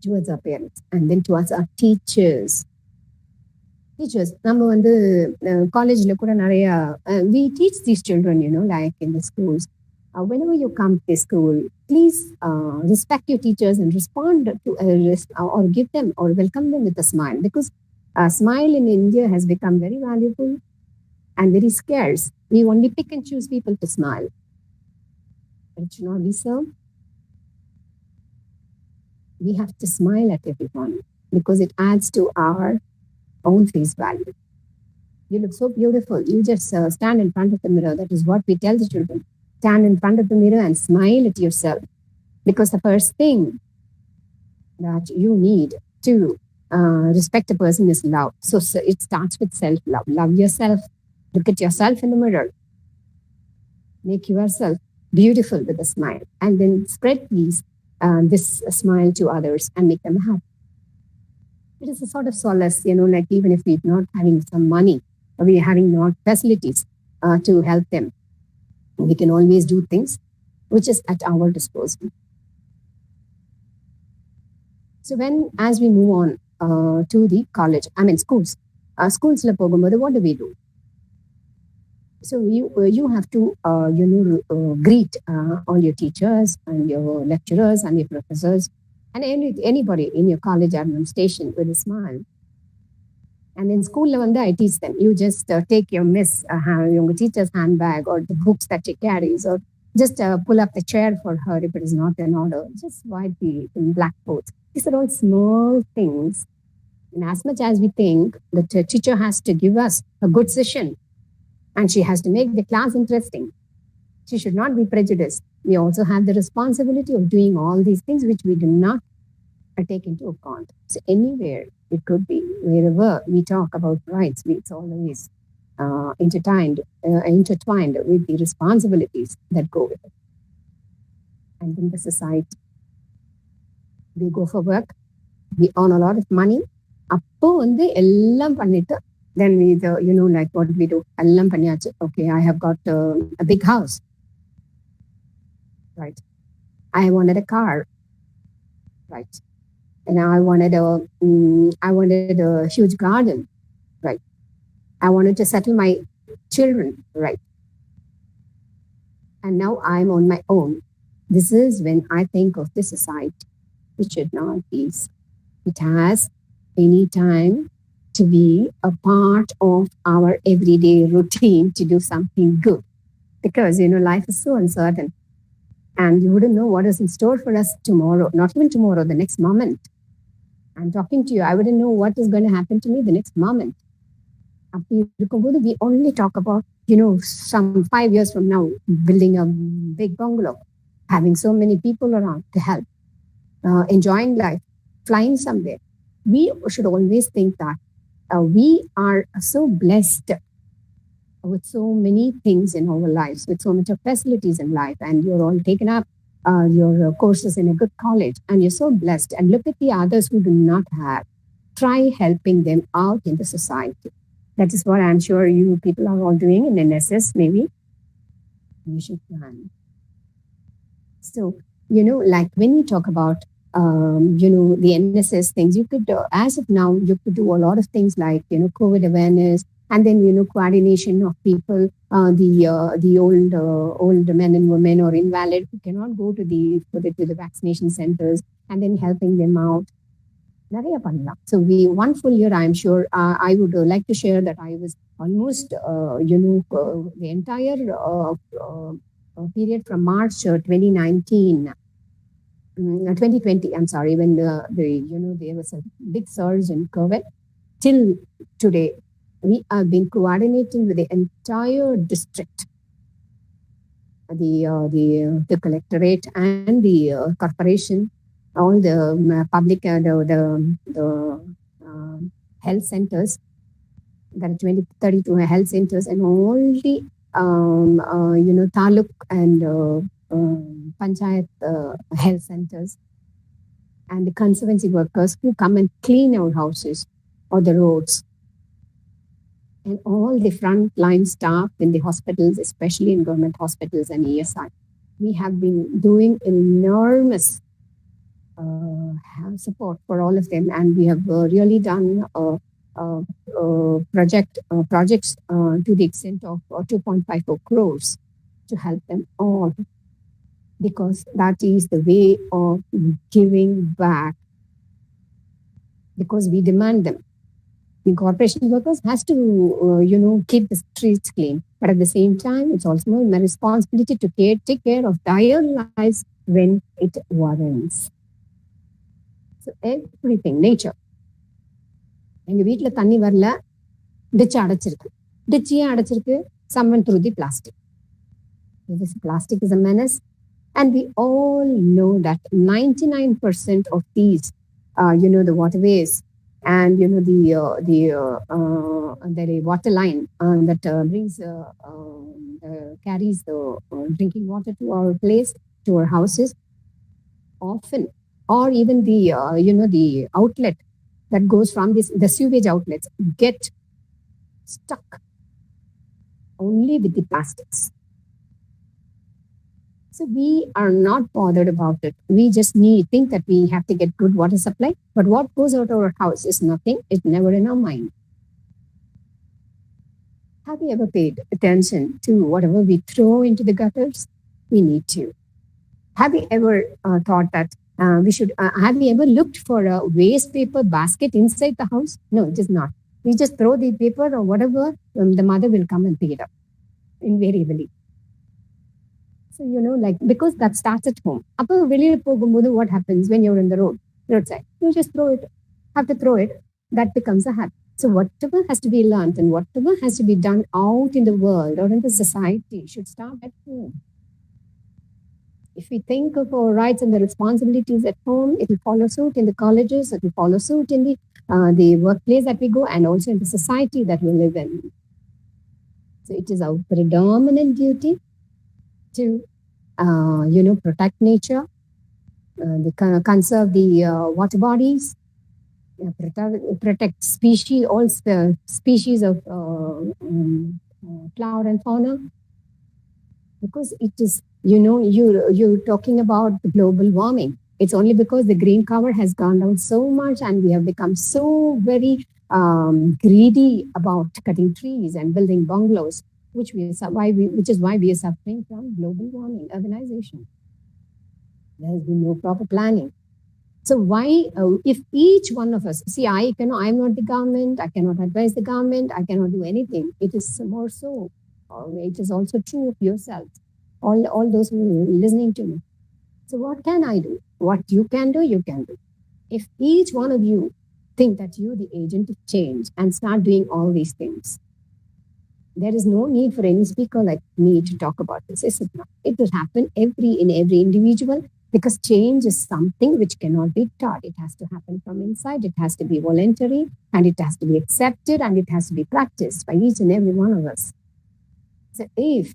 towards our parents, and then towards our teachers. நம்ம வந்து காலேஜ்ல கூட நிறைய we teach these children, like in the schools, whenever you come to the school, please respect your teachers and respond to or give them or welcome them with a smile, because a smile in India has become very valuable and very scarce. We only pick and choose people to smile. It should not be so. We have to smile at everyone because it adds to our own face value. You look so beautiful. You just stand in front of the mirror. That is what we tell the children. Stand in front of the mirror and smile at yourself, because the first thing that you need to respect a person is love. So it starts with self-love. Love yourself. Look at yourself in the mirror. Make yourself beautiful with a smile, and then spread this smile to others and make them happy. It is a sort of solace, like even if we're not having some money or we're having not facilities to help them, we can always do things which is at our disposal. So as we move on to the college, schools, what do we do? So you have to greet all your teachers and your lecturers and your professors and anybody in your college administration with a smile. And in school, I teach them. You just take your your teacher's handbag or the books that she carries, or just pull up the chair for her if it is not in order. Just wipe the blackboards. These are all small things. And as much as we think that the teacher has to give us a good session and she has to make the class interesting, she should not be prejudiced. We also have the responsibility of doing all these things which we do not take into account. So anywhere it could be, wherever we talk about rights, it's always intertwined with the responsibilities that go with it. And in the society, we go for work, we earn a lot of money. அப்போ எல்லாம் பண்ணிட்டு then we like what we do, எல்லாம் பண்ணியாச்சு. Okay, I have got a big house, right? I wanted a car, right? And I wanted a huge garden, right? I wanted to settle my children, right? And now I'm on my own. This is when I think of the society. It should not be. It has any time to be a part of our everyday routine to do something good. because, life is so uncertain and you wouldn't know what is in store for us tomorrow, not even tomorrow, the next moment. I'm talking to you, I wouldn't know what is going to happen to me the next moment. We only talk about, some 5 years from now, building a big bungalow, having so many people around to help, enjoying life, flying somewhere. We should always think that we are so blessed with so many things in our lives, with so much of facilities in life, and you're all taken up your courses in a good college, and you're so blessed. And look at the others who do not have. Try helping them out in the society. That is what I'm sure you people are all doing in NSS, maybe. You should plan. So, like when you talk about, the NSS things, you could, as of now, you could do a lot of things like, COVID awareness, and then, coordination of people, the old men and women or invalid who cannot go to the vaccination centers, and then helping them out. So one full year, I'm sure, I would like to share that I was almost, the entire period from March 2019, 2020, I'm sorry, when there was a big surge in COVID, till today, we have been coordinating with the entire district, the Directorate and the corporation, all the public, the health centers, there are 32 health centers, and all the taluk and panchayat health centers, and the conservancy workers who come and clean our houses or the roads, and all the frontline staff in the hospitals, especially in government hospitals and ESI. We have been doing enormous support for all of them, and we have really done projects to the extent of 2.54 crores to help them all, because that is the way of giving back, because we demand them. The corporation workers has to, keep the streets clean. But at the same time, it's also my responsibility to take care of their lives when it warrants. So everything, nature. எங்க வீட்டுல தண்ணி வரல, ditch அடைச்சிருக்கு. Ditch ஏன் அடைச்சிருக்கு? Someone threw the plastic. This plastic is a menace. And we all know that 99% of these, the waterways, and the water line that brings carries the drinking water to our place, to our houses, often, or even the outlet that goes from the sewage outlets get stuck only with the plastics. So we are not bothered about it. We just think that we have to get good water supply, but what goes out of our house is nothing. It's never in our mind. Have you ever paid attention to whatever we throw into the gutters? We need to. Have you ever thought that we should, have you ever looked for a waste paper basket inside the house? No, it is not. We just throw the paper or whatever, the mother will come and pick it up, invariably. So, because that starts at home. What happens when you're in the roadside? You just have to throw it. That becomes a habit. So whatever has to be learned and whatever has to be done out in the world or in the society should start at home. If we think of our rights and the responsibilities at home, it will follow suit in the colleges, it will follow suit in the workplace that we go, and also in the society that we live in. So it is our predominant duty to, protect nature, conserve the water bodies, protect all the species of flora and fauna, because it is, you're talking about the global warming. It's only because the green cover has gone down so much and we have become so very greedy about cutting trees and building bungalows, which is why we are suffering from global warming, urbanization. There has been no proper planning. So why, if each one of us, see, I'm not the government, I cannot advise the government, I cannot do anything. It is more so It is also true of yourself, all those who are listening to me. So what can I do? What you can do, you can do. If each one of you think that you're the agent of change and start doing all these things, there is no need for any speaker like me to talk about this, is it not? It will happen in every individual, because change is something which cannot be taught. It has to happen from inside. It has to be voluntary, and it has to be accepted, and it has to be practiced by each and every one of us. So if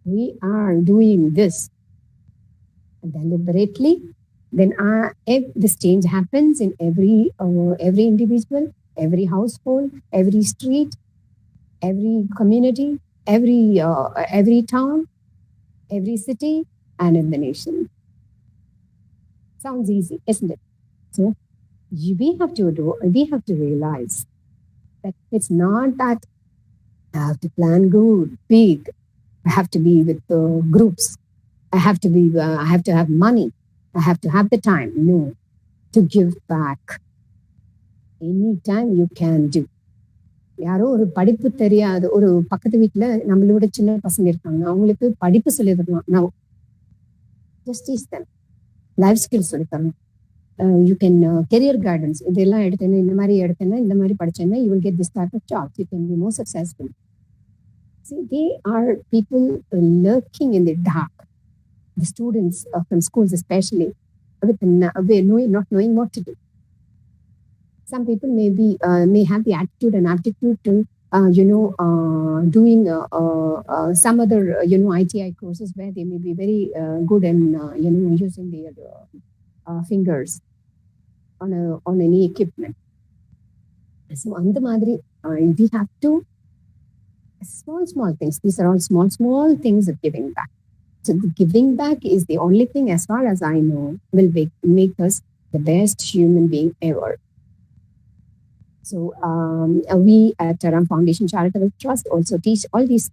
we are doing this deliberately, then if this change happens in every individual, every household, every street, every community, every town, every city, and in the nation. Sounds easy, isn't it? So we have to realize that it's not that I have to plan good, big. I have to be with groups. I have to have money. I have to have the time. No, to give back. Anytime you can do. யாரோ ஒரு படிப்பு தெரியாத ஒரு பக்கத்து வீட்டுல நம்மளோட சின்ன பசங்க இருக்காங்க, அவங்களுக்கு படிப்பு சொல்லி தரலாம். நான் just teach them. Life skills சொல்லி தரணும். யூ கேன் கெரியர் கைடன்ஸ், இதெல்லாம் எடுத்தேன்னா இந்த மாதிரி எடுத்தேன்னா இந்த மாதிரி படிச்சேன்னா you will get this type of job, you can be more successful. See, they are people lurking in the dark. The students from schools especially, with not knowing what to do. Some people may have the attitude and aptitude to, doing some other, ITI courses where they may be very good in, using their fingers on any equipment. So, on the madri, we have to small things. These are all small things of giving back. So, the giving back is the only thing, as far as I know, will make us the best human being ever. So we at Ram Foundation Charitable Trust also teach all these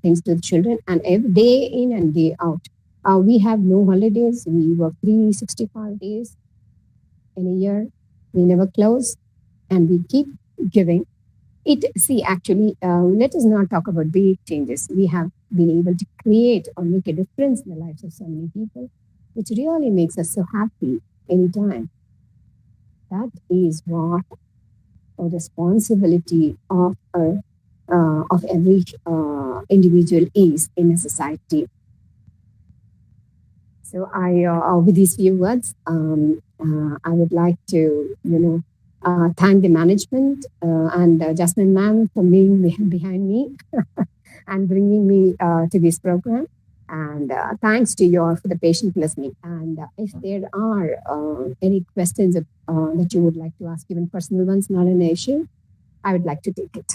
things to the children, and every day in and day out. We have no holidays. We work 365 days in a year. We never close, and we keep giving. Actually, let us not talk about big changes. We have been able to create or make a difference in the lives of so many people, which really makes us so happy anytime. That is what a responsibility of every individual is in a society. So with these few words, I would like to, thank the management and Jasmine ma'am for being behind me and bringing me to this program. And thanks to you all for the patient listening. And if there are any questions that you would like to ask, even personal ones, not an issue, I would like to take it.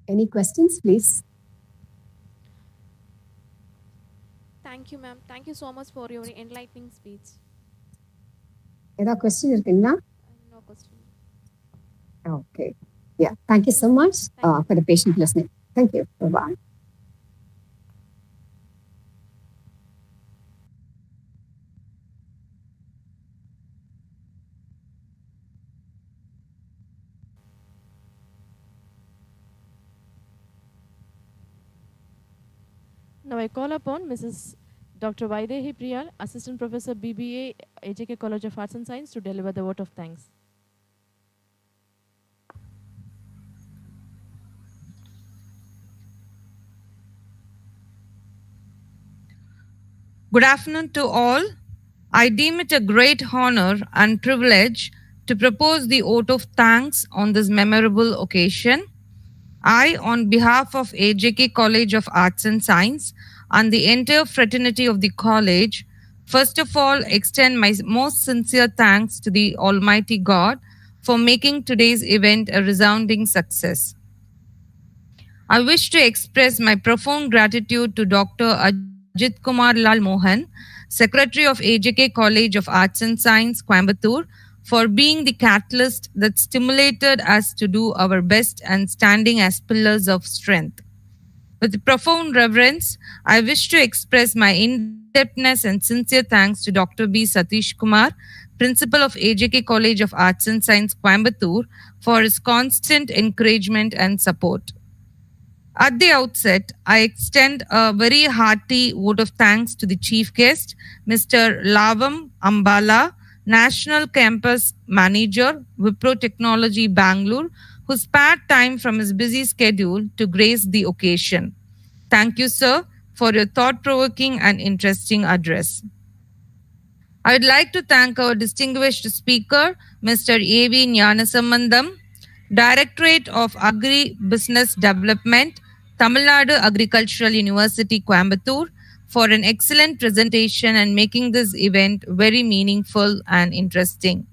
Any questions, please? Thank you, ma'am. Thank you so much for your enlightening speech. Any question irukkinga? No question. Okay. Yeah. Thank you so much for the patient listening. Thank you. Bye-bye. Now I call upon Mrs. Dr. Vaidehi Priyal, Assistant Professor BBA, AJK College of Arts and Science, to deliver the vote of thanks. Good afternoon to all. I deem it a great honor and privilege to propose the vote of thanks on this memorable occasion. I, on behalf of AJK College of Arts and Science and the entire fraternity of the college, first of all extend my most sincere thanks to the Almighty God for making today's event a resounding success. I wish to express my profound gratitude to Dr. Ajit Kumar Lal Mohan, Secretary of AJK College of Arts and Science, Coimbatore, for being the catalyst that stimulated us to do our best and standing as pillars of strength. With profound reverence, I wish to express my in-depthness and sincere thanks to Dr. B. Satish Kumar, Principal of AJK College of Arts and Science, Coimbatore, for his constant encouragement and support. At the outset, I extend a very hearty vote of thanks to the chief guest, Mr. Lavanam Amballa, National Campus Manager, Wipro Technology, Bangalore, who spared time from his busy schedule to grace the occasion. Thank you, sir, for your thought-provoking and interesting address. I would like to thank our distinguished speaker, Mr. A.V. Gnanasambandam, Directorate of Agribusiness Development, Tamil Nadu Agricultural University, Coimbatore, for an excellent presentation and making this event very meaningful and interesting.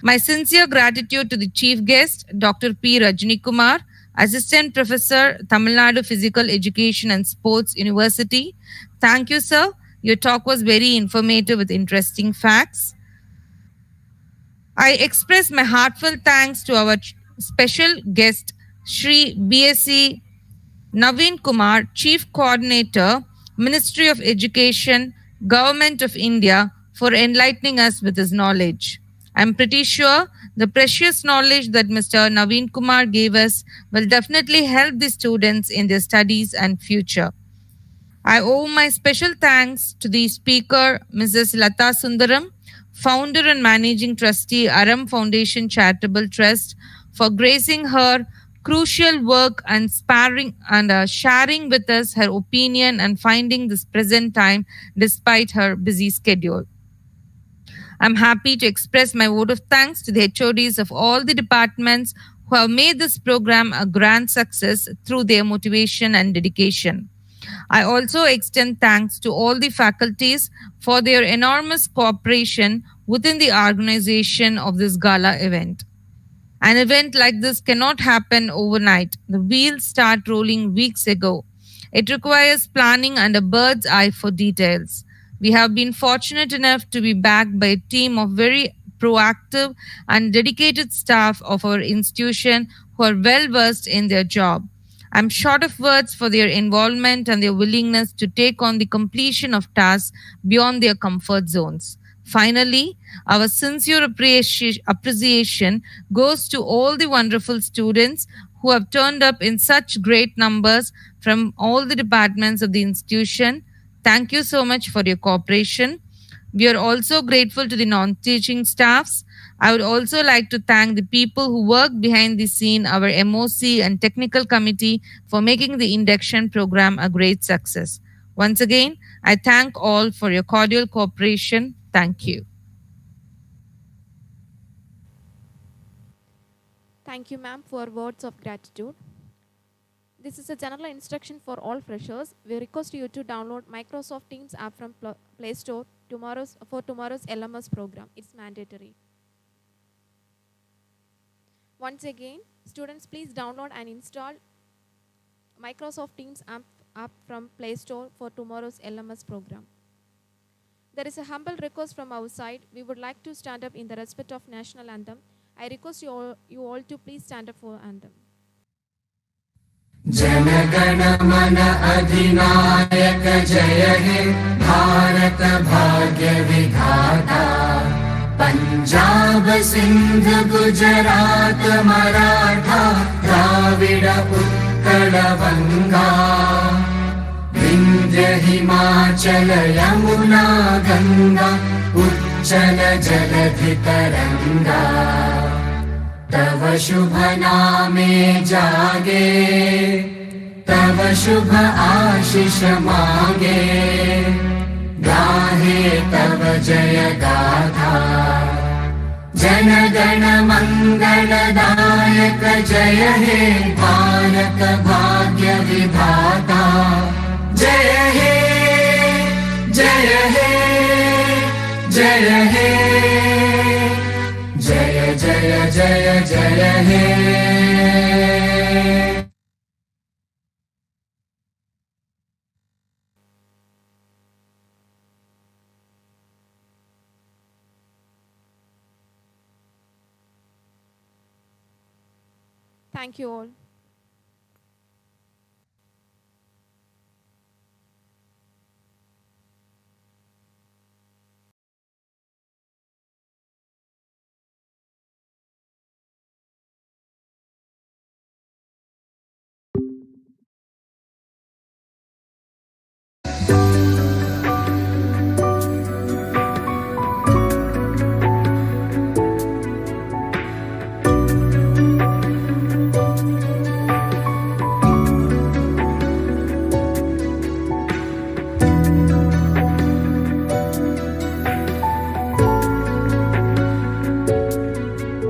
My sincere gratitude to the chief guest, Dr. P. Rajinikumar, Assistant Professor, Tamil Nadu Physical Education and Sports University. Thank you, sir. Your talk was very informative with interesting facts. I express my heartfelt thanks to our special guest, Shri BSc Naveen Kumar, Chief Coordinator, Ministry of Education, Government of India, for enlightening us with his knowledge. I'm pretty sure the precious knowledge that Mr. Naveen Kumar gave us will definitely help the students in their studies and future. I owe my special thanks to the speaker, Mrs.Latha Sundaram, founder and managing trustee, Aram Foundation Charitable Trust, for gracing her crucial work and sharing with us her opinion and finding this present time despite her busy schedule. I'm happy to express my vote of thanks to the HODs of all the departments who have made this program a grand success through their motivation and dedication. I also extend thanks to all the faculties for their enormous cooperation within the organization of this gala event. An event like this cannot happen overnight. The wheels start rolling weeks ago. It requires planning and a bird's eye for details. We have been fortunate enough to be backed by a team of very proactive and dedicated staff of our institution who are well versed in their job. I'm short of words for their involvement and their willingness to take on the completion of tasks beyond their comfort zones. Finally, our sincere appreciation goes to all the wonderful students who have turned up in such great numbers from all the departments of the institution. Thank you so much for your cooperation. We are also grateful to the non-teaching staffs. I would also like to thank the people who work behind the scene, our MOC and technical committee, for making the induction program a great success. Once again, I thank all for your cordial cooperation. Thank you. Thank you, ma'am, for words of gratitude. This is a general instruction for all freshers. We request you to download Microsoft Teams app from Play Store for tomorrow's LMS program. It's mandatory. Once again, students, please download and install Microsoft Teams app from Play Store for tomorrow's LMS program. There is a humble request from our side. We would like to stand up in the respect of national anthem. I request you all to please stand up for anthem. Jana mana adhinayaka jaya he Bharat bhagya vidhata Punjab Sindh Gujarat Maratha Dravida Uttara Vanga Vindhya Himachala Yamuna Ganga Uchala Jaladhi Taranga तव शुभ नामे जागे तव शुभ आशीष मागे गाहे तव जय गाथा जन गण मंगलदायक जय हे भारत भाग्य विधाता जय हे जय हे जय हे जय जय जय जय हे Thank you all.